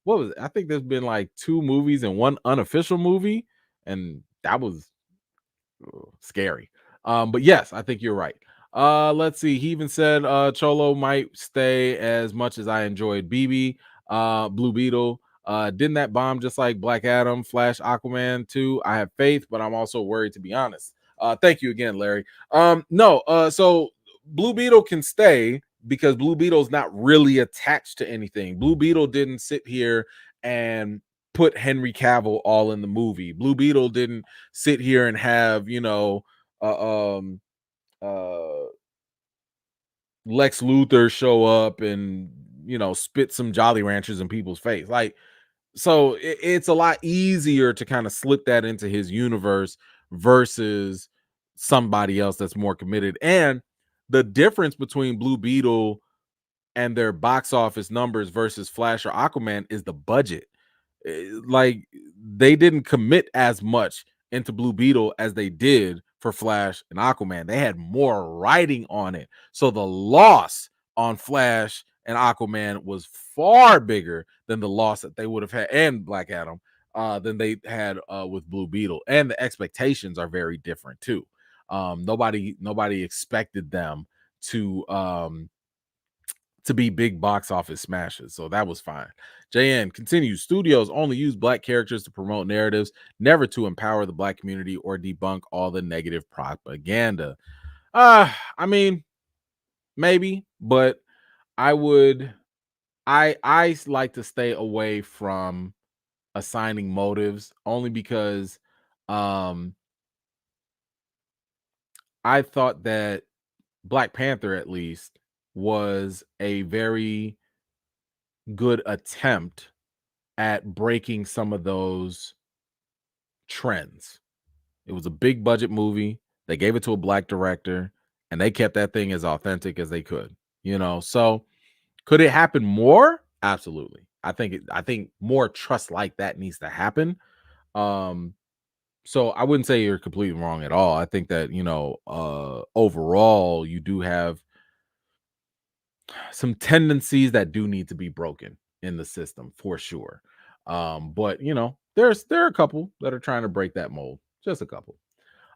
what was it? I think there's been like 2 movies and 1 unofficial movie, and that was scary. But yes, I think you're right. Let's see. He even said Cholo might stay as much as I enjoyed BB, Blue Beetle. Didn't that bomb just like Black Adam, Flash, Aquaman 2? I have faith, but I'm also worried, to be honest. Thank you again, Larry. No, so Blue Beetle can stay because Blue Beetle's not really attached to anything. Blue Beetle didn't sit here and put Henry Cavill all in the movie. Blue Beetle didn't sit here and have, Lex Luthor show up and, spit some Jolly Ranchers in people's face. So it's a lot easier to kind of slip that into his universe versus somebody else that's more committed. And the difference between Blue Beetle and their box office numbers versus Flash or Aquaman is the budget. Like, they didn't commit as much into Blue Beetle as they did for Flash and Aquaman. They had more writing on it. So the loss on Flash and Aquaman was far bigger than the loss that they would have had, and Black Adam, than they had with Blue Beetle. And the expectations are very different too. Nobody expected them to be big box office smashes. So that was fine. JN continues. Studios only use black characters to promote narratives, never to empower the black community or debunk all the negative propaganda. I mean, maybe, but I like to stay away from assigning motives only because I thought that Black Panther at least was a very good attempt at breaking some of those trends. It was a big budget movie. They gave it to a black director and they kept that thing as authentic as they could, So could it happen more? Absolutely. I think more trust like that needs to happen. So So I wouldn't say you're completely wrong at all. I think that, overall, you do have some tendencies that do need to be broken in the system for sure. But there are a couple that are trying to break that mold. Just a couple.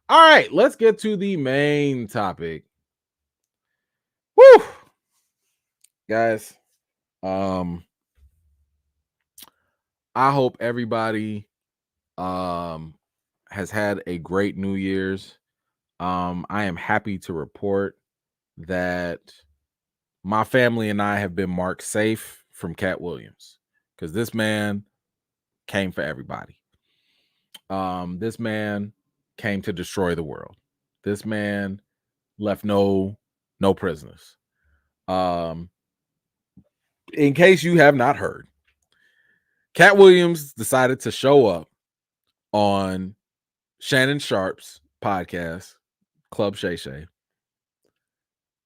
All right, let's get to the main topic. Woo! Guys, I hope everybody has had a great New Year's. I am happy to report that my family and I have been marked safe from Katt Williams, because this man came for everybody. This man came to destroy the world. This man left no prisoners. In case you have not heard, Katt Williams decided to show up on Shannon Sharp's podcast, Club Shay Shay,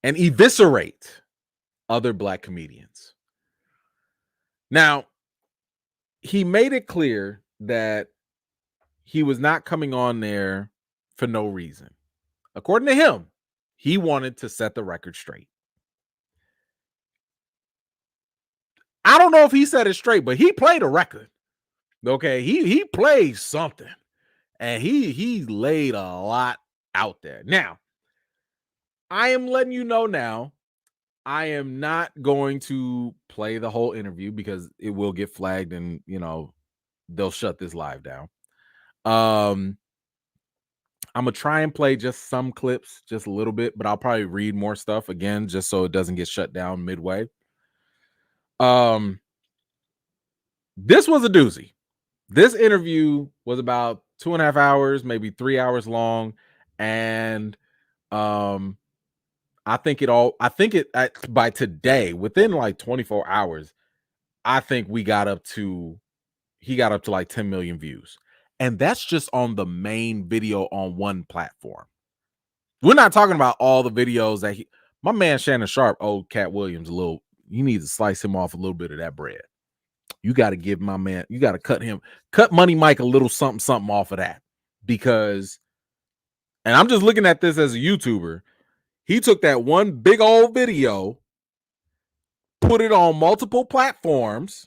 and eviscerate other Black comedians. Now, he made it clear that he was not coming on there for no reason. According to him, he wanted to set the record straight. I don't know if he set it straight, but he played a record. Okay, he played something, and he laid a lot out there. Now, I am letting you know now, I am not going to play the whole interview because it will get flagged and, they'll shut this live down. I'm gonna try and play just some clips, just a little bit, but I'll probably read more stuff again just so it doesn't get shut down midway. This was a doozy. This interview was about 2.5 hours, maybe 3 hours long, and I think by today, within like 24 hours, I think he got up to like 10 million views. And that's just on the main video on one platform. We're not talking about all the videos that my man Shannon Sharp owed Katt Williams you need to slice him off a little bit of that bread. You got to give my man, you got to cut Money Mike a little something off of that. Because, and I'm just looking at this as a YouTuber, he took that one big old video, put it on multiple platforms,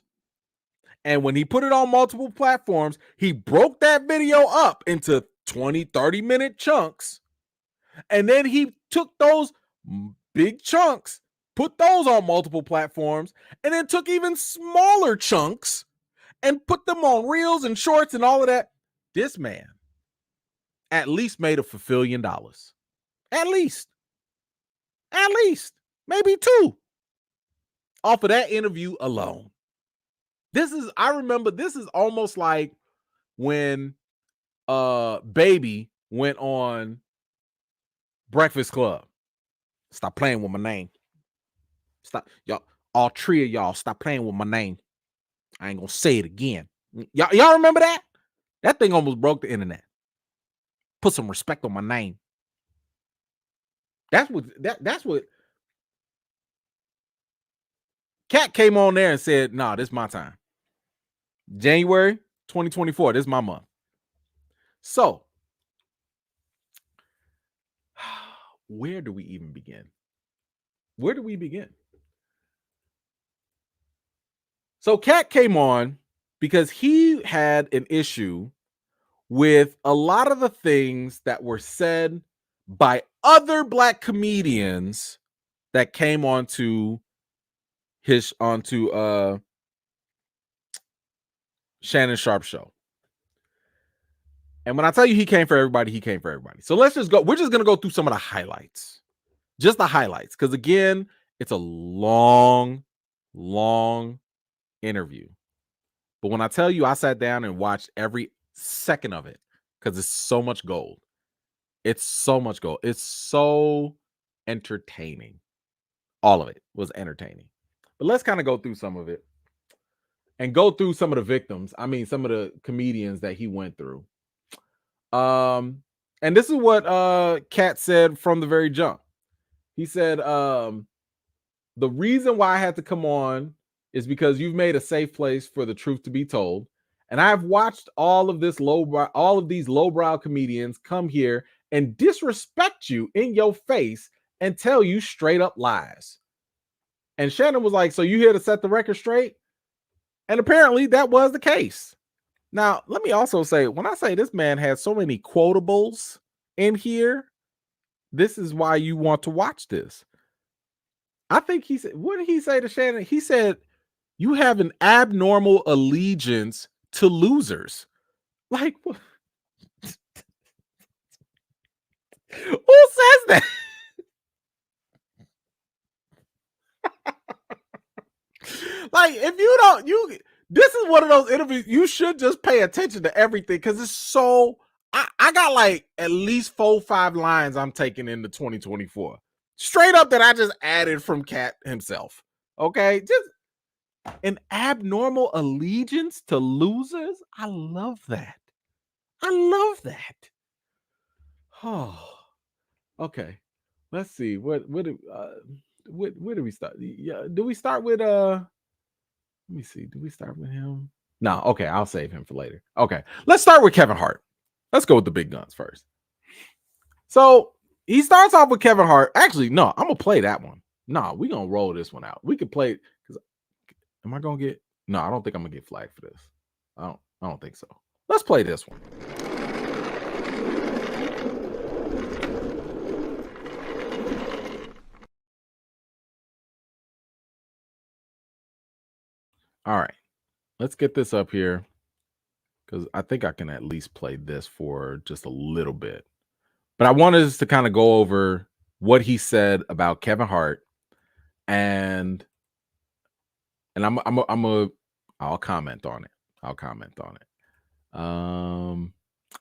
and when he put it on multiple platforms, he broke that video up into 20, 30-minute chunks. And then he took those big chunks, put those on multiple platforms, and then took even smaller chunks and put them on reels and shorts and all of that. This man at least made $1 billion. At least. Maybe 2. Off of that interview alone. I remember this is almost like when Baby went on Breakfast Club. Stop playing with my name. Stop, y'all. All 3 of y'all, stop playing with my name. I ain't gonna say it again. Y'all remember that? That thing almost broke the internet. Put some respect on my name. That's what Katt came on there and said, nah, this is my time. January 2024, this is my month. So, where do we even begin? So Katt came on because he had an issue with a lot of the things that were said by other Black comedians that came onto Shannon Sharp show. And when I tell you he came for everybody, he came for everybody. So let's just go. We're just going to go through some of the highlights. Just the highlights. Because again, it's a long interview. But when I tell you I sat down and watched every second of it, because it's so much gold. It's so much gold. It's so entertaining. All of it was entertaining. But let's kind of go through some of it. And go through some of the victims. I mean, some of the comedians that he went through. And this is what Katt said from the very jump. He said, the reason why I had to come on is because you've made a safe place for the truth to be told. And I've watched all of these lowbrow comedians come here and disrespect you in your face and tell you straight up lies. And Shannon was like, so you here to set the record straight? And apparently that was the case. Now, let me also say, when I say this man has so many quotables in here, this is why you want to watch this. I think he said, what did he say to Shannon? He said, you have an abnormal allegiance to losers. Like, what? Who says that? Like, if you don't, this is one of those interviews you should just pay attention to everything, because it's so. I got like at least 4 or 5 lines I'm taking into 2024 straight up that I just added from Katt himself. Okay, just an abnormal allegiance to losers. I love that. I love that. Oh, okay. Let's see. Where do we start? Yeah, do we start with let me see. Do we start with him? No, okay, I'll save him for later. Okay, let's start with Kevin Hart. Let's go with the big guns first. So he starts off with Kevin Hart. Actually, no, I'm gonna play that one. No, we're gonna roll this one out. We could play because am I gonna get no, I don't think I'm gonna get flagged for this. I don't think so. Let's play this one. All right, let's get this up here because I think I can at least play this for just a little bit. But I wanted us to kind of go over what he said about Kevin Hart, and I'll comment on it.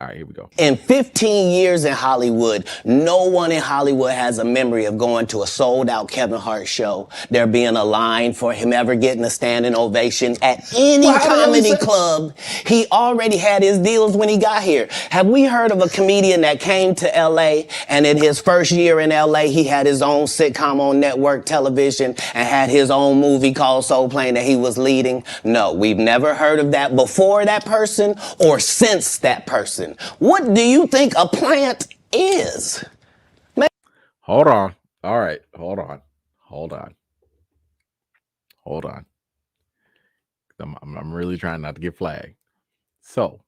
All right, here we go. In 15 years in Hollywood, no one in Hollywood has a memory of going to a sold-out Kevin Hart show, there being a line for him ever getting a standing ovation at any comedy club. He already had his deals when he got here. Have we heard of a comedian that came to L.A. and in his first year in L.A. he had his own sitcom on network television and had his own movie called Soul Plane that he was leading? No, we've never heard of that before that person or since that person. What do you think a plant is? Hold on. All right. Hold on. I'm really trying not to get flagged. So,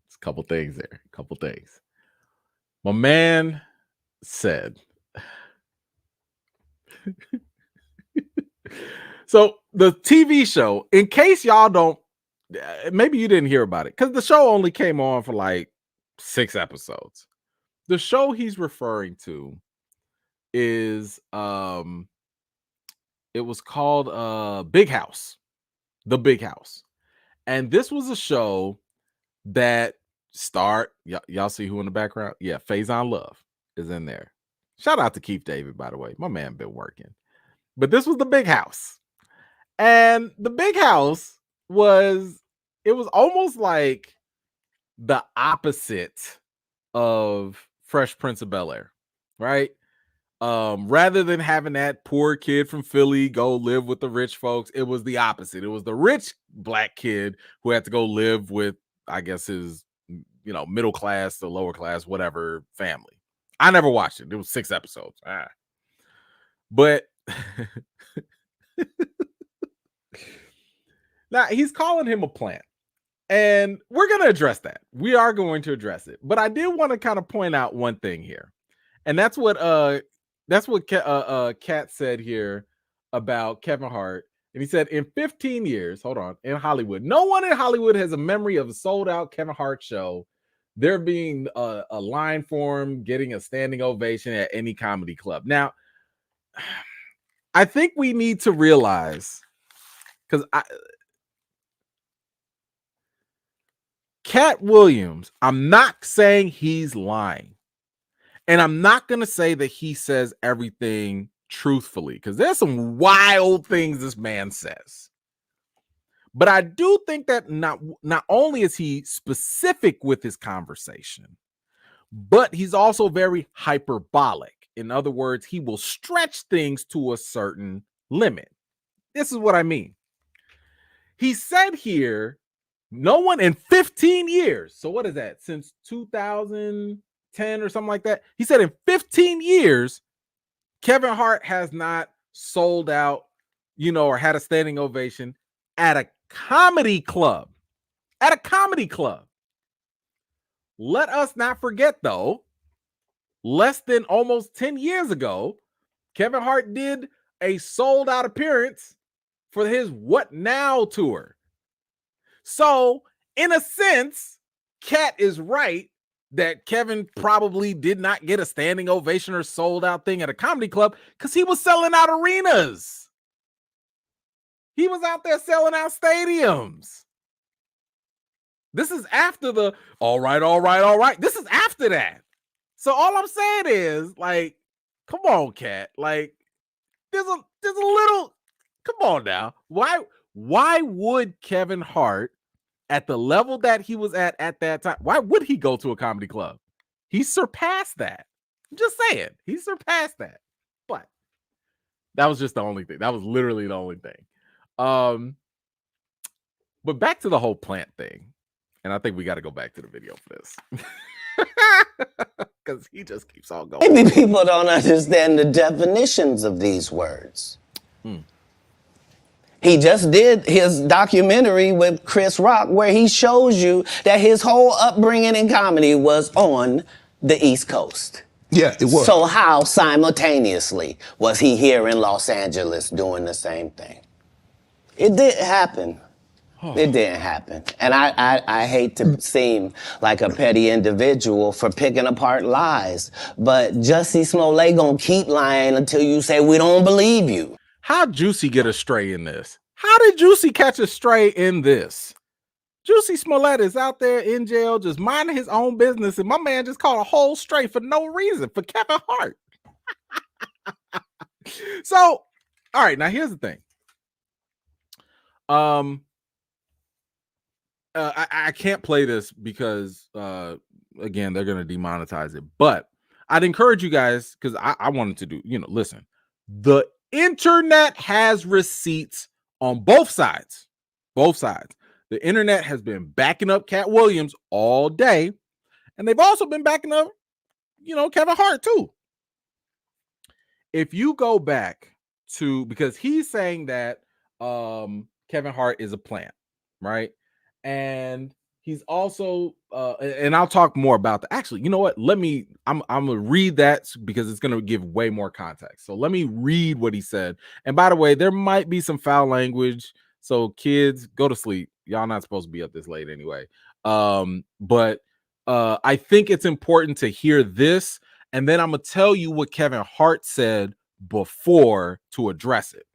it's a couple things there. My man said, so the TV show, in case y'all don't, maybe you didn't hear about it because the show only came on for like 6 episodes. The show he's referring to is it was called Big House. The Big House. And this was a show that starred, y'all see who in the background? Yeah, Faison Love is in there. Shout out to Keith David, by the way. My man been working. But this was The Big House. And The Big House was almost like the opposite of Fresh Prince of Bel-Air, right? Rather than having that poor kid from Philly go live with the rich folks, it was the opposite. It was the rich black kid who had to go live with, I guess, his, middle class to lower class, whatever family. I never watched it. It was 6 episodes. But now he's calling him a plant. And we're going to address that. We are going to address it. But I did want to kind of point out one thing here. And that's what Katt said here about Kevin Hart. And he said, in 15 years, in Hollywood, no one in Hollywood has a memory of a sold-out Kevin Hart show, there being a line for him, getting a standing ovation at any comedy club. Now, I think we need to realize, because Katt Williams, I'm not saying he's lying. And I'm not going to say that he says everything truthfully, because there's some wild things this man says. But I do think that not only is he specific with his conversation, but he's also very hyperbolic. In other words, he will stretch things to a certain limit. This is what I mean. He said here No one in 15 years. So what is that? Since 2010 or something like that. He said in 15 years, Kevin Hart has not sold out, or had a standing ovation at a comedy club. At a comedy club. Let us not forget, though, less than almost 10 years ago, Kevin Hart did a sold out appearance for his What Now tour. So, in a sense, Katt is right that Kevin probably did not get a standing ovation or sold out thing at a comedy club because he was selling out arenas. He was out there selling out stadiums. This is after the all right. This is after that. So all I'm saying is, like, come on, Katt. Like, there's a little, come on now. Why would Kevin Hart, at the level that he was at that time, why would he go to a comedy club? He surpassed that. I'm just saying, he surpassed that. But that was just the only thing. That was literally the only thing. But back to the whole plant thing. And I think we got to go back to the video for this. Because he just keeps on going. Maybe people don't understand the definitions of these words. He just did his documentary with Chris Rock where he shows you that his whole upbringing in comedy was on the East Coast. Yeah, it was. So how simultaneously was he here in Los Angeles doing the same thing? It didn't happen. It didn't happen. And I hate to seem like a petty individual for picking apart lies, but Jussie Smollett gonna keep lying until you say we don't believe you. How'd Juicy get a stray in this? How did Juicy catch a stray in this? Juicy Smollett is out there in jail just minding his own business, and my man just caught a whole stray for no reason for Kevin Hart. So, all right, now here's the thing. I can't play this because again, they're gonna demonetize it, but I'd encourage you guys, because I wanted to do, listen, the internet has receipts on both sides. Both sides. The internet has been backing up Katt Williams all day, and they've also been backing up, Kevin Hart too. If you go back to, because he's saying that Kevin Hart is a plant, right? And he's also and I'll talk more about that. Actually, you know what? I'm gonna read that because it's gonna give way more context. So let me read what he said. And by the way, there might be some foul language. So kids, go to sleep. Y'all not supposed to be up this late anyway. But I think it's important to hear this, and then I'm gonna tell you what Kevin Hart said before to address it.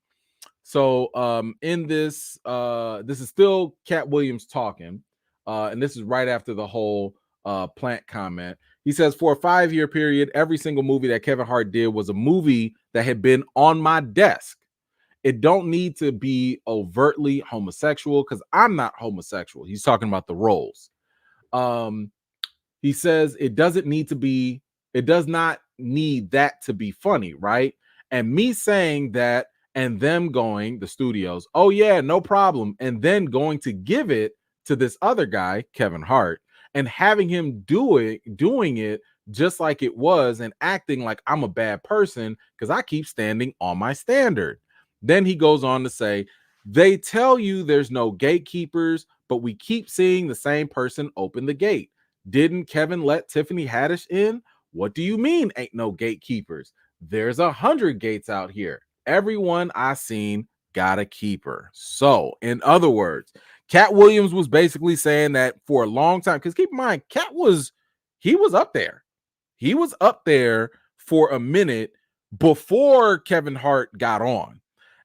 So in this, this is still Katt Williams talking, and this is right after the whole plant comment. He says, for a 5-year period, every single movie that Kevin Hart did was a movie that had been on my desk. It don't need to be overtly homosexual because I'm not homosexual. He's talking about the roles. He says it does not need that to be funny, right? And me saying that, and them going, the studios, oh yeah, no problem, and then going to give it to this other guy, Kevin Hart, and having him doing it just like it was, and acting like I'm a bad person because I keep standing on my standard. Then he goes on to say, they tell you there's no gatekeepers, but we keep seeing the same person open the gate. Didn't Kevin let Tiffany Haddish in? What do you mean ain't no gatekeepers? There's 100 gates out here. Everyone I seen got a keeper. So, in other words, Katt Williams was basically saying that for a long time, because keep in mind, he was up there. He was up there for a minute before Kevin Hart got on.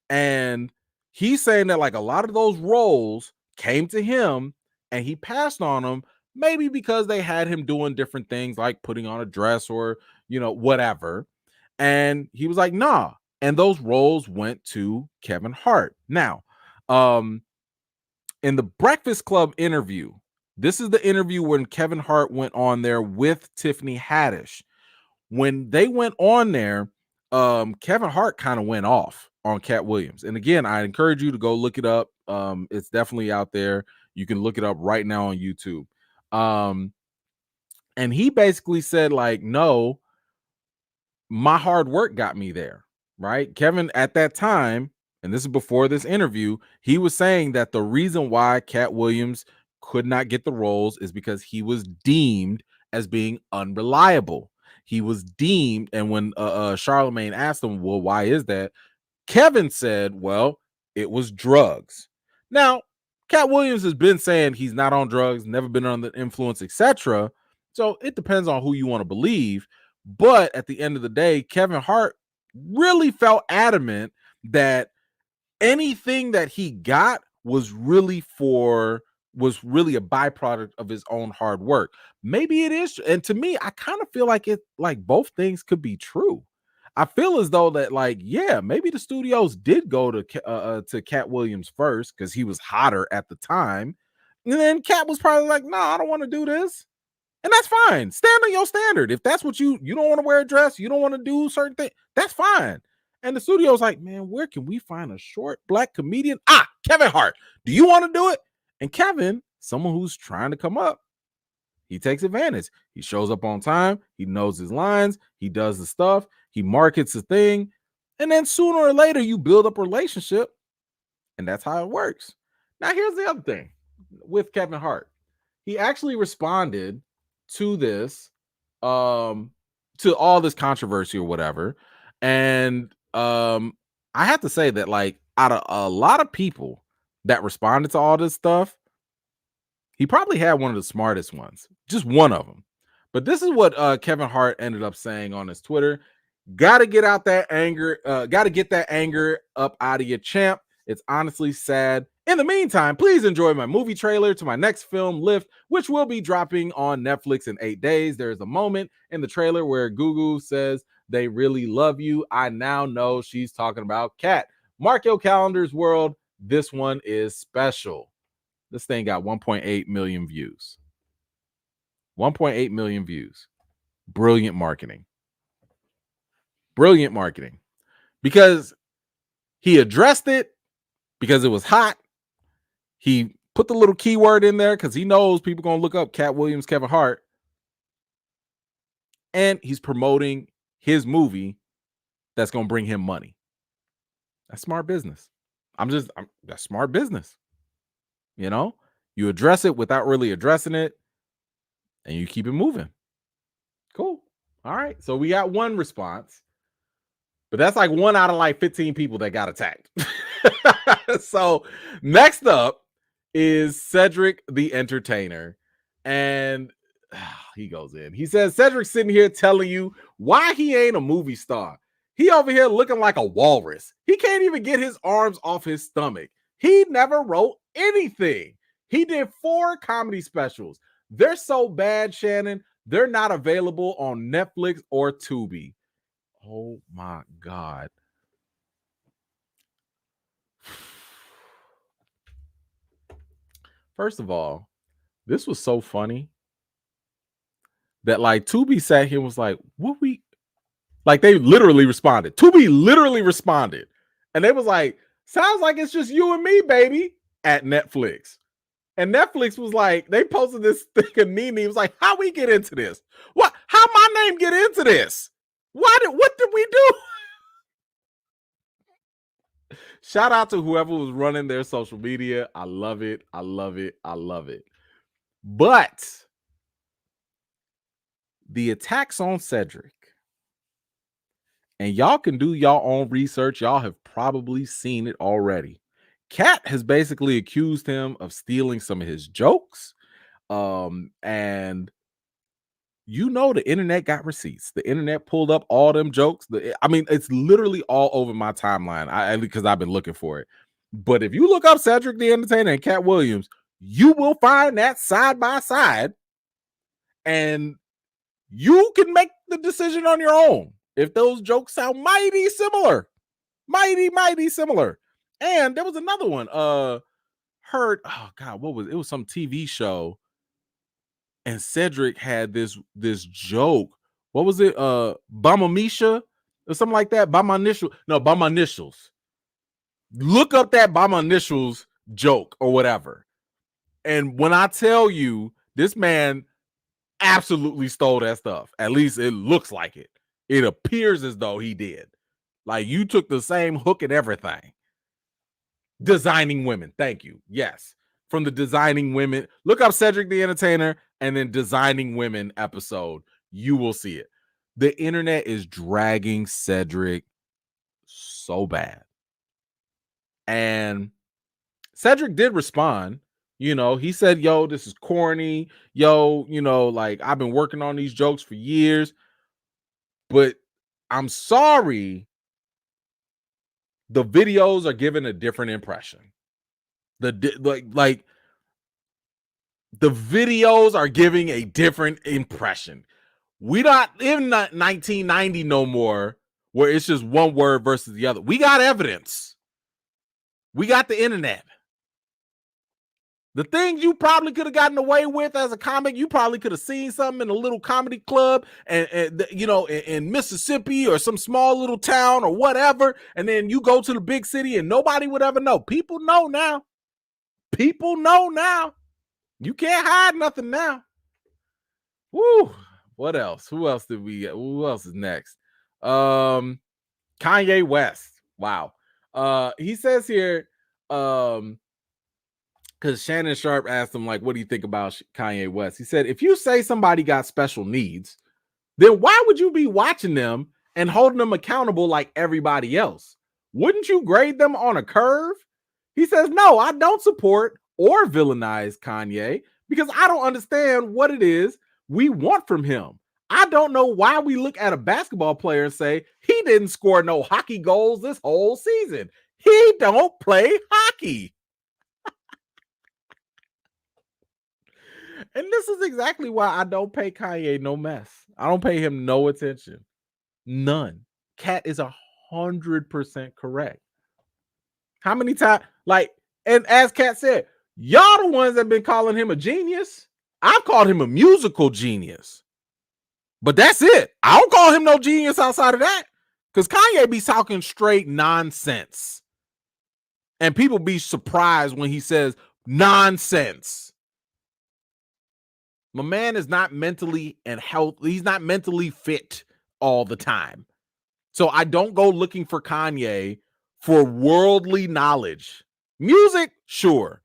And he's saying that like a lot of those roles came to him and he passed on them, maybe because they had him doing different things like putting on a dress or, whatever. And he was like, nah. And those roles went to Kevin Hart. Now, in the Breakfast Club interview, this is the interview when Kevin Hart went on there with Tiffany Haddish. When they went on there, Kevin Hart kind of went off on Katt Williams. And again, I encourage you to go look it up. It's definitely out there. You can look it up right now on YouTube. And he basically said, like, no, my hard work got me there, right? Kevin, at that time, and this is before this interview, he was saying that the reason why Katt Williams could not get the roles is because he was deemed as being unreliable. He was deemed, and when Charlemagne asked him, well, why is that? Kevin said, well, it was drugs. Now, Katt Williams has been saying he's not on drugs, never been under influence, etc. So it depends on who you want to believe. But at the end of the day, Kevin Hart really felt adamant that anything that he got was really a byproduct of his own hard work. Maybe it is. And to me, I kind of feel like both things could be true. I feel as though that, like, yeah, maybe the studios did go to Katt Williams first because he was hotter at the time. And then Katt was probably like, no, I don't want to do this. And that's fine. Stand on your standard. If that's what you don't want to wear a dress, you don't want to do certain things, that's fine. And the studio's like, man, where can we find a short black comedian? Kevin Hart. Do you want to do it? And Kevin, someone who's trying to come up, he takes advantage. He shows up on time. He knows his lines. He does the stuff. He markets the thing. And then sooner or later, you build up a relationship. And that's how it works. Now, here's the other thing with Kevin Hart. He actually responded to this, to all this controversy or whatever. And I have to say that, like, out of a lot of people that responded to all this stuff, he probably had one of the smartest ones, just one of them. But this is what Kevin Hart ended up saying on his Twitter. Gotta get out that anger. Gotta get that anger up out of your champ. It's honestly sad. In the meantime, please enjoy my movie trailer to my next film, Lift, which will be dropping on Netflix in 8 days. There's a moment in the trailer where Gugu says they really love you. I now know she's talking about Katt. Mark your calendars, world. This one is special. This thing got 1.8 million views. 1.8 million views. Brilliant marketing. Brilliant marketing. Because he addressed it, because it was hot. He put the little keyword in there because he knows people going to look up Katt Williams, Kevin Hart. And he's promoting his movie that's going to bring him money. That's smart business. That's smart business. You know, you address it without really addressing it, and you keep it moving. Cool. All right. So we got one response, but that's like 1 out of like 15 people that got attacked. So next up is Cedric the Entertainer. And he goes in. He says, Cedric's sitting here telling you why he ain't a movie star. He over here looking like a walrus. He can't even get his arms off his stomach. He never wrote anything. He did 4 comedy specials. They're so bad, Shannon, they're not available on Netflix or Tubi. Oh my God. First of all, this was so funny that, like, Tubi sat here and was like, like, they literally responded. Tubi literally responded. And they was like, sounds like it's just you and me, baby, at Netflix. And Netflix was like, they posted this thing of Nene. It was like, how we get into this? What? How my name get into this? What did we do? Shout out to whoever was running their social media. I love it. I love it. I love it. But the attacks on Cedric, and y'all can do y'all own research. Y'all have probably seen it already. Katt has basically accused him of stealing some of his jokes. And you know, the internet got receipts. The internet pulled up all them jokes. I mean, it's literally all over my timeline because I've been looking for it. But if you look up Cedric the Entertainer and Katt Williams, you will find that side by side. And you can make the decision on your own if those jokes sound mighty similar. Mighty similar. And there was another one. Oh God, what was it? It was some TV show. And Cedric had this joke. What was it? By my Misha or something like that. By my initials. Look up that by my initials joke or whatever. And when I tell you, this man absolutely stole that stuff. At least it looks like it. It appears as though he did. Like, you took the same hook and everything. Designing Women. Thank you. Yes. From the Designing Women. Look up Cedric the Entertainer and then Designing Women episode. You will see it. The internet is dragging Cedric so bad. And Cedric did respond. You know, he said, yo, this is corny. Yo, you know, like, I've been working on these jokes for years. But I'm sorry. The videos are giving a different impression. The videos are giving a different impression. We not in 1990 no more, where it's just one word versus the other. We got evidence. We got the internet. The things you probably could have gotten away with as a comic, you probably could have seen something in a little comedy club and you know, in Mississippi or some small little town or whatever, and then you go to the big city and nobody would ever know. People know now. People know now. You can't hide nothing now. Woo. What else? Who else did we get? Who else is next? Kanye West. Wow. He says here, because Shannon Sharp asked him, like, what do you think about Kanye West? He said, if you say somebody got special needs, then why would you be watching them and holding them accountable like everybody else? Wouldn't you grade them on a curve? He says, no, I don't support or villainize Kanye because I don't understand what it is we want from him. I don't know why we look at a basketball player and say, he didn't score no hockey goals this whole season. He don't play hockey. And this is exactly why I don't pay Kanye no mess. I don't pay him no attention. None. Katt is 100% correct. How many times? Like, and as Katt said, y'all the ones that have been calling him a genius. I've called him a musical genius. But that's it. I don't call him no genius outside of that. Because Kanye be talking straight nonsense. And people be surprised when he says nonsense. My man is not mentally and healthy. He's not mentally fit all the time. So I don't go looking for Kanye for worldly knowledge. Music, sure.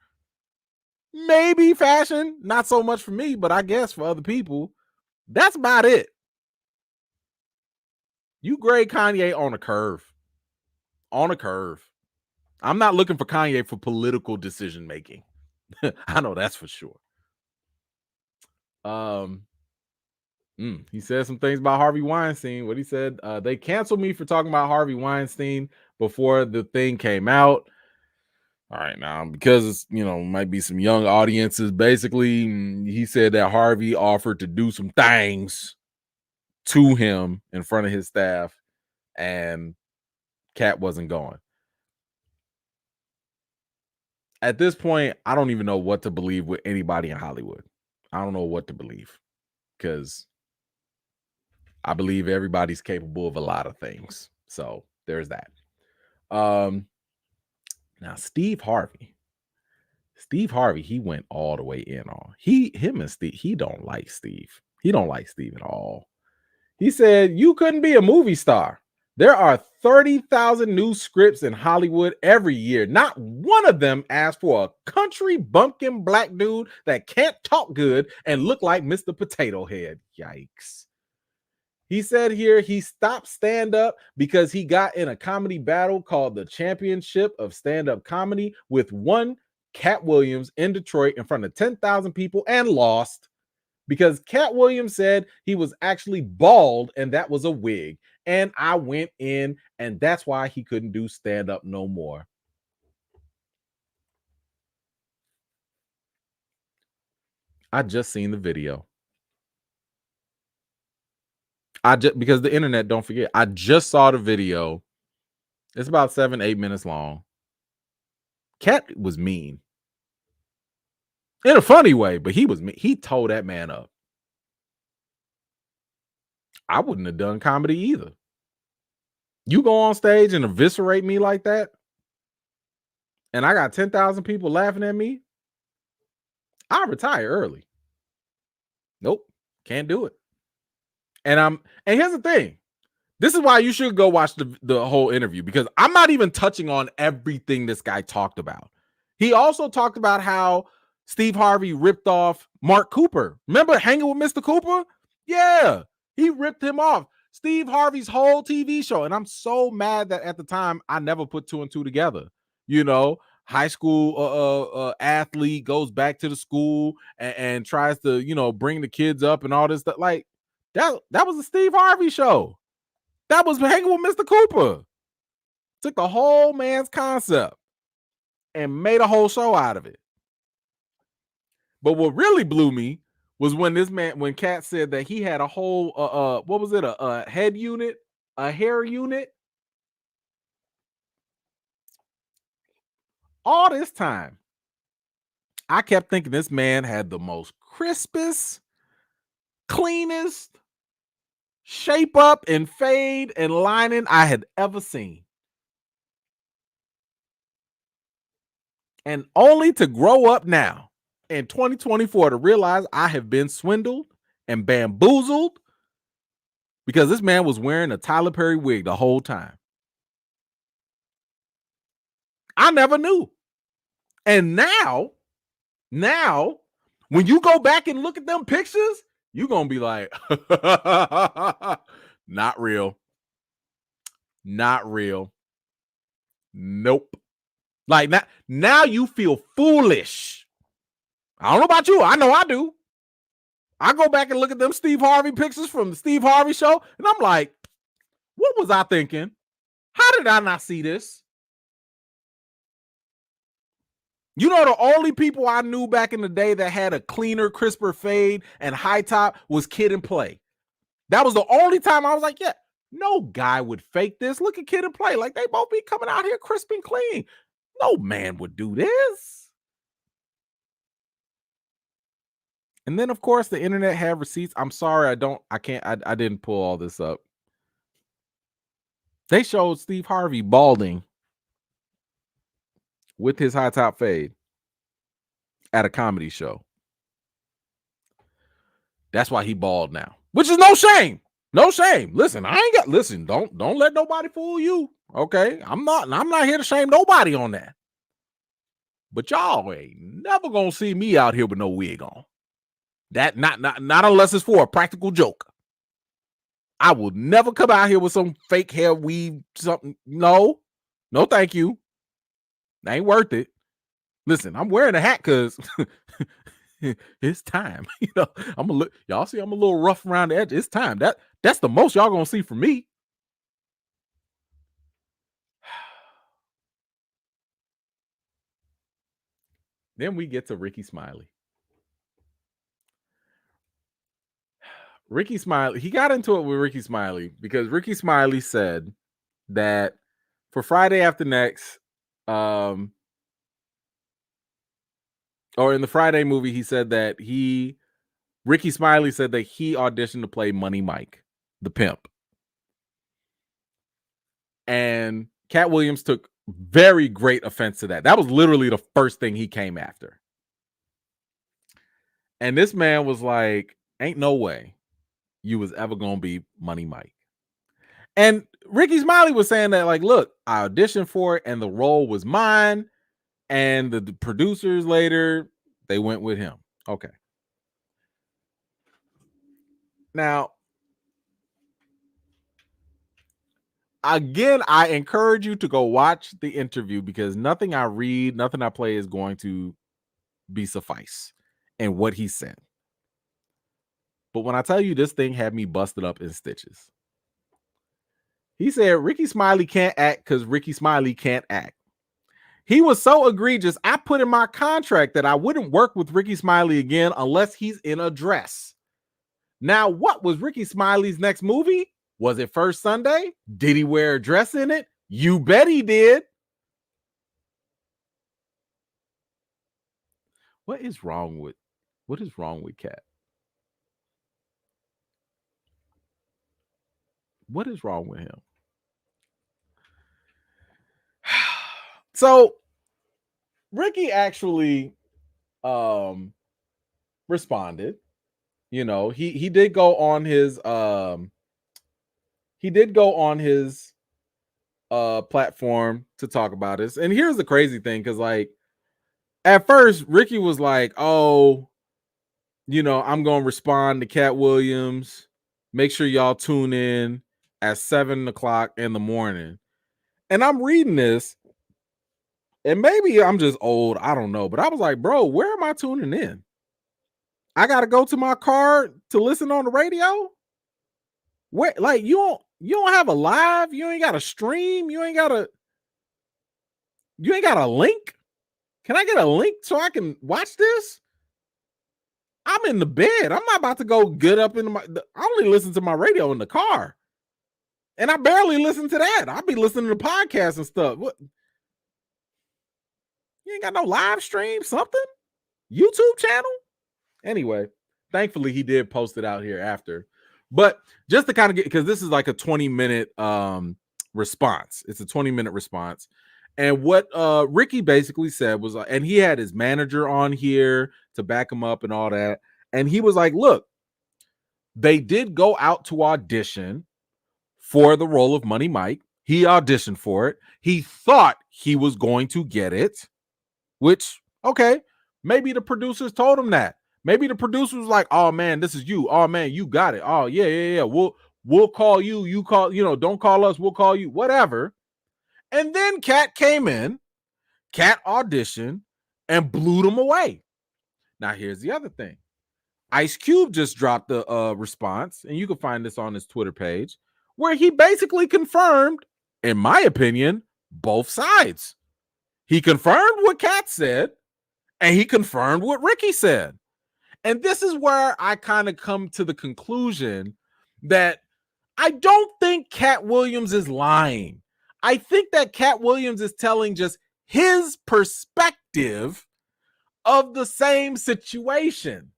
Maybe fashion, not so much for me, but I guess for other people, that's about it. You grade Kanye on a curve. On a curve. I'm not looking for Kanye for political decision making. I know that's for sure. He said some things about Harvey Weinstein. What he said, they canceled me for talking about Harvey Weinstein before the thing came out. All right, now, because it's, you know, might be some young audiences. Basically, he said that Harvey offered to do some things to him in front of his staff, and Katt wasn't going. At this point, I don't even know what to believe with anybody in Hollywood. I don't know what to believe, because I believe everybody's capable of a lot of things. So there's that. Now Steve Harvey, he went all the way in on him and Steve. He don't like Steve. He don't like Steve at all. He said, you couldn't be a movie star. There are 30,000 new scripts in Hollywood every year. Not one of them asked for a country bumpkin black dude that can't talk good and look like Mr. Potato Head. Yikes. He said here he stopped stand-up because he got in a comedy battle called the Championship of Stand-Up Comedy with one Katt Williams in Detroit in front of 10,000 people and lost because Katt Williams said he was actually bald and that was a wig. And I went in, and that's why he couldn't do stand-up no more. I just seen the video. Because the internet, don't forget, I just saw the video. It's about 7-8 minutes long. Katt was mean. In a funny way, but he was mean. He tore that man up. I wouldn't have done comedy either. You go on stage and eviscerate me like that, and I got 10,000 people laughing at me. I retire early. Nope, can't do it. And here's the thing. This is why you should go watch the whole interview, because I'm not even touching on everything this guy talked about. He also talked about how Steve Harvey ripped off Mark Cooper. Remember hanging with Mr. Cooper? Yeah, he ripped him off. Steve Harvey's whole TV show. And I'm so mad that at the time I never put 2 and 2 together. You know, high school athlete goes back to the school and tries to, you know, bring the kids up and all this stuff. Like that was a Steve Harvey show. That was hanging with Mr. Cooper. Took the whole man's concept and made a whole show out of it. But what really blew me was when Katt said that he had a whole what was it, a head unit, a hair unit. All this time, I kept thinking this man had the most crispest, cleanest shape up and fade and lining I had ever seen. And only to grow up now in 2024 to realize I have been swindled and bamboozled, because this man was wearing a Tyler Perry wig the whole time. I never knew. And now, when you go back and look at them pictures, you're going to be like, not real. Not real. Nope. Like now you feel foolish. I don't know about you. I know I do. I go back and look at them Steve Harvey pictures from the Steve Harvey show, and I'm like, what was I thinking? How did I not see this? You know, the only people I knew back in the day that had a cleaner, crisper fade and high top was Kid and Play. That was the only time I was like, yeah, no guy would fake this. Look at Kid and Play. Like, they both be coming out here crisp and clean. No man would do this. And then, of course, the internet had receipts. I'm sorry, I didn't pull all this up. They showed Steve Harvey balding with his high top fade at a comedy show. That's why he bald now, which is no shame. No shame. Listen, don't let nobody fool you. Okay. I'm not here to shame nobody on that. But y'all ain't never gonna see me out here with no wig on. That not unless it's for a practical joke. I will never come out here with some fake hair weave, something. No, thank you. That ain't worth it. Listen, I'm wearing a hat because it's time. You know, y'all see I'm a little rough around the edge. It's time. That's the most y'all gonna see from me. Then we get to Ricky Smiley. Ricky Smiley, he got into it with Ricky Smiley because Ricky Smiley said that for Friday After Next, or in the Friday movie, he said that Ricky Smiley said that he auditioned to play Money Mike, the pimp. And Katt Williams took very great offense to that. That was literally the first thing he came after. And this man was like, ain't no way you was ever going to be Money Mike. And Ricky Smiley was saying that, like, look, I auditioned for it and the role was mine. And the producers later, they went with him. Okay. Now, again, I encourage you to go watch the interview because nothing I read, nothing I play is going to be suffice in what he said. But when I tell you this thing had me busted up in stitches. He said Ricky Smiley can't act because Ricky Smiley can't act. He was so egregious, I put in my contract that I wouldn't work with Ricky Smiley again unless he's in a dress. Now, what was Ricky Smiley's next movie? Was it First Sunday? Did he wear a dress in it? You bet he did. What is wrong with Katt? What is wrong with him? So Ricky actually responded. You know, he did go on his platform to talk about this. And here's the crazy thing, because like at first Ricky was like, oh, you know, I'm gonna respond to Katt Williams. Make sure y'all tune in at 7:00 in the morning. And I'm reading this, and maybe I'm just old, I don't know, but I was like, bro, where am I tuning in? I gotta go to my car to listen on the radio. Where, like, you don't have a live, you ain't got a stream, you ain't got a link. Can I get a link so I can watch this? I'm in the bed. I'm not about to go get up into I only listen to my radio in the car. And I barely listen to that. I'll be listening to podcasts and stuff. What? You ain't got no live stream, something? YouTube channel? Anyway, thankfully he did post it out here after. But just to kind of get, because this is like a 20-minute response. It's a 20-minute response. And what Ricky basically said was, and he had his manager on here to back him up and all that. And he was like, look, they did go out to audition for the role of Money Mike. He auditioned for it. He thought he was going to get it, which, okay, maybe the producers told him that. Maybe the producer was like, oh man, this is you. Oh man, you got it. Oh yeah. We'll call you. You call, don't call us. We'll call you, whatever. And then Katt came in, Katt auditioned and blew them away. Now here's the other thing. Ice Cube just dropped the response, and you can find this on his Twitter page, where he basically confirmed, in my opinion, both sides. He confirmed what Katt said, and he confirmed what Ricky said. And this is where I kind of come to the conclusion that I don't think Katt Williams is lying. I think that Katt Williams is telling just his perspective of the same situation.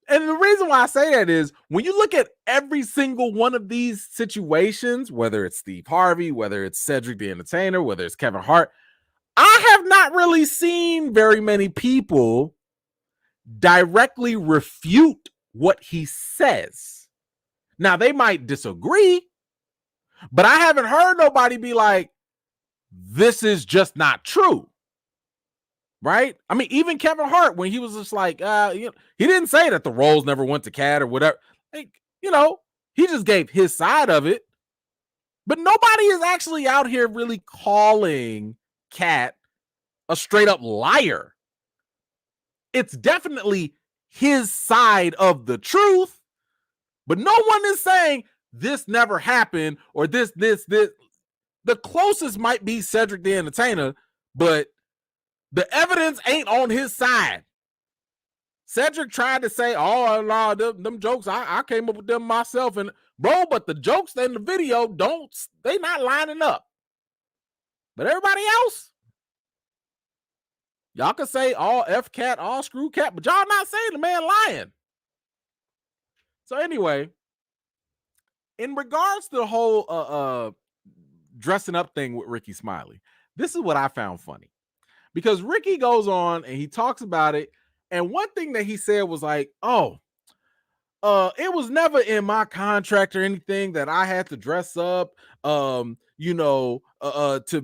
And the reason why I say that is when you look at every single one of these situations, whether it's Steve Harvey, whether it's Cedric the Entertainer, whether it's Kevin Hart, I have not really seen very many people directly refute what he says. Now, they might disagree, but I haven't heard nobody be like, this is just not true. Right? I mean, even Kevin Hart, when he was just like, he didn't say that the roles never went to Katt or whatever. Like, he just gave his side of it. But nobody is actually out here really calling Katt a straight up liar. It's definitely his side of the truth, but no one is saying this never happened or this. The closest might be Cedric the Entertainer, but the evidence ain't on his side. Cedric tried to say, oh, no, them jokes, I came up with them myself. And bro, but the jokes in the video they not lining up. But everybody else, y'all can say all F Katt, all screw Katt, but y'all not saying the man lying. So anyway, in regards to the whole dressing up thing with Ricky Smiley, this is what I found funny. Because Ricky goes on and he talks about it. And one thing that he said was like, it was never in my contract or anything that I had to dress up, to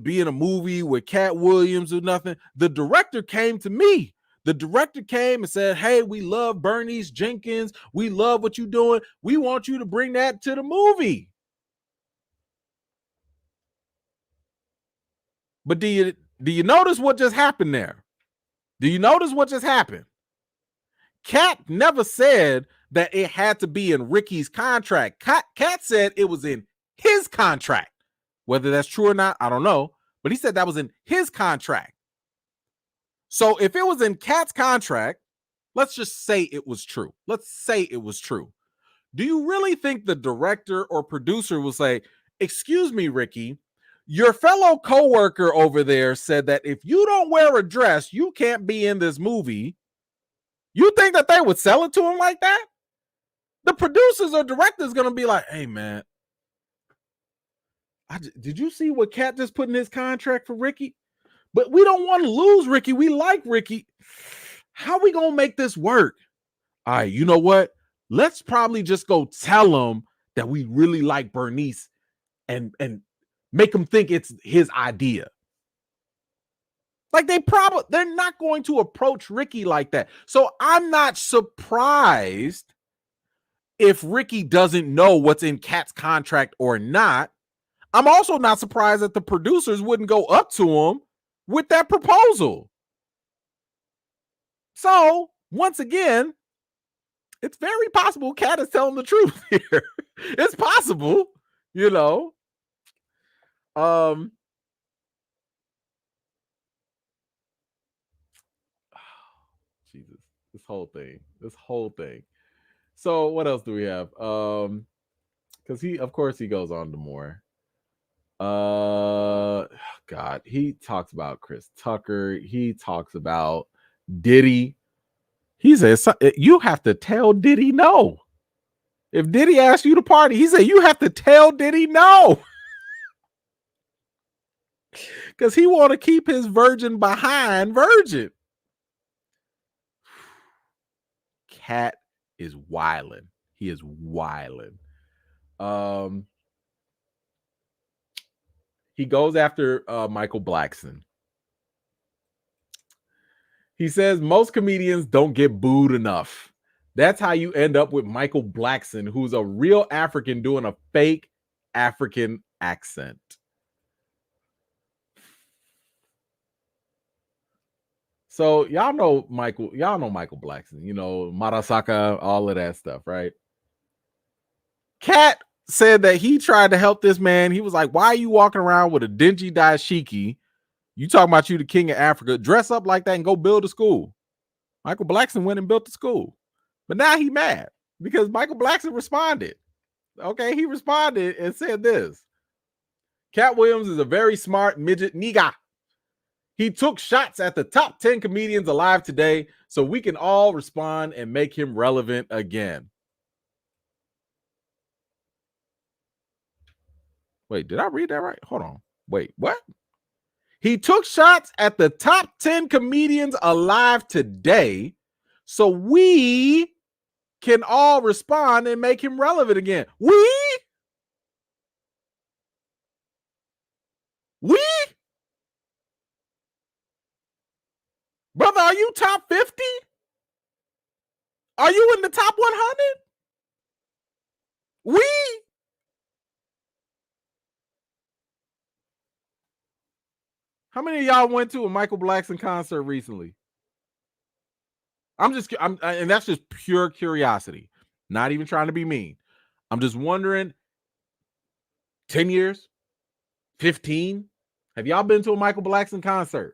be in a movie with Katt Williams or nothing. The director came to me. The director came and said, hey, we love Bernice Jenkins. We love what you're doing. We want you to bring that to the movie. But do you notice what just happened there? Do you notice what just happened? Katt never said that it had to be in Ricky's contract. Katt said it was in his contract. Whether that's true or not, I don't know. But he said that was in his contract. So if it was in Katt's contract, let's just say it was true. Let's say it was true. Do you really think the director or producer will say, excuse me, Ricky, your fellow coworker over there said that if you don't wear a dress, you can't be in this movie? You think that they would sell it to him like that? The producers or directors going to be like, hey, man, did you see what Katt just put in his contract for Ricky? But we don't want to lose Ricky. We like Ricky. How are we going to make this work? all right, you know what? Let's probably just go tell him that we really like Bernice and make him think it's his idea. Like they're not going to approach Ricky like that. So I'm not surprised if Ricky doesn't know what's in Katt's contract or not. I'm also not surprised that the producers wouldn't go up to him with that proposal. So once again, it's very possible Katt is telling the truth here. It's possible, you know. Jesus, this whole thing. So what else do we have? Because of course he goes on to more. God, he talks about Chris Tucker. He talks about Diddy. He says you have to tell Diddy no. If Diddy asks you to party, he said you have to tell Diddy no. Because he want to keep his virgin behind virgin. Katt is wilding. He is wilding. He goes after Michael Blackson. He says most comedians don't get booed enough. That's how you end up with Michael Blackson, who's a real African doing a fake African accent. So y'all know Michael Blackson, you know, Marasaka, all of that stuff, right? Katt said that he tried to help this man. He was like, why are you walking around with a dingy dashiki? You talking about you the king of Africa. Dress up like that and go build a school. Michael Blackson went and built the school. But now he mad because Michael Blackson responded. Okay, he responded and said this. Katt Williams is a very smart midget nigga. He took shots at the top 10 comedians alive today so we can all respond and make him relevant again. Wait, did I read that right? Hold on. Wait, what? He took shots at the top 10 comedians alive today so we can all respond and make him relevant again. We? Brother, are you top 50? Are you in the top 100? We? How many of y'all went to a Michael Blackson concert recently? And that's just pure curiosity. Not even trying to be mean. I'm just wondering, 10 years? 15? Have y'all been to a Michael Blackson concert?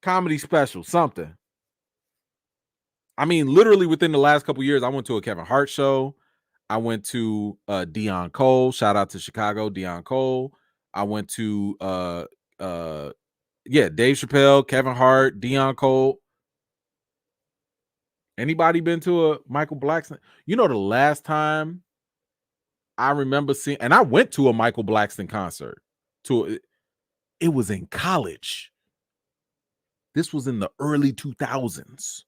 Comedy special, something. I mean, literally within the last couple years, I went to a Kevin Hart show. I went to Deion Cole. Shout out to Chicago, Deion Cole. I went to Dave Chappelle, Kevin Hart, Deion Cole. Anybody been to a Michael Blackson? You know, the last time I remember seeing, and I went to a Michael Blackson concert. It was in college. This was in the early 2000s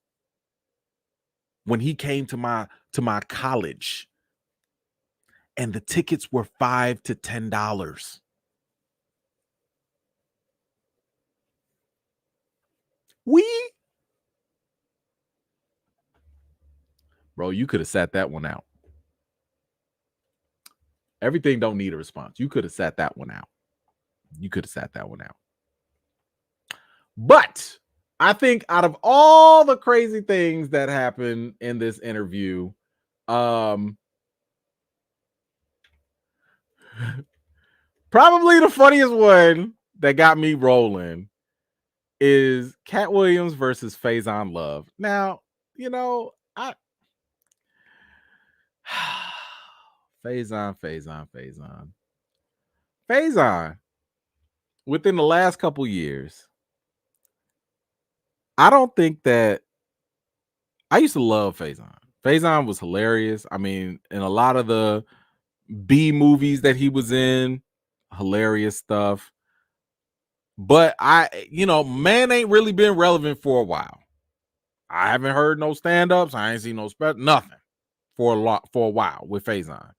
when he came to my college, and the tickets were $5 to $10. Bro, you could have sat that one out. Everything don't need a response. You could have sat that one out. But I think out of all the crazy things that happened in this interview, probably the funniest one that got me rolling is Katt Williams versus Faison Love. Now, you know, Faison. Within the last couple years, I don't think that I used to love Faison. Faison was hilarious. I mean, in a lot of the B movies that he was in, hilarious stuff. But man ain't really been relevant for a while. I haven't heard no stand-ups. I ain't seen no nothing for a while with Faison.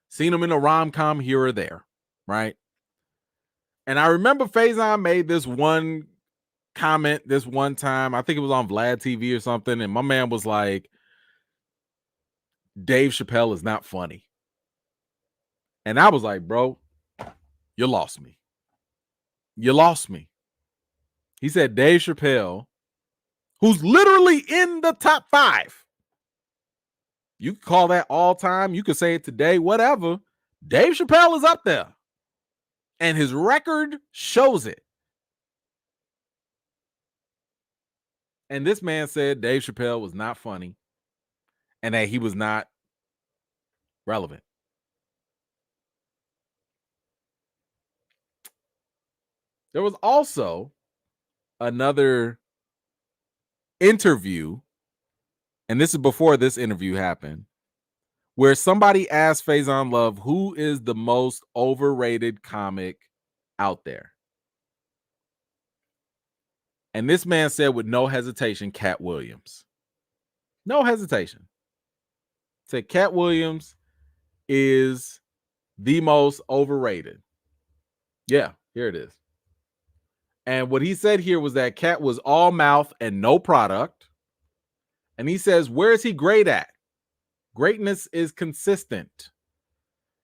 Seen him in a rom-com here or there, right? And I remember Faison made this one comment this one time. I think it was on Vlad TV or something. And my man was like, Dave Chappelle is not funny. And I was like, bro, you lost me. You lost me. He said Dave Chappelle, who's literally in the top 5. You could call that all time. You could say it today, whatever. Dave Chappelle is up there. And his record shows it. And this man said Dave Chappelle was not funny and that he was not relevant. There was also another interview, and this is before this interview happened, where somebody asked Faison Love, who is the most overrated comic out there? And this man said with no hesitation, Katt Williams. No hesitation. Said Katt Williams is the most overrated. Yeah, here it is. And what he said here was that Katt was all mouth and no product. And he says, where is he great at? Greatness is consistent.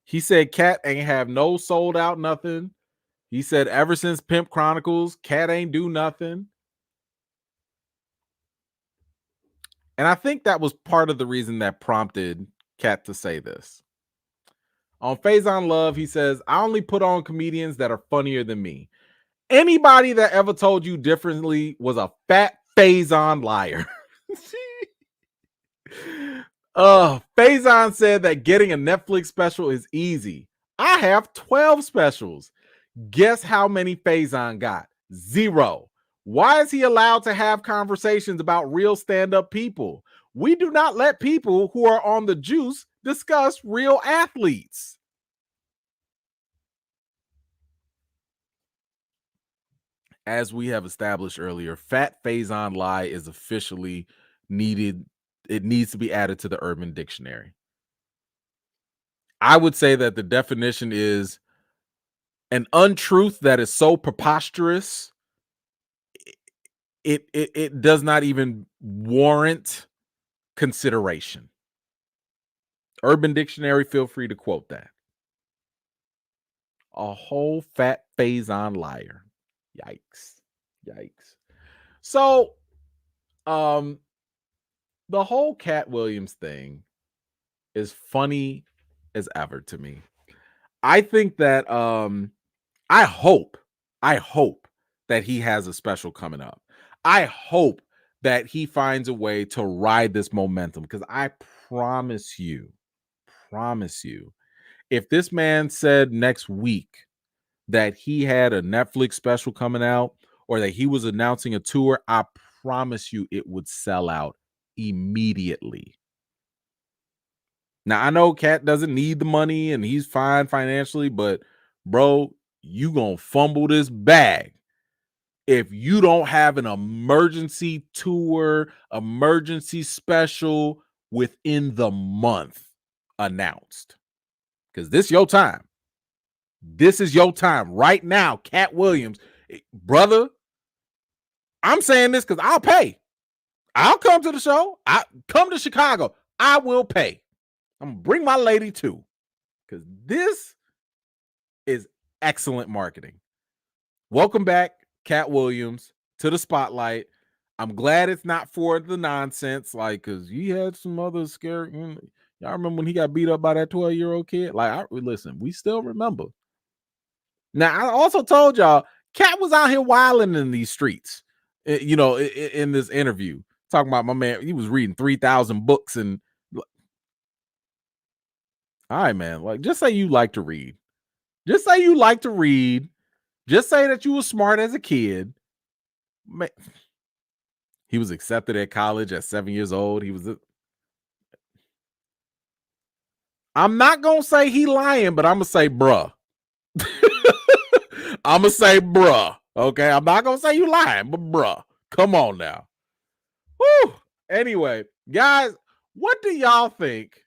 He said Katt ain't have no sold out nothing. He said ever since Pimp Chronicles, Katt ain't do nothing. And I think that was part of the reason that prompted Katt to say this. On Faison Love, he says, I only put on comedians that are funnier than me. Anybody that ever told you differently was a fat Faison liar. Faison said that getting a Netflix special is easy. I have 12 specials. Guess how many Faison got? 0. Why is he allowed to have conversations about real stand-up people? We do not let people who are on the juice discuss real athletes. As we have established earlier, fat Faison lie is officially needed. It needs to be added to the Urban Dictionary. I would say that the definition is an untruth that is so preposterous it does not even warrant consideration. Urban Dictionary, feel free to quote that. A whole fat Faison liar. Yikes. So, the whole Katt Williams thing is funny as ever to me. I think that I hope that he has a special coming up. I hope that he finds a way to ride this momentum, because I promise you, if this man said next week that he had a Netflix special coming out or that he was announcing a tour, I promise you it would sell out immediately. Now, I know Katt doesn't need the money and he's fine financially, but bro, you gonna fumble this bag if you don't have an emergency tour, emergency special within the month announced. Because this is your time. This is your time right now, Katt Williams. Brother, I'm saying this because I'll pay. I'll come to the show. I come to Chicago. I will pay. I'm going to bring my lady too, because this is excellent marketing. Welcome back, Katt Williams, to the spotlight. I'm glad it's not for the nonsense, like, because he had some other scary. Y'all remember when he got beat up by that 12-year-old kid? Like, listen, we still remember. Now, I also told y'all, Katt was out here wilding in these streets, in this interview, talking about my man. He was reading 3,000 books and. All right, man. Like, just say you like to read. Just say you like to read. Just say that you were smart as a kid. Man, he was accepted at college at 7 years old. I'm not going to say he lying, but I'm going to say bruh. I'm going to say bruh. Okay? I'm not going to say you lying, but bruh. Come on now. Woo! Anyway, guys, what do y'all think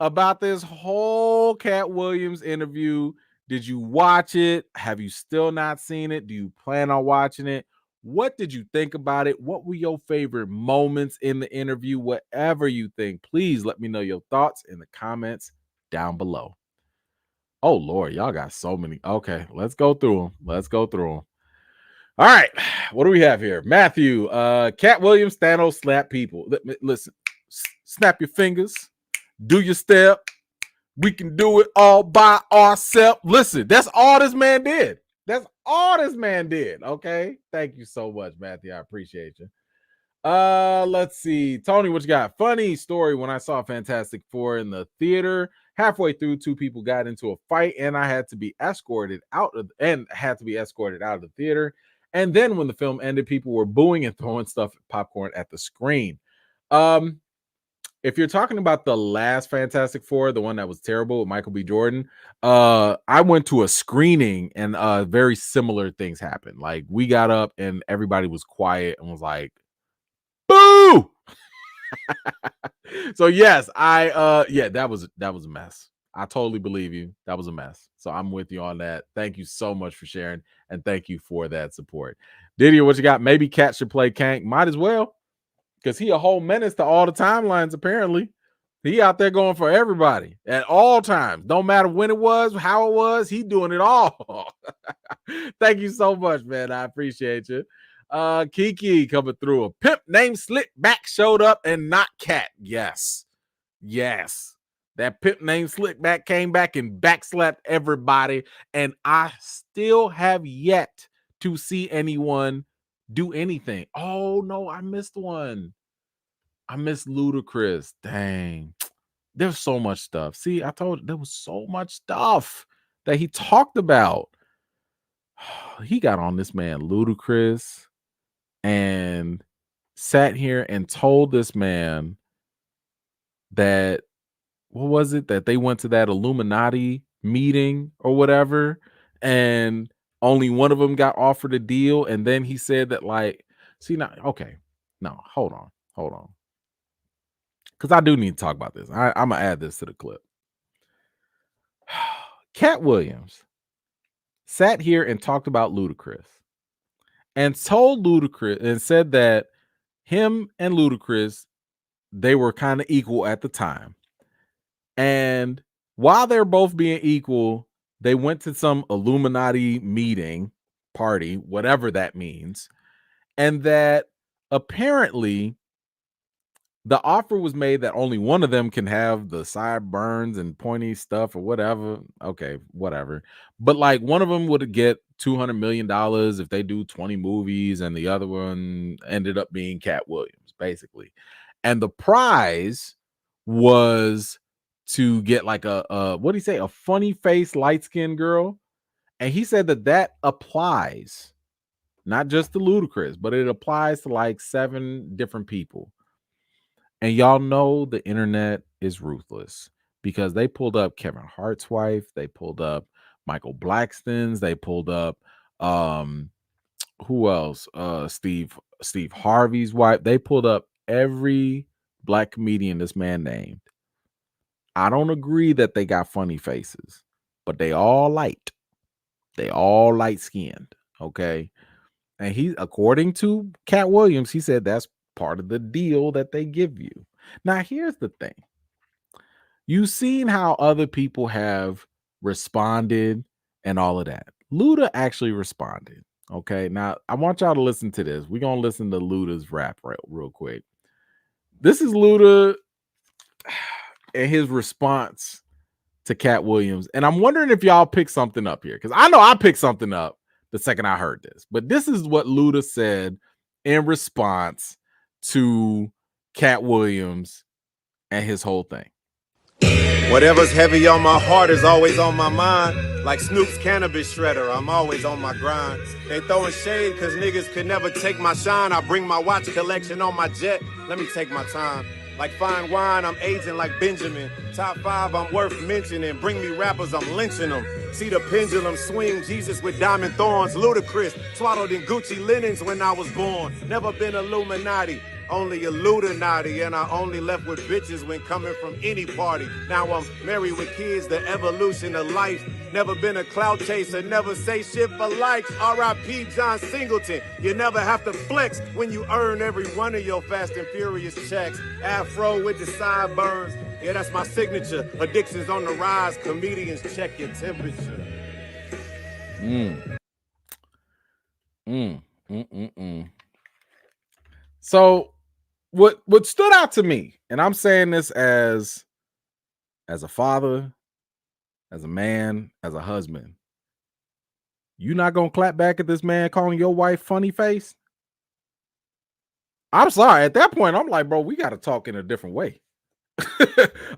about this whole Katt Williams interview? Did you watch it? Have you still not seen it? Do you plan on watching it? What did you think about it? What were your favorite moments in the interview? Whatever you think, please let me know your thoughts in the comments down below. Oh, Lord, y'all got so many. Okay, let's go through them. All right, what do we have here? Matthew, Katt Williams, Thanos slap people. Listen, snap your fingers, do your step. We can do it all by ourselves. Listen, that's all this man did. Okay, thank you so much, Matthew. I appreciate you. Let's see, Tony, what you got? Funny story. When I saw Fantastic Four in the theater, halfway through, two people got into a fight, and I had to be escorted out of the theater. And then when the film ended, people were booing and throwing popcorn at the screen. If you're talking about the last Fantastic Four, the one that was terrible with Michael B. Jordan, I went to a screening and very similar things happened. Like, we got up and everybody was quiet and was like, boo! So yes, that was a mess. I totally believe you. That was a mess. So I'm with you on that. Thank you so much for sharing, and thank you for that support. Didier, what you got? Maybe Katt should play Kang. Might as well, because he a whole menace to all the timelines, apparently. He out there going for everybody at all times. Don't matter when it was, how it was, he doing it all. Thank you so much, man. I appreciate you. Kiki coming through. A pimp named Slickback showed up and not Katt. Yes. That pimp named Slickback came back and backslapped everybody. And I still have yet to see anyone do anything. Oh, no, I missed one. I missed Ludacris. Dang. There's so much stuff. See, I told you there was so much stuff that he talked about. He got on this man, Ludacris, and sat here and told this man that, what was it, that they went to that Illuminati meeting or whatever, and only one of them got offered a deal. And then he said that, like, see, now, okay, no, hold on, because I do need to talk about this. I'm gonna add this to the clip. Katt Williams sat here and talked about Ludacris and told Ludacris and said that him and Ludacris, they were kind of equal at the time. And while they're both being equal, they went to some Illuminati meeting, party, whatever that means. And that apparently the offer was made that only one of them can have the sideburns and pointy stuff or whatever. Okay, whatever. But like, one of them would get $200 million if they do 20 movies, and the other one ended up being Katt Williams, basically. And the prize was to get like a what do you say, a funny face, light-skinned girl. And he said that applies not just to Ludacris, but it applies to like 7 different people. And y'all know the internet is ruthless, because they pulled up Kevin Hart's wife, they pulled up Michael Blackston's, they pulled up who else? Steve Harvey's wife. They pulled up every black comedian this man named. I don't agree that they got funny faces, but they all light. They all light-skinned, okay? And he, according to Katt Williams, he said that's part of the deal that they give you. Now, here's the thing. You've seen how other people have responded and all of that. Luda actually responded. Okay, now I want y'all to listen to this. We're gonna listen to Luda's rap real quick. This is Luda and his response to Katt Williams. And I'm wondering if y'all picked something up here, because I know I picked something up the second I heard this. But this is what Luda said in response to Katt Williams and his whole thing. Whatever's heavy on my heart is always on my mind. Like Snoop's cannabis shredder, I'm always on my grind. They throwing shade cause niggas could never take my shine. I bring my watch collection on my jet, let me take my time. Like fine wine, I'm aging like Benjamin. Top 5, I'm worth mentioning. Bring me rappers, I'm lynching them. See the pendulum swing, Jesus with diamond thorns. Ludacris, swaddled in Gucci linens when I was born. Never been Illuminati. only Illuminati, and I only left with bitches when coming from any party. Now I'm married with kids, the evolution of life. Never been a clout chaser, never say shit for likes. R.I.P. John Singleton. You never have to flex when you earn every one of your Fast and Furious checks. Afro with the sideburns. Yeah, that's my signature. Addictions on the rise. Comedians check your temperature. So what stood out to me, and I'm saying this as a father, as a man, as a husband, you not gonna clap back at this man calling your wife funny face? I'm sorry. At that point, I'm like, bro, we got to talk in a different way.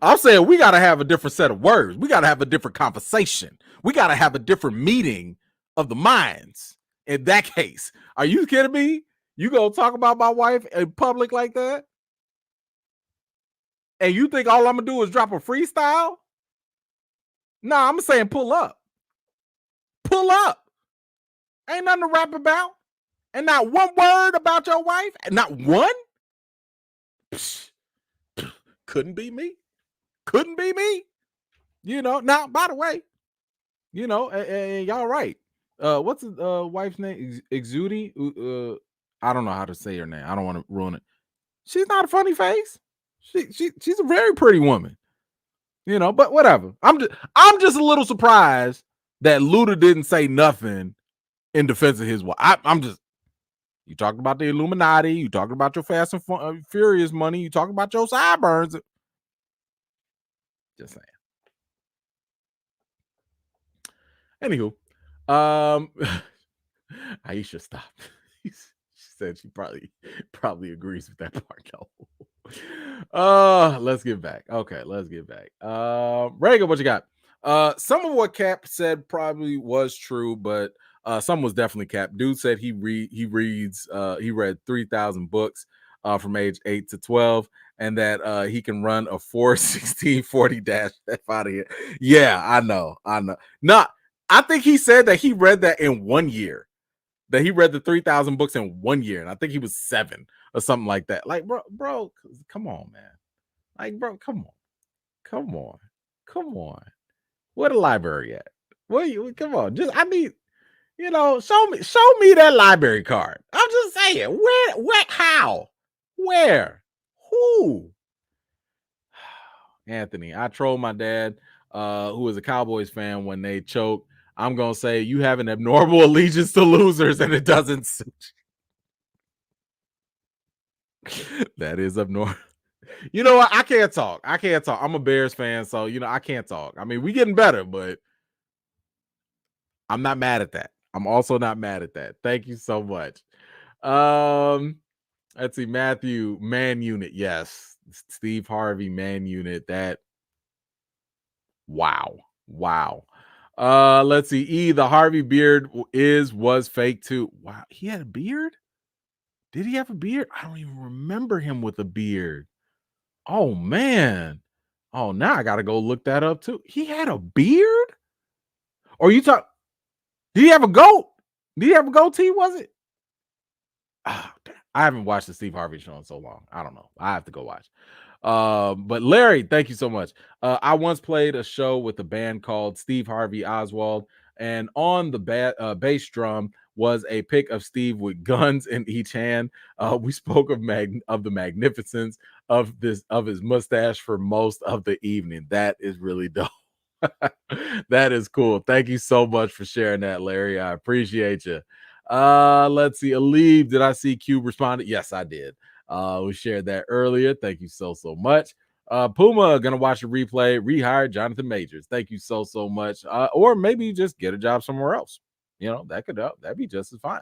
I'm saying we got to have a different set of words. We got to have a different conversation. We got to have a different meeting of the minds. In that case, are you kidding me? You gonna talk about my wife in public like that? And you think all I'm gonna do is drop a freestyle? Nah, I'm saying pull up. Pull up. Ain't nothing to rap about. And not one word about your wife. Not one. Psh, couldn't be me. Couldn't be me. You know. Now, by the way, you know, and y'all right. What's his wife's name? Exudi. I don't know how to say her name. I don't want to ruin it. She's not a funny face. She's a very pretty woman. You know, but whatever. I'm just a little surprised that Luda didn't say nothing in defense of his wife. I'm just. You talking about the Illuminati. You talking about your Fast and Furious money. You talking about your sideburns. Just saying. Anywho, Aisha stopped. She said she probably agrees with that part, though. Let's get back. Okay, let's get back. Reagan, what you got? Some of what Cap said probably was true, but some was definitely Cap. Dude said he read 3,000 books from age 8 to 12, and that he can run a 4:16:40 dash out of here. Yeah, I know. Not. I think he said that he read that in 1 year. That he read the 3,000 books in 1 year, and I think he was 7 or something like that. Like, bro, come on, man. Like, bro, come on. Where the library at? Come on? Just I need, you know, show me that library card. I'm just saying, where, how, where, who? Anthony, I trolled my dad, who is a Cowboys fan, when they choke. I'm gonna say you have an abnormal allegiance to losers, and it doesn't suit you. That is abnormal. You know what? I can't talk. I'm a Bears fan, so you know I can't talk. I mean, we getting better, but I'm not mad at that. I'm also not mad at that. Thank you so much. Let's see, Matthew, Man Unit. Yes, Steve Harvey, Man Unit. That. Wow. Let's see. The Harvey beard was fake too. Wow, he had a beard? Did he have a beard? I don't even remember him with a beard. Oh man. Oh, now I gotta go look that up too. He had a beard? Or you talk? Did he have a goat? Did he have a goatee? Was it? Oh, I haven't watched the Steve Harvey show in so long. I don't know. I have to go watch. But Larry, thank you so much. I once played a show with a band called Steve Harvey Oswald, and on the bass drum was a pic of Steve with guns in each hand. We spoke of the magnificence of his mustache for most of the evening. That is really dope. That is cool. Thank you so much for sharing that, Larry. I appreciate you. Let's see. Alib, did I see Cube responded? Yes, I did. We shared that earlier. Thank you so much. Puma, gonna watch a replay. Rehire Jonathan Majors. Thank you so much. Or maybe just get a job somewhere else. You know, that'd be just as fine.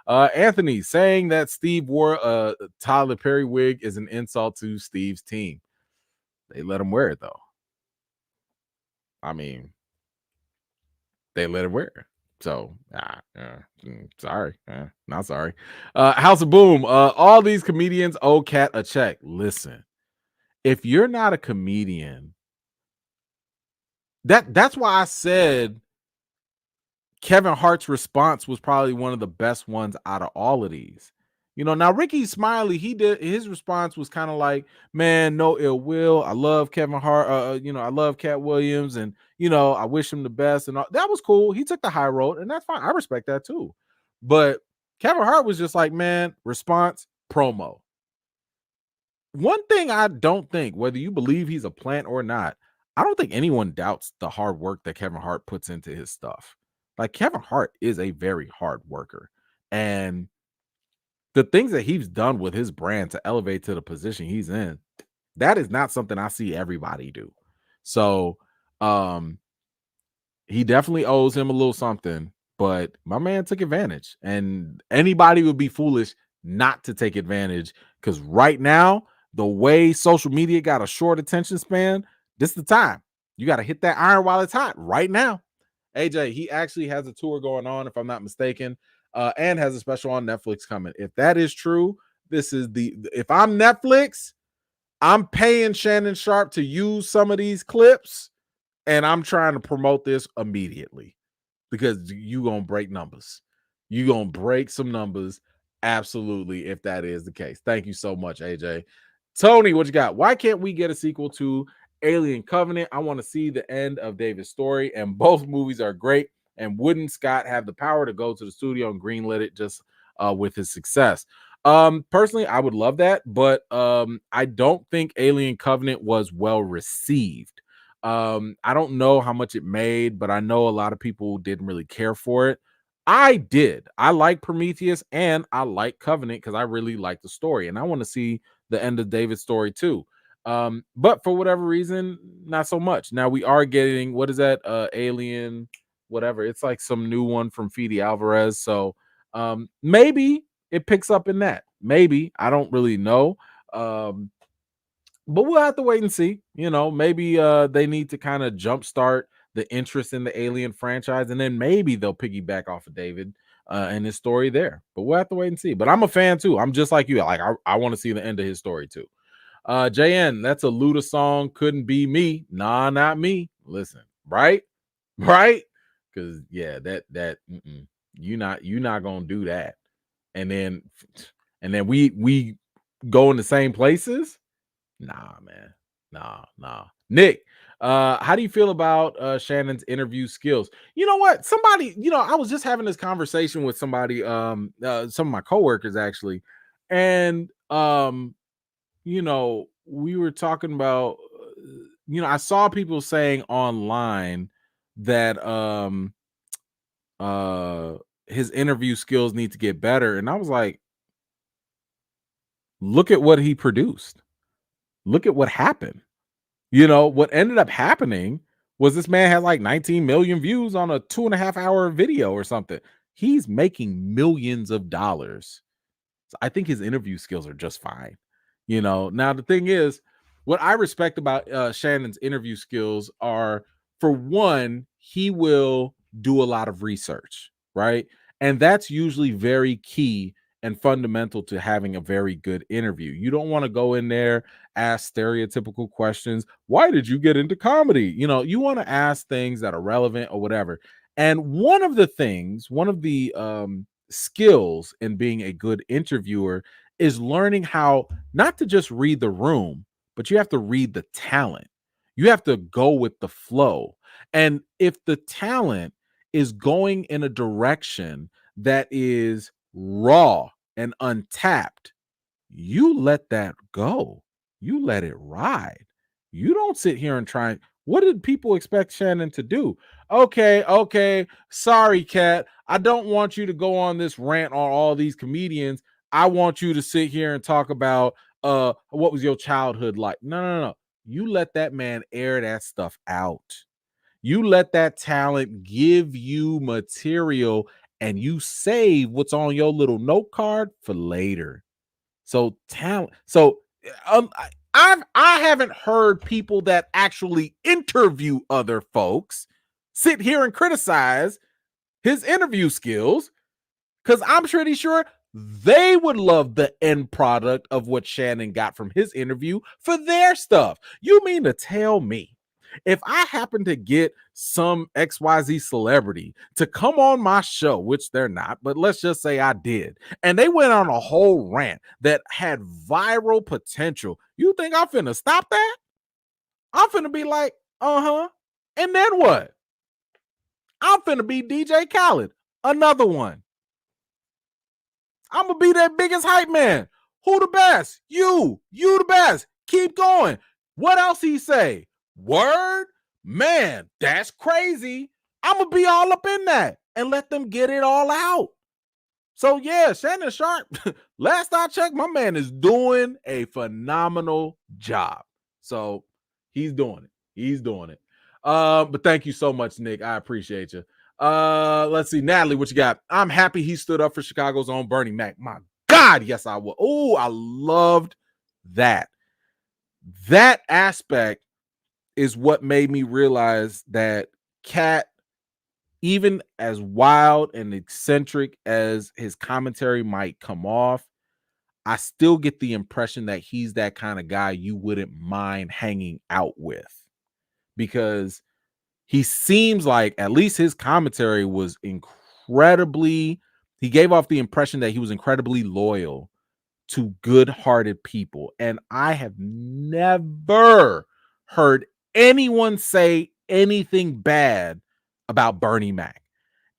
Anthony saying that Steve wore a Tyler Perry wig is an insult to Steve's team. They let him wear it though. I mean, they let him wear it. So, sorry. Not sorry. House of Boom. All these comedians owe Katt a check. Listen, if you're not a comedian, that's why I said Kevin Hart's response was probably one of the best ones out of all of these. You know, now Ricky Smiley, his response was kind of like, man, no ill will. I love Kevin Hart. You know, I love Katt Williams, and you know, I wish him the best. And all. That was cool. He took the high road, and that's fine. I respect that too. But Kevin Hart was just like, man, response, promo. One thing I don't think, whether you believe he's a plant or not, I don't think anyone doubts the hard work that Kevin Hart puts into his stuff. Like Kevin Hart is a very hard worker, and the things that he's done with his brand to elevate to the position he's in, that is not something I see everybody do. So he definitely owes him a little something, but my man took advantage, and anybody would be foolish not to take advantage, because right now, the way social media got a short attention span, this is the time. You got to hit that iron while it's hot right now. AJ, he actually has a tour going on, if I'm not mistaken, and has a special on Netflix coming. If that is true, if I'm Netflix, I'm paying Shannon Sharp to use some of these clips, and I'm trying to promote this immediately, because you gonna break numbers. You gonna break some numbers, absolutely, if that is the case. Thank you so much, AJ. Tony, what you got? Why can't we get a sequel to Alien Covenant? I want to see the end of David's story, and both movies are great. And wouldn't Scott have the power to go to the studio and greenlit it just with his success? Personally, I would love that, but I don't think Alien Covenant was well received. I don't know how much it made, but I know a lot of people didn't really care for it. I did. I like Prometheus and I like Covenant because I really like the story, and I want to see the end of David's story too. But for whatever reason, not so much. Now we are getting, what is that? Alien, whatever. It's like some new one from Fede Alvarez. So maybe it picks up in that. Maybe. I don't really know. But we'll have to wait and see. You know, maybe they need to kind of jumpstart the interest in the Alien franchise, and then maybe they'll piggyback off of David and his story there. But we'll have to wait and see. But I'm a fan too. I'm just like you. Like I want to see the end of his story too. JN, that's a Luda song. Couldn't be me. Nah, not me. Listen, right? Because yeah, that you're not gonna do that. And then we go in the same places. Nah, man. Nah. Nick, how do you feel about Shannon's interview skills? You know what? Somebody, I was just having this conversation with somebody, some of my coworkers actually, and we were talking about, I saw people saying online that his interview skills need to get better, and I was like, look at what he produced. Look at what happened. What ended up happening was this man had like 19 million views on a 2.5 hour video or something. He's making millions of dollars. So I think his interview skills are just fine. Now the thing is, what I respect about Shannon's interview skills are, for one, he will do a lot of research, right? And that's usually very key and fundamental to having a very good interview. You don't want to go in there, ask stereotypical questions. Why did you get into comedy? You want to ask things that are relevant or whatever. And one of the skills in being a good interviewer is learning how not to just read the room, but you have to read the talent. You have to go with the flow. And if the talent is going in a direction that is raw and untapped, you let that go. You let it ride. You don't sit here and try. What did people expect Shannon to do? Okay. Sorry, Kat. I don't want you to go on this rant on all these comedians. I want you to sit here and talk about what was your childhood like. No. You let that man air that stuff out. You let that talent give you material, and you save what's on your little note card for later. So talent. So I haven't heard people that actually interview other folks sit here and criticize his interview skills, because I'm pretty sure they would love the end product of what Shannon got from his interview for their stuff. You mean to tell me If I happen to get some XYZ celebrity to come on my show, which they're not, but let's just say I did, and they went on a whole rant that had viral potential, you think I'm finna stop that? I'm finna be like, and then what? I'm finna be DJ Khaled, another one. I'm gonna be that biggest hype man. Who the best? You the best. Keep going. What else he say? Word? Man, that's crazy. I'm gonna be all up in that and let them get it all out. So yeah, Shannon Sharp, last I checked, my man is doing a phenomenal job. So he's doing it. He's doing it. But thank you so much, Nick. I appreciate you. Let's see, Natalie, what you got? I'm happy he stood up for Chicago's own Bernie Mac. My God, yes, I will. Oh, I loved that. That aspect is what made me realize that Katt, even as wild and eccentric as his commentary might come off, I still get the impression that he's that kind of guy you wouldn't mind hanging out with, because he seems like, at least his commentary was incredibly, he gave off the impression that he was incredibly loyal to good-hearted people. And I have never heard anyone say anything bad about Bernie Mac.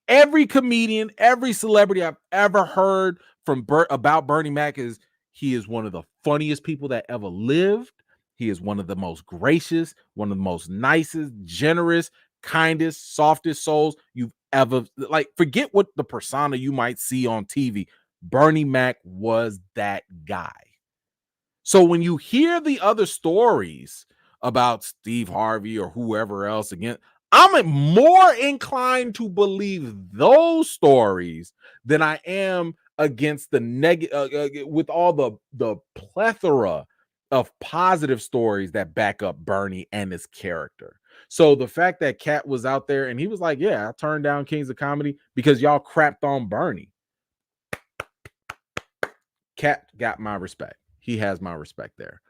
Every comedian, every celebrity I've ever heard from about Bernie Mac is he is one of the funniest people that ever lived. He is one of the most gracious, one of the most nicest, generous, kindest, softest souls you've ever, like, forget what the persona you might see on TV. Bernie Mac was that guy. So when you hear the other stories about Steve Harvey or whoever else, again, I'm more inclined to believe those stories than I am against the negative, with all the plethora of positive stories that back up Bernie and his character. So the fact that Katt was out there and he was like, yeah, I turned down Kings of Comedy because y'all crapped on Bernie. Katt got my respect. He has my respect there.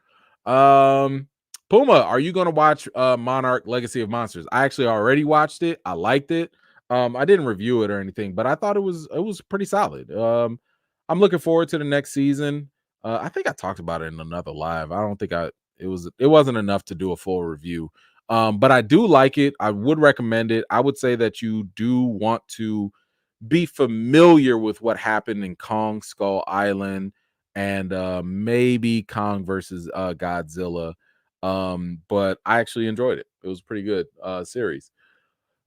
Puma, are you going to watch Monarch Legacy of Monsters? I actually already watched it. I liked it. I didn't review it or anything, but I thought it was pretty solid. I'm looking forward to the next season. I think I talked about it in another live. I don't think it wasn't enough to do a full review. But I do like it. I would recommend it. I would say that you do want to be familiar with what happened in Kong Skull Island and maybe Kong versus Godzilla. But I actually enjoyed it. It was a pretty good series.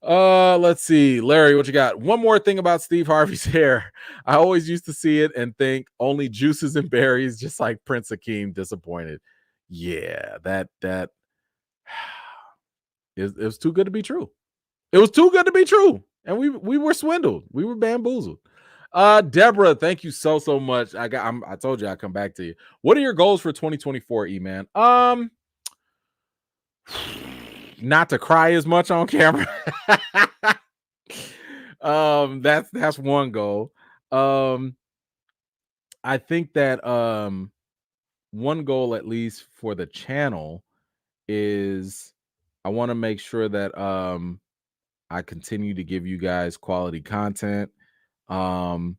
Let's see, Larry, what you got? One more thing about Steve Harvey's hair. I always used to see it and think only juices and berries, just like Prince Akeem. Disappointed. Yeah, that it was too good to be true. It was too good to be true, and we were swindled. We were bamboozled. Deborah, thank you so much. I told you I'd come back to you. What are your goals for 2024, E-Man? Not to cry as much on camera. That's one goal. I think that one goal, at least for the channel, is I want to make sure that I continue to give you guys quality content. I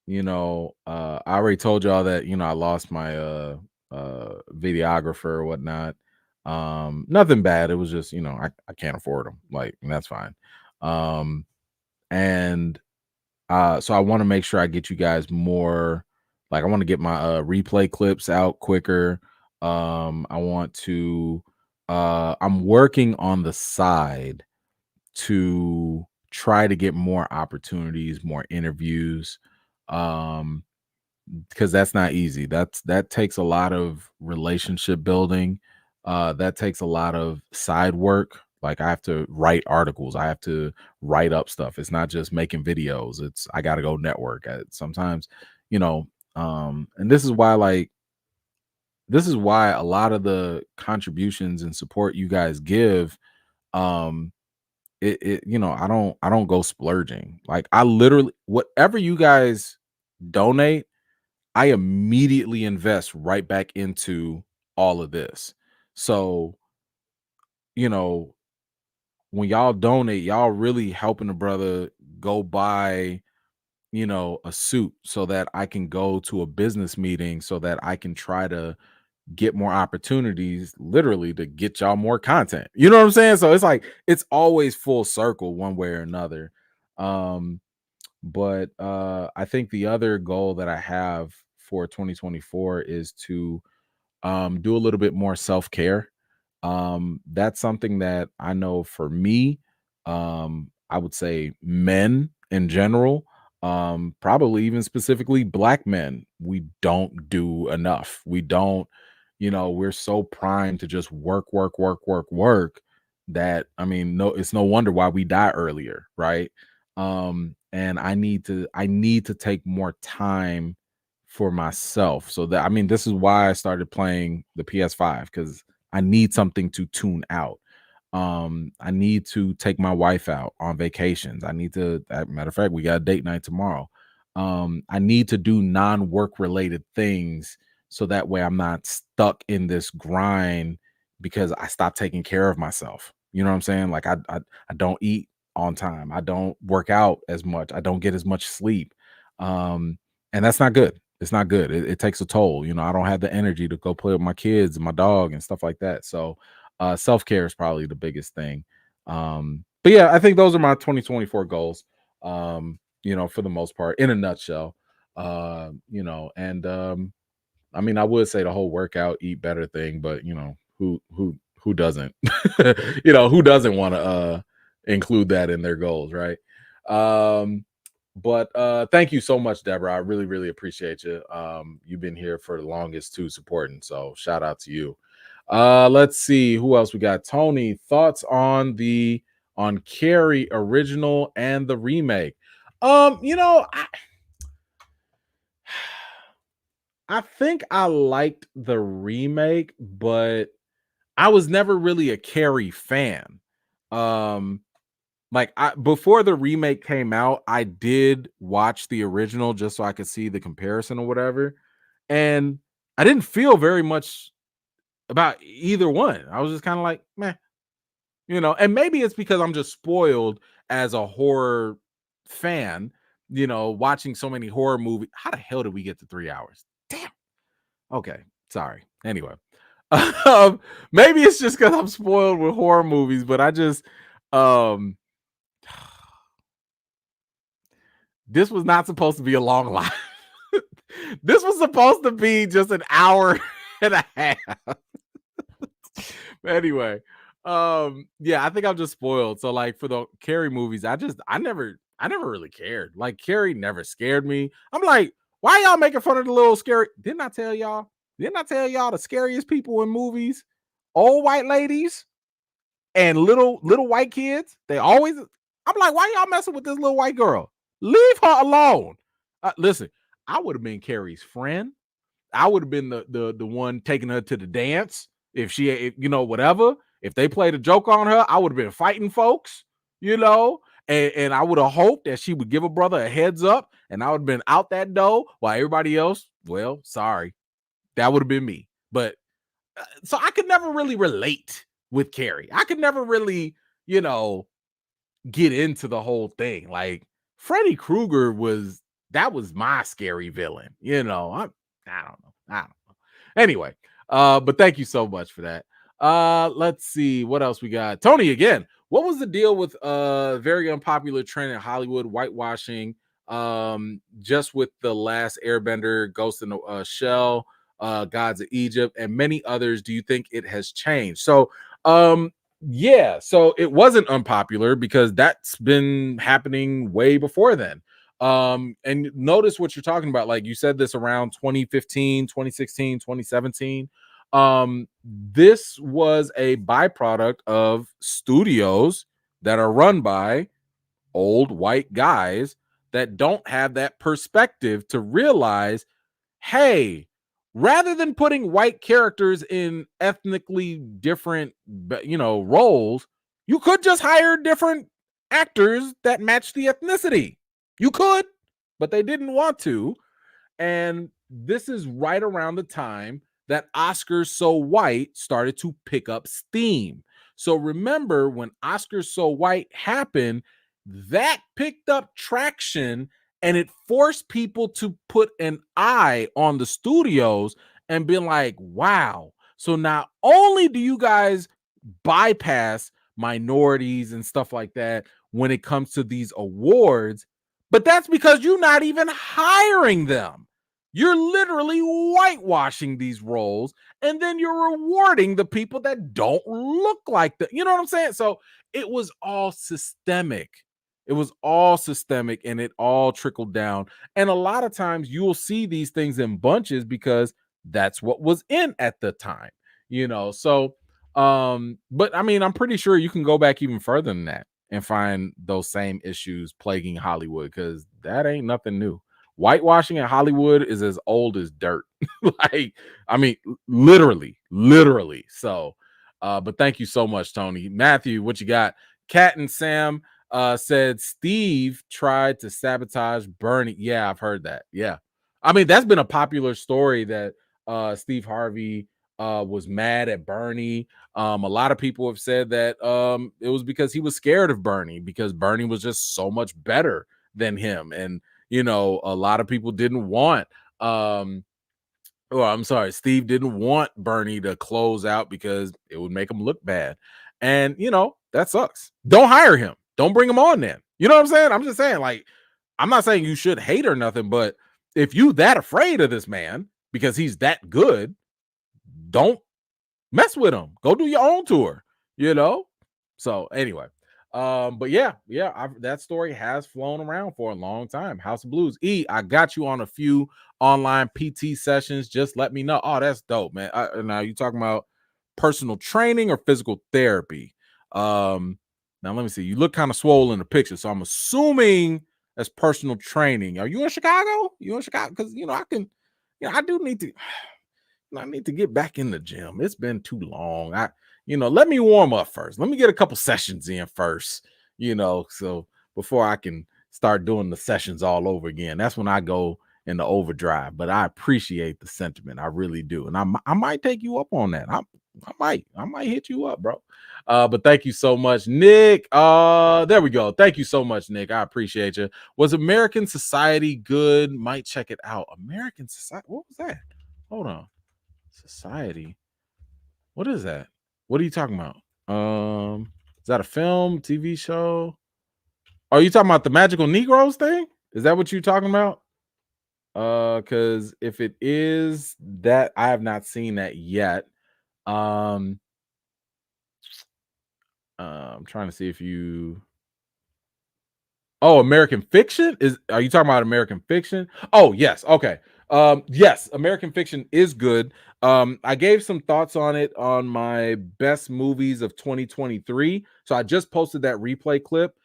already told y'all that, I lost my videographer or whatnot. Nothing bad. It was just, I can't afford them. Like, and that's fine. So I want to make sure I get you guys more, like, I want to get my replay clips out quicker. I want to I'm working on the side to try to get more opportunities, more interviews, because that's not easy. That takes a lot of relationship building. That takes a lot of side work. Like, I have to write articles. I have to write up stuff. It's not just making videos. I got to go network. Sometimes, and this is why a lot of the contributions and support you guys give, I don't go splurging. Like, I literally, whatever you guys donate, I immediately invest right back into all of this. So you know, when y'all donate, y'all really helping a brother go buy, you know, a suit so that I can go to a business meeting so that I can try to get more opportunities, literally to get y'all more content. You know what I'm saying? So it's like it's always full circle one way or another. But I think the other goal that I have for 2024 is to do a little bit more self-care. That's something that I know for me, I would say men in general, probably even specifically black men, we don't do enough. We don't, you know, we're so primed to just work that, I mean, no, it's no wonder why we die earlier, right? And I need to take more time for myself. So that, I mean, this is why I started playing the PS5, because I need something to tune out. I need to take my wife out on vacations. I need to, as a matter of fact, we got a date night tomorrow. I need to do non-work related things so that way I'm not stuck in this grind because I stopped taking care of myself. You know what I'm saying? Like I don't eat on time. I don't work out as much. I don't get as much sleep. And that's not good. It's not good. It takes a toll. You know, I don't have the energy to go play with my kids and my dog and stuff like that. So self-care is probably the biggest thing. But yeah, I think those are my 2024 goals. You know, for the most part, in a nutshell. You know, and I mean, I would say the whole workout, eat better thing, but you know, who doesn't? You know, who doesn't want to include that in their goals, right? But thank you so much, Deborah. I really, really appreciate you. You've been here for the longest too, supporting. So shout out to you. Let's see who else we got. Tony, thoughts on Carrie original and the remake? You know, I think I liked the remake, but I was never really a Carrie fan. Like before the remake came out, I did watch the original just so I could see the comparison or whatever. And I didn't feel very much about either one. I was just kind of like, meh, you know, and maybe it's because I'm just spoiled as a horror fan, you know, watching so many horror movies. How the hell did we get to 3 hours? Damn. Okay. Sorry. Anyway. Maybe it's just because I'm spoiled with horror movies, but I just this was not supposed to be a long live. This was supposed to be just an hour and a half. Anyway, yeah, I think I'm just spoiled. So like for the Carrie movies, I never really cared. Like Carrie never scared me. I'm like, why y'all making fun of the little scary? Didn't I tell y'all the scariest people in movies? Old white ladies and little white kids. They always, I'm like, why y'all messing with this little white girl? Leave her alone. Listen, I would have been Carrie's friend. I would have been the one taking her to the dance. If you know, whatever. If they played a joke on her, I would have been fighting folks, you know, and I would have hoped that she would give a brother a heads up, and I would have been out that door while everybody else, well, sorry, that would have been me. But so I could never really relate with Carrie. I could never really, you know, get into the whole thing. Like Freddy Krueger was my scary villain, you know. I don't know. Anyway, but thank you so much for that. Let's see what else we got. Tony again. What was the deal with very unpopular trend in Hollywood, whitewashing? Just with the last Airbender, Ghost in the Shell, Gods of Egypt, and many others. Do you think it has changed? So, yeah, so it wasn't unpopular because that's been happening way before then. And notice what you're talking about. Like you said this around 2015, 2016, 2017. This was a byproduct of studios that are run by old white guys that don't have that perspective to realize, hey, rather than putting white characters in ethnically different, you know, roles, you could just hire different actors that match the ethnicity. You could, but they didn't want to. And this is right around the time that Oscars So White started to pick up steam. So remember when Oscars So White happened, that picked up traction and it forced people to put an eye on the studios and be like, wow. So not only do you guys bypass minorities and stuff like that when it comes to these awards, but that's because you're not even hiring them. You're literally whitewashing these roles, and then you're rewarding the people that don't look like them. You know what I'm saying? So it was all systemic. It was all systemic, and it all trickled down. And a lot of times you'll see these things in bunches because that's what was in at the time, you know. So but I mean, I'm pretty sure you can go back even further than that and find those same issues plaguing Hollywood, because that ain't nothing new. Whitewashing in Hollywood is as old as dirt. Like, I mean, literally. So, but thank you so much, Tony. Matthew, what you got? Kat and Sam said Steve tried to sabotage Bernie. Yeah, I've heard that. Yeah. I mean, that's been a popular story that Steve Harvey was mad at Bernie. A lot of people have said that it was because he was scared of Bernie, because Bernie was just so much better than him. And, you know, a lot of people didn't want, Steve didn't want Bernie to close out because it would make him look bad. And, you know, that sucks. Don't hire him. Don't bring him on then. You know what I'm saying? I'm just saying, like, I'm not saying you should hate or nothing, but if you that afraid of this man because he's that good, don't mess with him. Go do your own tour, you know? So anyway, but yeah, that story has flown around for a long time. House of Blues. I got you on a few online PT sessions. Just let me know. Oh, that's dope, man. Now you talking about personal training or physical therapy? Now let me see. You look kind of swollen in the picture, so I'm assuming that's personal training. Are you in Chicago? You in Chicago? Because you know I do need to. I need to get back in the gym. It's been too long. Let me warm up first. Let me get a couple sessions in first, so before I can start doing the sessions all over again. That's when I go into overdrive. But I appreciate the sentiment. I really do. And I might take you up on that. I might hit you up, bro. But thank you so much, Nick. There we go. Thank you so much, Nick. I appreciate you. Was American Society good? Might check it out. American Society. What was that? Hold on. Society. What is that? What are you talking about? Is that a film, TV show? Are you talking about the Magical Negroes thing? Is that what you're talking about? Because if it is that, I have not seen that yet. I'm trying to see if you. Oh, American Fiction? Are you talking about American Fiction? Oh, yes. Okay. Yes, American Fiction is good. I gave some thoughts on it on my best movies of 2023. So I just posted that replay clip.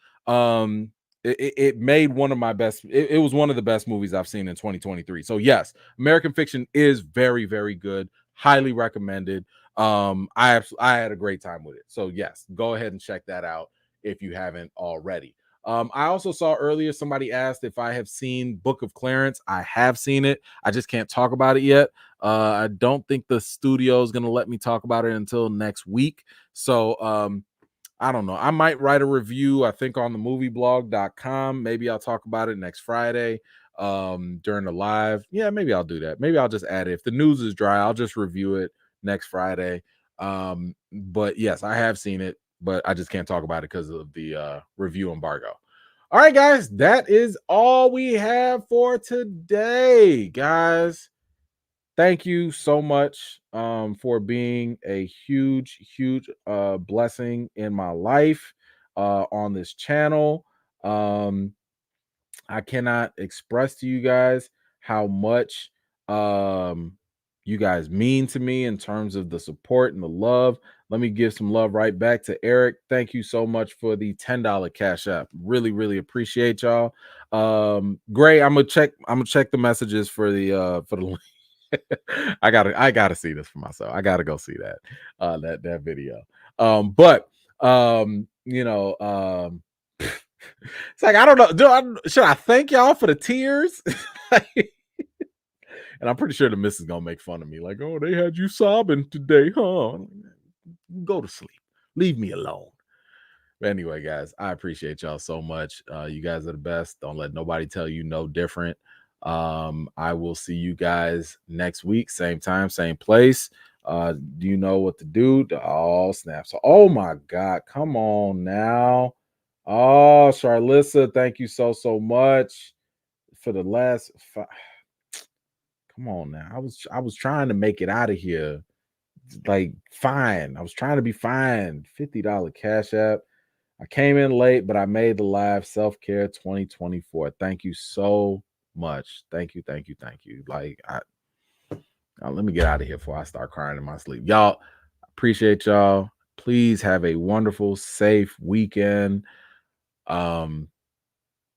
It made one of my best. It was one of the best movies I've seen in 2023. So yes, American Fiction is very, very good. Highly recommended. I had a great time with it. So yes, go ahead and check that out if you haven't already. I also saw earlier somebody asked if I have seen Book of Clarence. I have seen it. I just can't talk about it yet. I don't think the studio is going to let me talk about it until next week. So I don't know. I might write a review, I think, on the movieblog.com. Maybe I'll talk about it next Friday during the live. Yeah, maybe I'll do that. Maybe I'll just add it. If the news is dry, I'll just review it next Friday. But yes, I have seen it, but I just can't talk about it because of the review embargo. All right, guys, that is all we have for today, guys. Thank you so much for being a huge blessing in my life on this channel. I cannot express to you guys how much you guys mean to me in terms of the support and the love. Let me give some love right back to Eric. Thank you so much for the $10 Cash App. Really appreciate y'all. Gray, I'm gonna check the messages for the link. I gotta see this for myself. I gotta go see that video. It's like, I don't know. Should I thank y'all for the tears? And I'm pretty sure the missus gonna make fun of me, like, oh, they had you sobbing today, huh? Go to sleep. Leave me alone. But anyway, guys, I appreciate y'all so much. You guys are the best. Don't let nobody tell you no different. I will see you guys next week, same time, same place. Do you know what to do? Oh, snaps. Oh my God. Come on now. Oh, Charlissa, thank you so much for the last five. Come on now. I was trying to make it out of here. Like fine. I was trying to be fine. $50 Cash App. I came in late, but I made the live self-care 2024. Thank you so much. Thank you. Like, let me get out of here before I start crying in my sleep. Y'all, appreciate y'all. Please have a wonderful, safe weekend. Okay,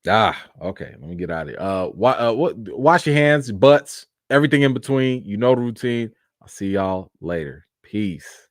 let me get out of here. Wash your hands, butts, everything in between. You know the routine. I'll see y'all later. Peace.